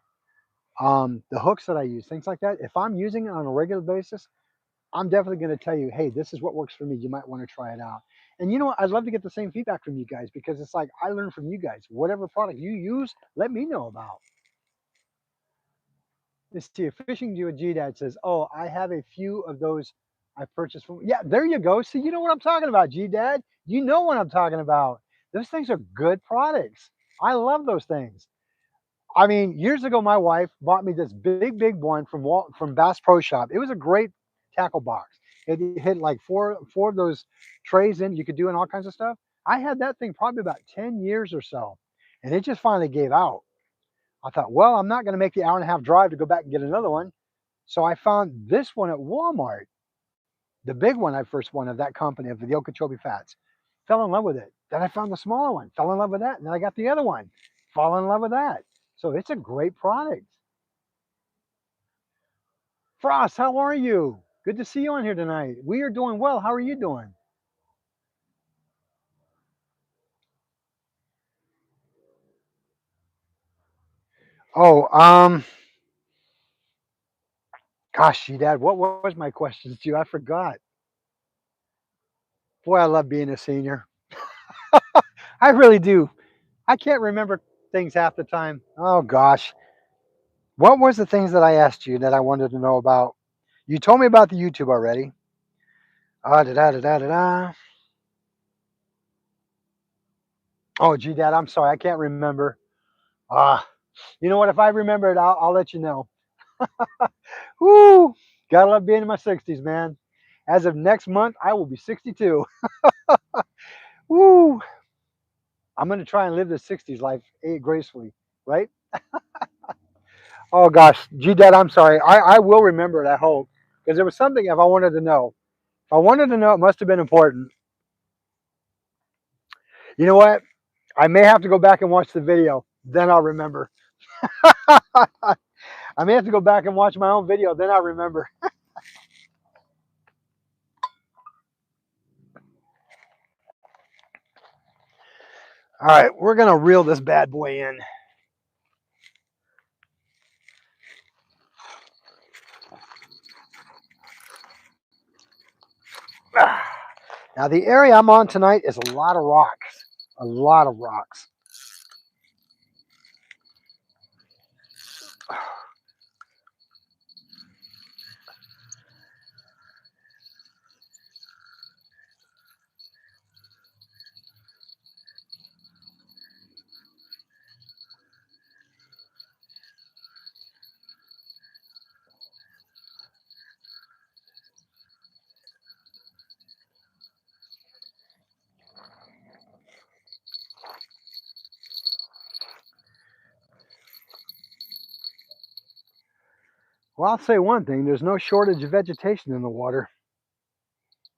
The hooks that I use, things like that. If I'm using it on a regular basis, I'm definitely going to tell you, hey, this is what works for me. You might want to try it out. And you know what? I'd love to get the same feedback from you guys because it's like I learn from you guys. Whatever product you use, let me know about. Let's see. A fishing G Dad says, "Oh, I have a few of those I purchased from." Yeah, there you go. See, you know what I'm talking about, G Dad. You know what I'm talking about. Those things are good products. I love those things. I mean, years ago, my wife bought me this big one from Bass Pro Shop. It was a great tackle box. It had like four of those trays in. You could do in all kinds of stuff. I had that thing probably about 10 years or so, and it just finally gave out. I thought, well, I'm not going to make the hour and a half drive to go back and get another one. So I found this one at Walmart, the big one I first wanted of that company of the Okeechobee Fats. Fell in love with it. Then I found the smaller one, fell in love with that. And then I got the other one, fall in love with that. So it's a great product. Frost, how are you? Good to see you on here tonight. We are doing well. How are you doing? Oh, gosh, Dad, what was my question to you? I forgot. Boy, I love being a senior. I really do. I can't remember things half the time. Oh gosh. What was the things that I asked you that I wanted to know about? You told me about the YouTube already. Da da da da da da. Oh, gee, Dad, I'm sorry, I can't remember. Ah, you know what? If I remember it, I'll let you know. Woo! Gotta love being in my 60s, man. As of next month, I will be 62. Woo! I'm gonna try and live the 60s life gracefully, right? Oh gosh, gee, Dad, I'm sorry. I will remember it. I hope because there was something if I wanted to know. If I wanted to know, it must have been important. You know what? I may have to go back and watch the video. Then I'll remember. I may have to go back and watch my own video. Then I'll remember. All right, we're gonna reel this bad boy in. Now the area I'm on tonight is a lot of rocks. A lot of rocks. Well, I'll say one thing: there's no shortage of vegetation in the water.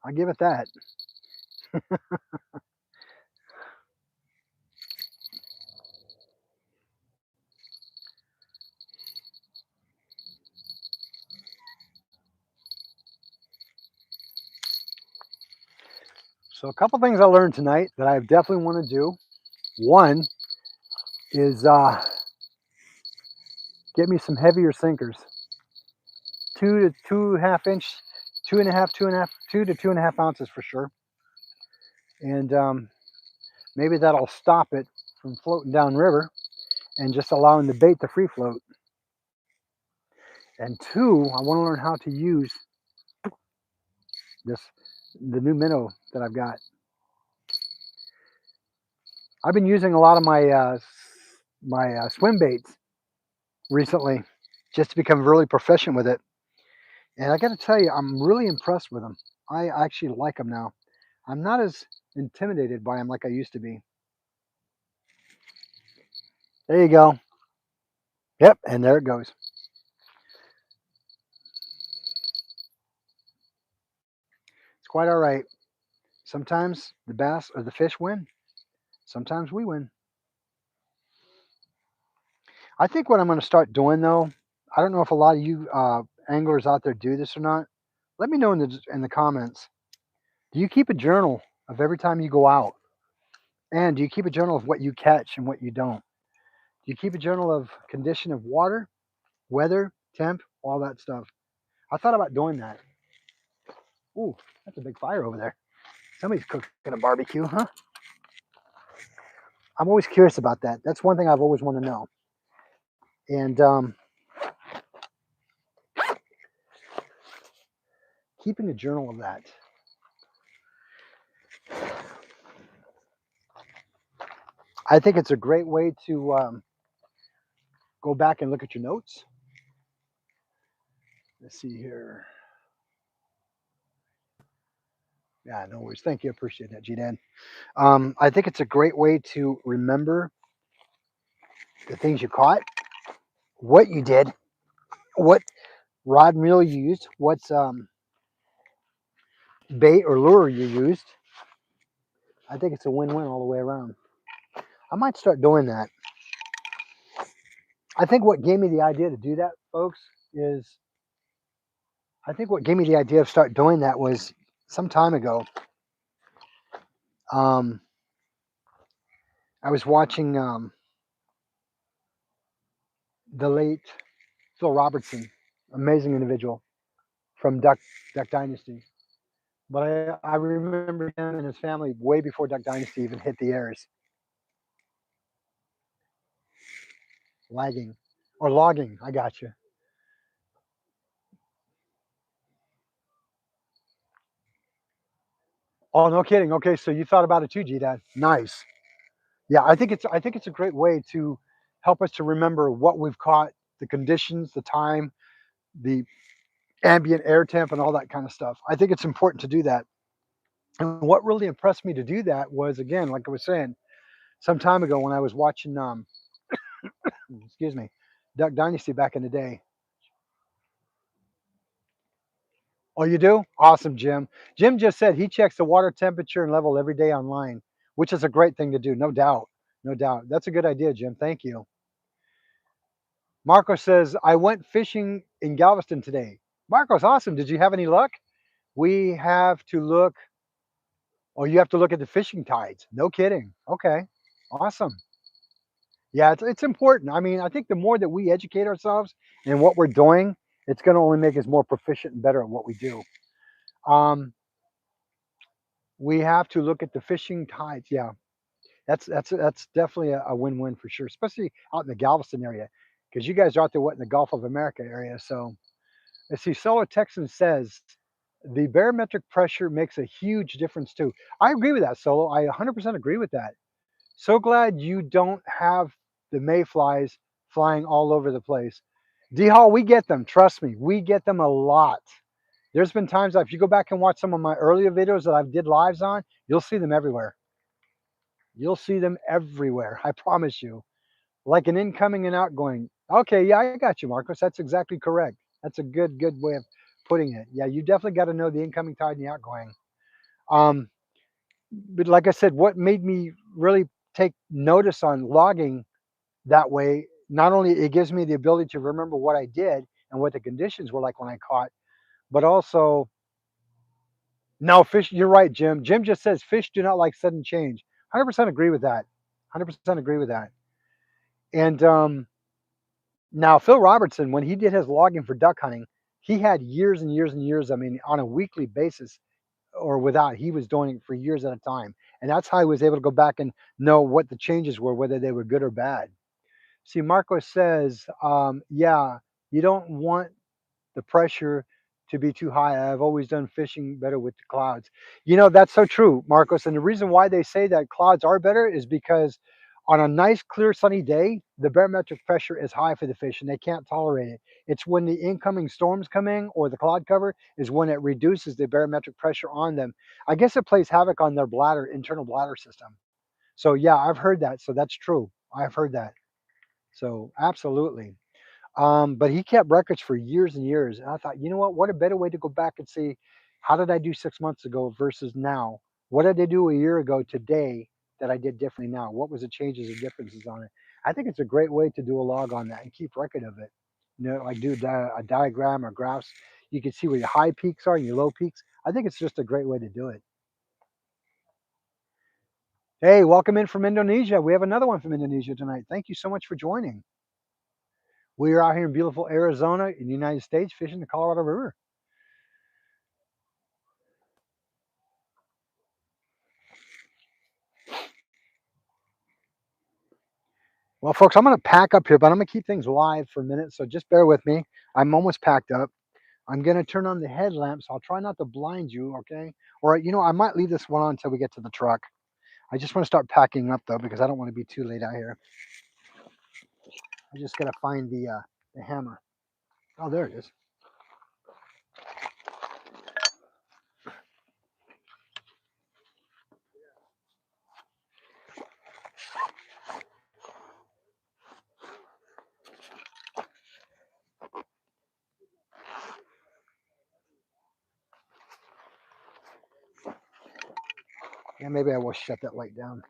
I'll give it that. So a couple things I learned tonight that I definitely want to do. One is get me some heavier sinkers, 2 to 2.5 inch, 2 to 2.5 ounces for sure, and maybe that'll stop it from floating downriver and just allowing the bait to free float. And two, I want to learn how to use this the new minnow that I've got. I've been using a lot of my swim baits recently just to become really proficient with it. And I got to tell you, I'm really impressed with them. I actually like them now. I'm not as intimidated by them like I used to be. There you go. Yep, and there it goes. It's quite all right. Sometimes the bass or the fish win. Sometimes we win. I think what I'm going to start doing though, I don't know if a lot of you anglers out there do this or not. Let me know in the comments. Do you keep a journal of every time you go out? And do you keep a journal of what you catch and what you don't? Do you keep a journal of condition of water, weather, temp, all that stuff? I thought about doing that. Ooh, that's a big fire over there. Somebody's cooking a barbecue, huh? I'm always curious about that. That's one thing I've always wanted to know. And keeping a journal of that. I think it's a great way to go back and look at your notes. Let's see here. Yeah, no worries. Thank you. I appreciate that, G-Dan. I think it's a great way to remember the things you caught, what you did, what rod and reel you used, what's bait or lure you used. I think it's a win-win all the way around. I might start doing that. I think what gave me the idea to do that, folks, is I think what gave me the idea of start doing that was some time ago. I was watching the late Phil Robertson, amazing individual from Duck Dynasty. But I remember him and his family way before Duck Dynasty even hit the airs. Lagging or logging, I got you. Oh, no kidding. Okay, so you thought about it too, G Dad. Nice. Yeah, I think it's a great way to help us to remember what we've caught, the conditions, the time, the ambient air temp, and all that kind of stuff. I think it's important to do that. And what really impressed me to do that was, again, like I was saying, some time ago when I was watching excuse me, Duck Dynasty back in the day. Oh, you do? Awesome, Jim. Jim just said he checks the water temperature and level every day online, which is a great thing to do, no doubt. No doubt. That's a good idea, Jim. Thank you. Marco says, I went fishing in Galveston today. Marco's awesome. Did you have any luck? We have to look, oh, you have to look at the fishing tides. No kidding. Okay. Awesome. Yeah, it's important. I mean, I think the more that we educate ourselves in what we're doing, it's going to only make us more proficient and better at what we do. Um, we have to look at the fishing tides. Yeah, that's definitely a win-win for sure, especially out in the Galveston area, because you guys are out there what in the Gulf of America area. So let's see. Solar Texan says the barometric pressure makes a huge difference too. I agree with that, Solo. I 100% agree with that. So glad you don't have the mayflies flying all over the place. D Hall, we get them. Trust me, we get them a lot. There's been times if you go back and watch some of my earlier videos that I did lives on, you'll see them everywhere. You'll see them everywhere. I promise you. Like an incoming and outgoing. Okay, yeah, I got you, Marcos. That's exactly correct. That's a good way of putting it. Yeah, you definitely got to know the incoming tide and the outgoing. Um, but like I said, what made me really take notice on logging that way, not only it gives me the ability to remember what I did and what the conditions were like when I caught, but also now fish. You're right, Jim. Jim just says fish do not like sudden change. 100% agree with that. 100% agree with that. And now Phil Robertson, when he did his logging for duck hunting, he had years and years and years. I mean, on a weekly basis or without, he was doing it for years at a time, and that's how he was able to go back and know what the changes were, whether they were good or bad. See, Marco says, yeah, you don't want the pressure to be too high. I've always done fishing better with the clouds. You know, that's so true, Marcos. And the reason why they say that clouds are better is because on a nice, clear, sunny day, the barometric pressure is high for the fish and they can't tolerate it. It's when the incoming storms come in or the cloud cover is when it reduces the barometric pressure on them. I guess it plays havoc on their bladder, internal bladder system. So, yeah, I've heard that. So, that's true. I've heard that. So, absolutely. But he kept records for years and years. And I thought, you know what? What a better way to go back and see how did I do 6 months ago versus now? What did I do a year ago today that I did differently now? What was the changes or differences on it? I think it's a great way to do a log on that and keep record of it. You know, like do a diagram or graphs. You can see where your high peaks are and your low peaks. I think it's just a great way to do it. Hey, welcome in from Indonesia. We have another one from Indonesia tonight. Thank you so much for joining. We are out here in beautiful Arizona in the United States fishing the Colorado River. Well, folks, I'm going to pack up here, but I'm going to keep things live for a minute. So just bear with me. I'm almost packed up. I'm going to turn on the headlamps. I'll try not to blind you, okay? Or, I might leave this one on until we get to the truck. I just want to start packing up, though, because I don't want to be too late out here. I just got to find the hammer. Oh, there it is. Yeah, maybe I will shut that light down.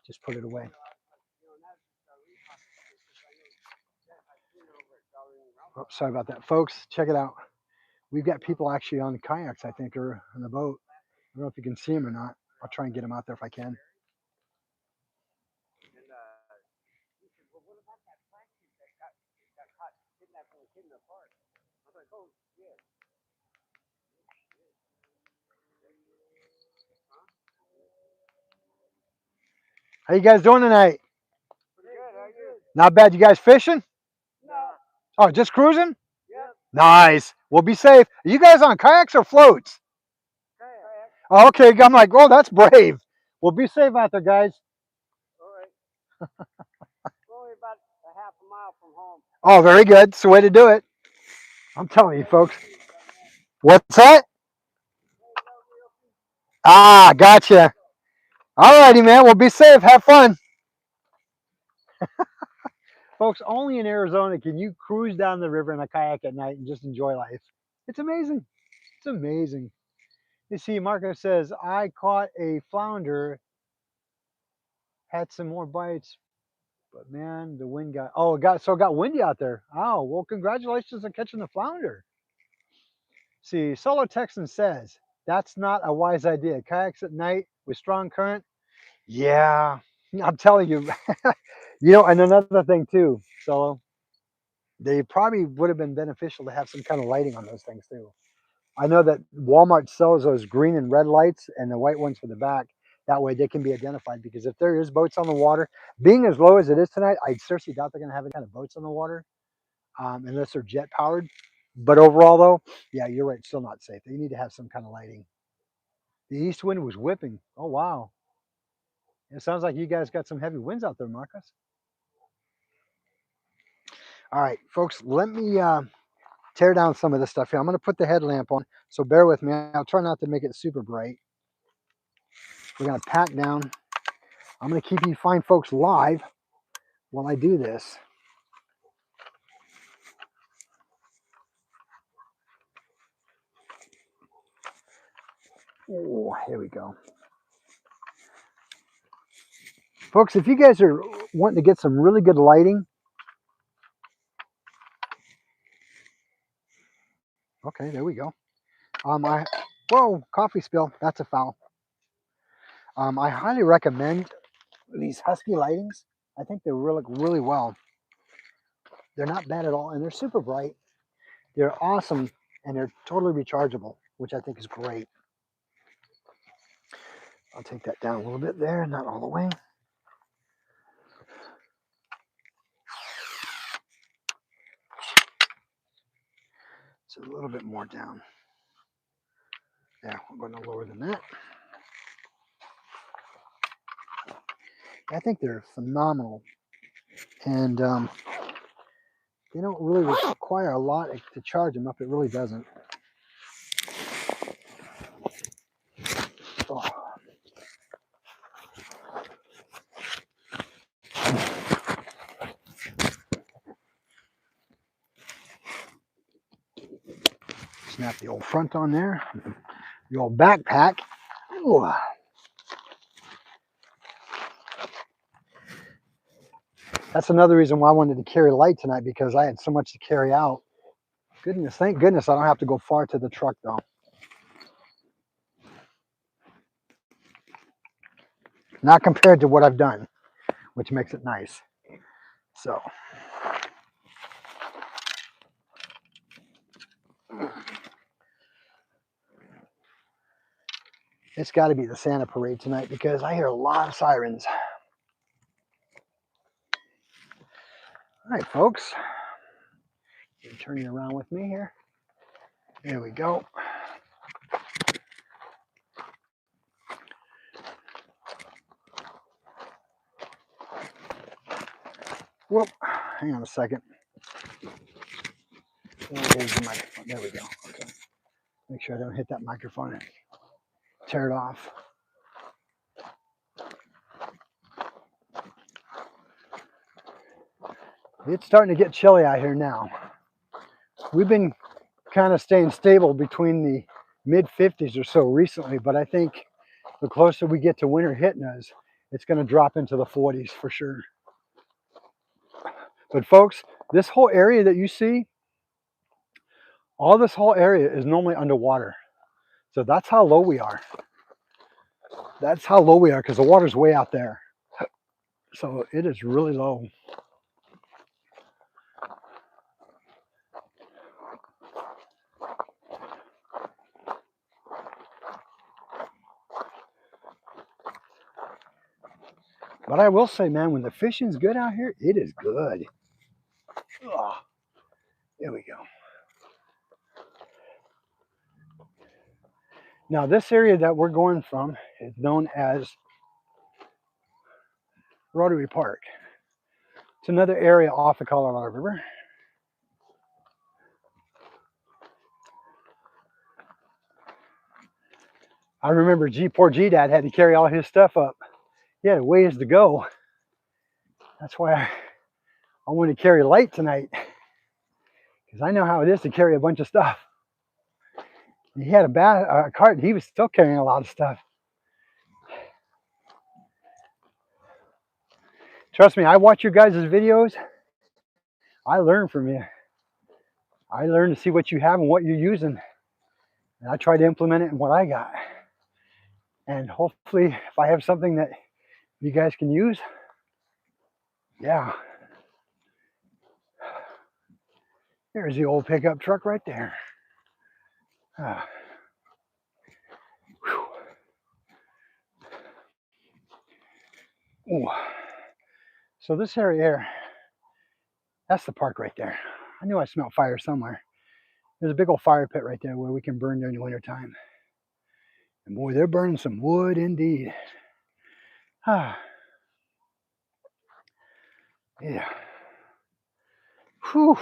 Just put it away. Oh, sorry about that, folks. Check it out. We've got people actually on the kayaks, I think, or on the boat. I don't know if you can see them or not. I'll try and get them out there if I can. How you guys doing tonight? Not bad. You guys fishing? Oh, just cruising? Nice. Well, be safe. Are you guys on kayaks or floats? Oh, okay. I'm like, oh, that's brave. Well, be safe out there, guys. Oh, very good. It's the way to do it. I'm telling you, folks. What's that? Ah, gotcha. All righty, man. Well, be safe. Have fun. Folks, only in Arizona can you cruise down the river in a kayak at night and just enjoy life. It's amazing. It's amazing. You see, Marco says, I caught a flounder, had some more bites, but man, the wind it got windy out there. Oh, well, congratulations on catching the flounder. See, Solo Texan says, that's not a wise idea. Kayaks at night with strong current. Yeah, I'm telling you. And another thing too, Solo, they probably would have been beneficial to have some kind of lighting on those things too. I know that Walmart sells those green and red lights and the white ones for the back. That way they can be identified, because if there is boats on the water, being as low as it is tonight, I seriously doubt they're going to have any kind of boats on the water, unless they're jet powered. But overall, though, yeah, you're right, still not safe. You need to have some kind of lighting. The east wind was whipping. Oh, wow. It sounds like you guys got some heavy winds out there, Marcus. All right, folks, let me tear down some of this stuff here. I'm going to put the headlamp on, so bear with me. I'll try not to make it super bright. We're going to pack down. I'm going to keep you fine folks live while I do this. Oh, here we go. Folks, if you guys are wanting to get some really good lighting, okay, there we go. Whoa, coffee spill. That's a foul. I highly recommend these Husky lightings. I think they look really well. They're not bad at all, and they're super bright. They're awesome, and they're totally rechargeable, which I think is great. I'll take that down a little bit there, not all the way. It's a little bit more down. Yeah, we're going no lower than that. I think they're phenomenal, and they don't really require a lot to charge them up. It really doesn't. Oh. Snap the old front on there, the old backpack. Ooh. That's another reason why I wanted to carry light tonight, because I had so much to carry out. Goodness, thank goodness I don't have to go far to the truck though. Not compared to what I've done, which makes it nice. So. It's got to be the Santa parade tonight, because I hear a lot of sirens. All right, folks. Turn it around with me here. There we go. Whoop. Hang on a second. Here's the microphone. There we go. Okay. Make sure I don't hit that microphone and tear it off. It's starting to get chilly out here now. We've been kind of staying stable between the mid 50s or so recently, but I think the closer we get to winter hitting us, it's going to drop into the 40s for sure. But folks, this whole area that you see, all this whole area is normally underwater. So that's how low we are. That's how low we are because the water's way out there. So it is really low. But I will say, man, when the fishing's good out here, it is good. Oh, there we go. Now, this area that we're going from is known as Rotary Park. It's another area off the Colorado River. I remember poor G-Dad had to carry all his stuff up. He had a ways to go. That's why I wanted to carry light tonight, because I know how it is to carry a bunch of stuff. He had a cart, he was still carrying a lot of stuff. Trust me, I watch your guys' videos. I learn from you. I learn to see what you have and what you're using. And I try to implement it in what I got. And hopefully, if I have something that you guys can use, yeah. There's the old pickup truck right there. Ooh. So this area here, that's the park right there. I knew I smelled fire somewhere. There's a big old fire pit right there where we can burn during the winter time. And boy, they're burning some wood indeed. Yeah. Whew.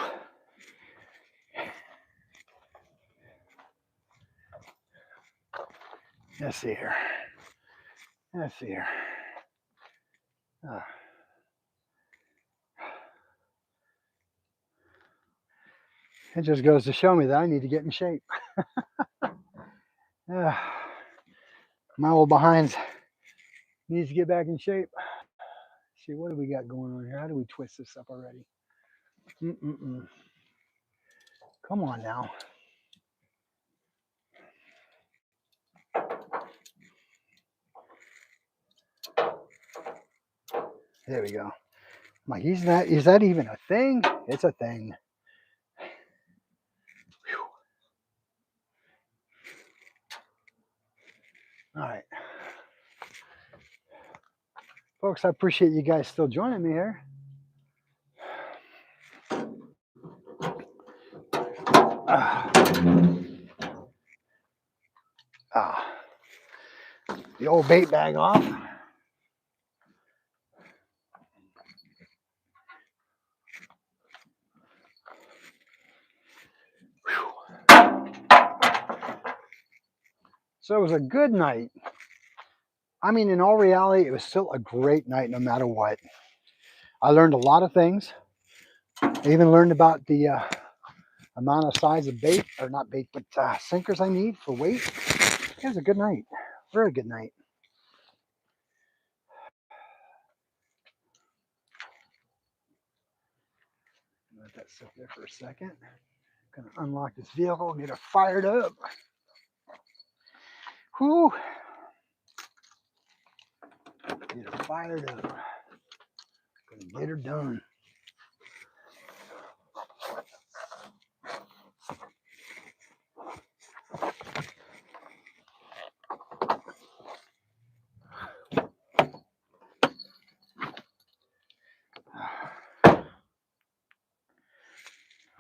Let's see here. Let's see here. It just goes to show me that I need to get in shape. My old behinds needs to get back in shape. Let's see, what do we got going on here? How do we twist this up already? Come on now. There we go. I'm like, is that even a thing? It's a thing. Whew. All right. Folks, I appreciate you guys still joining me here. The old bait bag off. So it was a good night. I mean, in all reality, it was still a great night no matter what. I learned a lot of things. I even learned about the amount of size of bait, or not bait, but sinkers I need for weight. It was a good night. Very good night. Let that sit there for a second. I'm gonna unlock this vehicle and get it fired up. Whew. Get her fired up. Gonna get her done.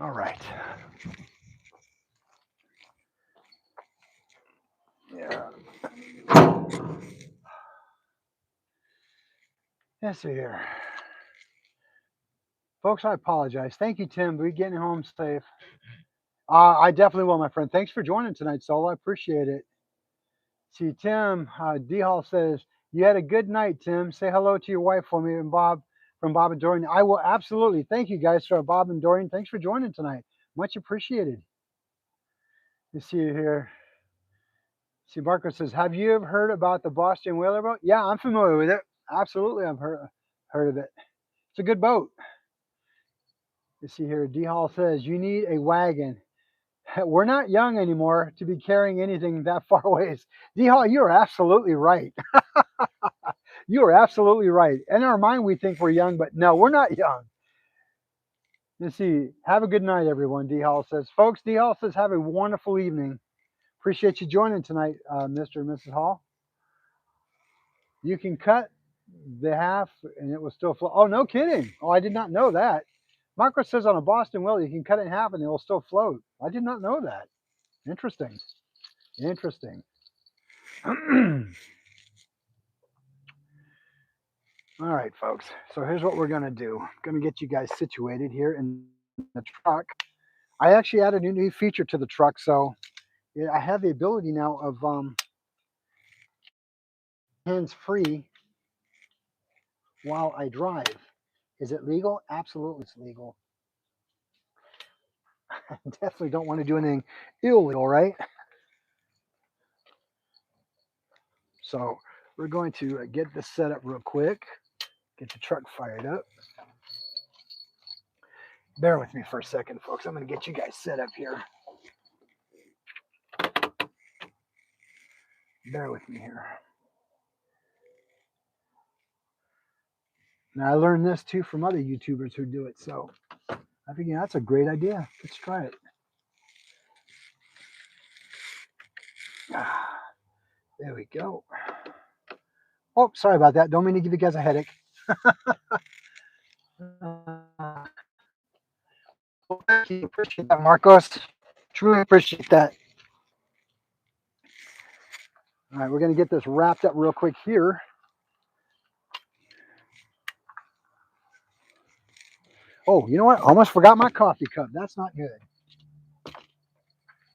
All right. Yeah. Let's see here. Folks, I apologize. Thank you, Tim. We're getting home safe. I definitely will, my friend. Thanks for joining tonight, Solo. I appreciate it. See, Tim, D Hall says, you had a good night, Tim. Say hello to your wife for me and Bob from Bob and Dorian. I will absolutely. Thank you guys for Bob and Dorian. Thanks for joining tonight. Much appreciated. You see you here. See, Marco says, have you ever heard about the Boston Whaler boat? Yeah, I'm familiar with it. Absolutely, I've heard of it. It's a good boat. You see here, D Hall says, you need a wagon. We're not young anymore to be carrying anything that far away. D Hall, you are absolutely right. You are absolutely right. In our mind, we think we're young, but no, we're not young. You see, have a good night, everyone. D Hall says, folks, D Hall says, have a wonderful evening. Appreciate you joining tonight, Mr. and Mrs. Hall. You can cut the half and it will still float. Oh, no kidding. Oh, I did not know that. Marco says on a Boston Whaler, you can cut it in half and it will still float. I did not know that. Interesting. Interesting. All right, folks. So here's what we're going to do. I'm going to get you guys situated here in the truck. I actually added a new feature to the truck. So I have the ability now of hands-free while I drive. Is it legal? Absolutely, it's legal. I definitely don't want to do anything illegal, right? So we're going to get this set up real quick. Get the truck fired up. Bear with me for a second, folks. I'm going to get you guys set up here. Bear with me here. Now, I learned this too from other YouTubers who do it. So I think that's a great idea. Let's try it. There we go. Oh, sorry about that. Don't mean to give you guys a headache. Well, thank you. Appreciate that, Marcos. Truly appreciate that. All right, we're going to get this wrapped up real quick here. Oh, you know what? Almost forgot my coffee cup. That's not good.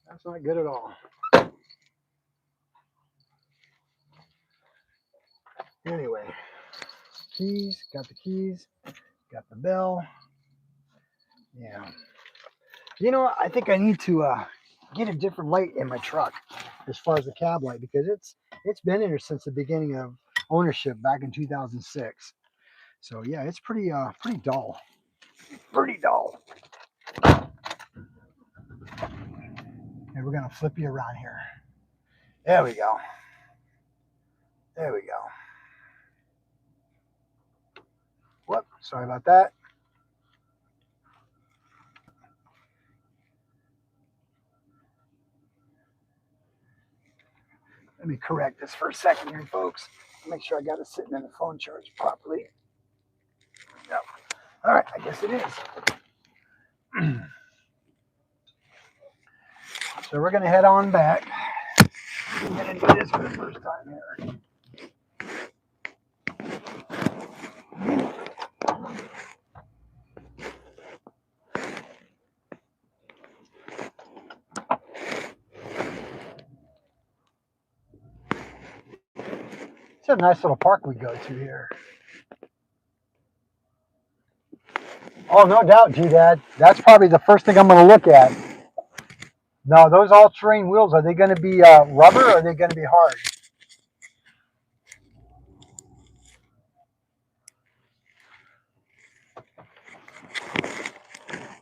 That's not good at all. Anyway, keys, got the bell. Yeah. You know what? I think I need to get a different light in my truck as far as the cab light because it's been here since the beginning of ownership back in 2006. So yeah, it's pretty dull. Pretty dull. And we're gonna flip you around here. There we go. There we go. Whoop, sorry about that. Let me correct this for a second here, folks. Make sure I got it sitting in the phone charge properly. Yep. All right, I guess it is. So we're gonna head on back. I'm gonna do this for the first time here. It's a nice little park we go to here. Oh, no doubt, G-Dad. That's probably the first thing I'm going to look at. No, those all-terrain wheels, are they going to be rubber or are they going to be hard?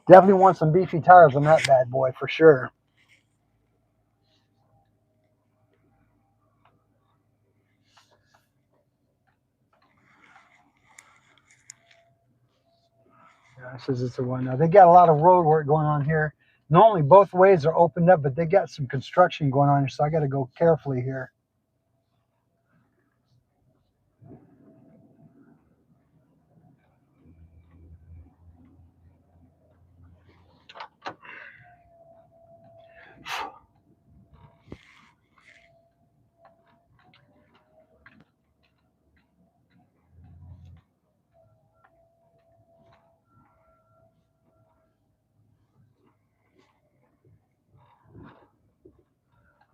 Definitely want some beefy tires on that bad boy for sure. Yeah, this is it's the one. Now, they got a lot of road work going on here. Normally, both ways are opened up, but they got some construction going on here, so I got to go carefully here.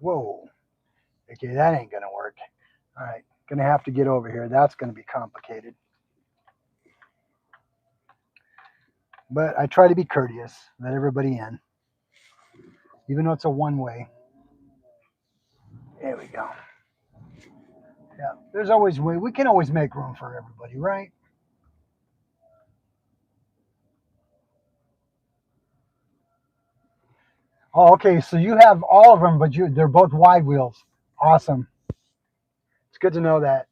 Whoa. Okay, that ain't gonna work. All right, gonna have to get over here. That's gonna be complicated. But I try to be courteous, let everybody in, even though it's a one way. There we go. Yeah, there's always way. We can always make room for everybody, right? Oh, okay. So you have all of them, but they're both wide wheels. Awesome. It's good to know that.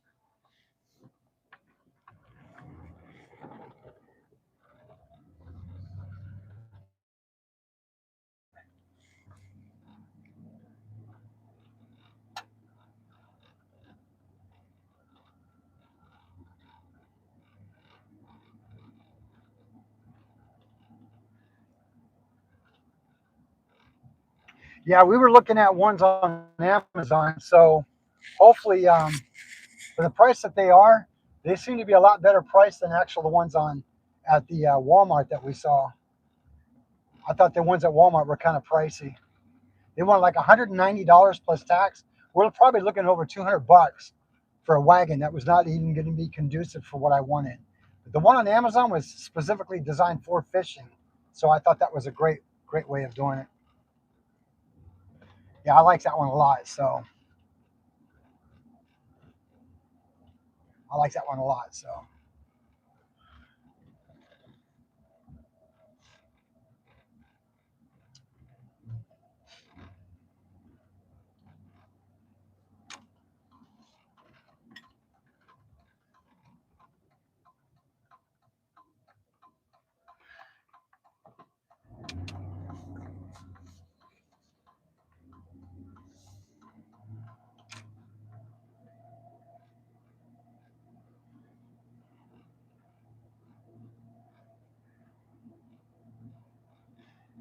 Yeah, we were looking at ones on Amazon. So hopefully, for the price that they seem to be a lot better price than actual the ones on at the Walmart that we saw. I thought the ones at Walmart were kind of pricey. They want like $190 plus tax. We're probably looking over $200 for a wagon that was not even going to be conducive for what I wanted. But the one on Amazon was specifically designed for fishing, so I thought that was a great way of doing it. Yeah, I like that one a lot. So I like that one a lot. So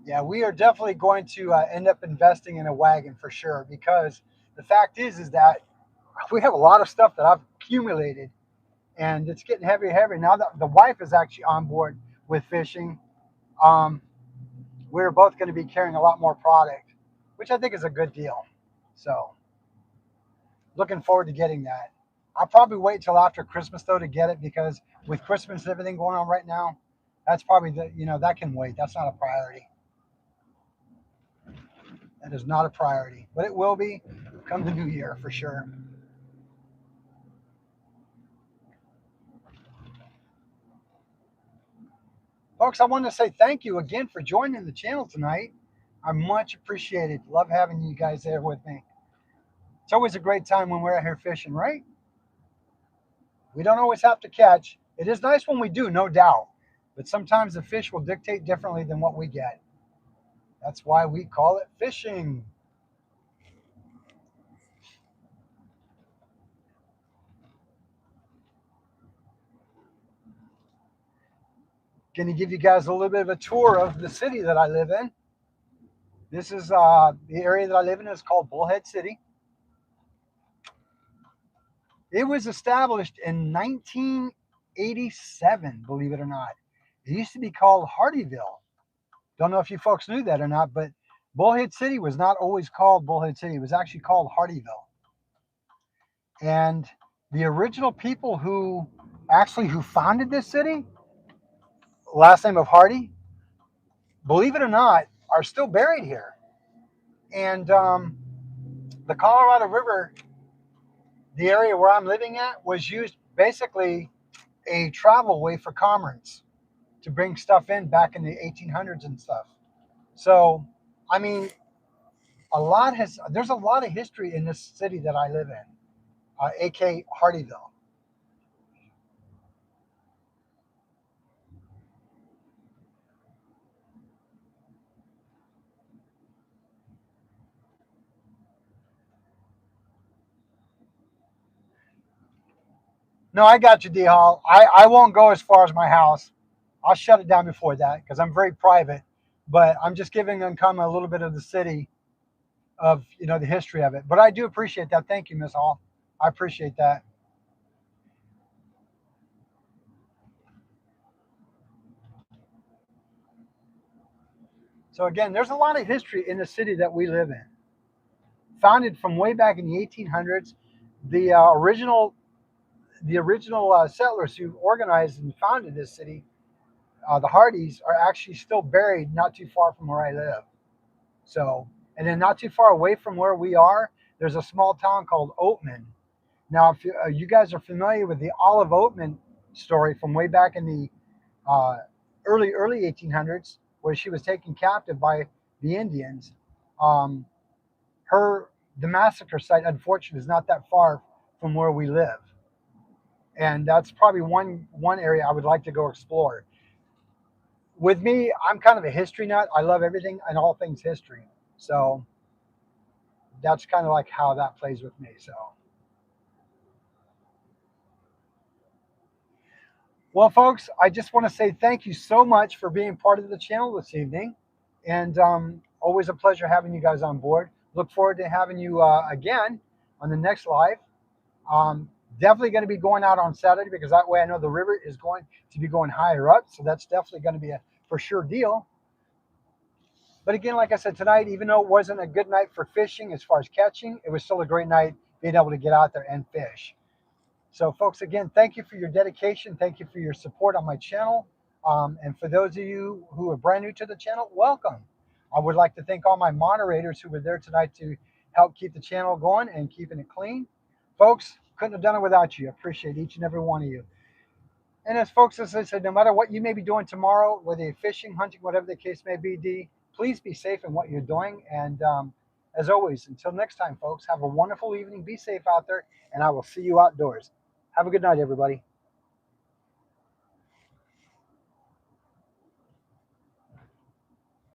yeah, we are definitely going to end up investing in a wagon for sure because the fact is that we have a lot of stuff that I've accumulated and it's getting heavier and heavier. Now that the wife is actually on board with fishing, um, we're both going to be carrying a lot more product, which I think is a good deal. So looking forward to getting that. I'll probably wait till after Christmas though to get it because with Christmas and everything going on right now, that's probably that can wait. That's not a priority. That is not a priority, but it will be come the new year for sure. Folks, I want to say thank you again for joining the channel tonight. I much appreciate it. Love having you guys there with me. It's always a great time when we're out here fishing, right? We don't always have to catch. It is nice when we do, no doubt. But sometimes the fish will dictate differently than what we get. That's why we call it fishing. Going to give you guys a little bit of a tour of the city that I live in. This is the area that I live in is called Bullhead City. It was established in 1987, believe it or not. It used to be called Hardyville. Don't know if you folks knew that or not, but Bullhead City was not always called Bullhead City. It was actually called Hardyville. And the original people who founded this city, last name of Hardy, believe it or not, are still buried here. And the Colorado River, the area where I'm living at, was used basically a travel way for commerce to bring stuff in back in the 1800s and stuff. So, I mean, there's a lot of history in this city that I live in, aka Hardyville. No, I got you, D Hall. I won't go as far as my house. I'll shut it down before that because I'm very private. But I'm just giving Uncommon a little bit of the city of the history of it. But I do appreciate that. Thank you, Miss Hall. I appreciate that. So again, there's a lot of history in the city that we live in. founded from way back in the 1800s. The original settlers who organized and founded this city, the Hardys, are actually still buried not too far from where I live. So, and then not too far away from where we are, there's a small town called Oatman. Now, if you guys are familiar with the Olive Oatman story from way back in the early 1800s, where she was taken captive by the Indians, um, her the massacre site, unfortunately, is not that far from where we live, and that's probably one area I would like to go explore. With me, I'm kind of a history nut. I love everything and all things history, so that's kind of like how that plays with me. So, well, folks, I just want to say thank you so much for being part of the channel this evening, and always a pleasure having you guys on board. Look forward to having you again on the next live. Um, Definitely going to be going out on Saturday because that way I know the river is going to be going higher up. So that's definitely going to be a for sure deal. But again, like I said, tonight, even though it wasn't a good night for fishing as far as catching, it was still a great night being able to get out there and fish. So, folks, again, thank you for your dedication. Thank you for your support on my channel. And for those of you who are brand new to the channel, welcome. I would like to thank all my moderators who were there tonight to help keep the channel going and keeping it clean. Folks, couldn't have done it without you. I appreciate each and every one of you. And as folks, as I said, no matter what you may be doing tomorrow, whether you're fishing, hunting, whatever the case may be, D, please be safe in what you're doing. And as always, until next time, folks, have a wonderful evening. Be safe out there, and I will see you outdoors. Have a good night, everybody.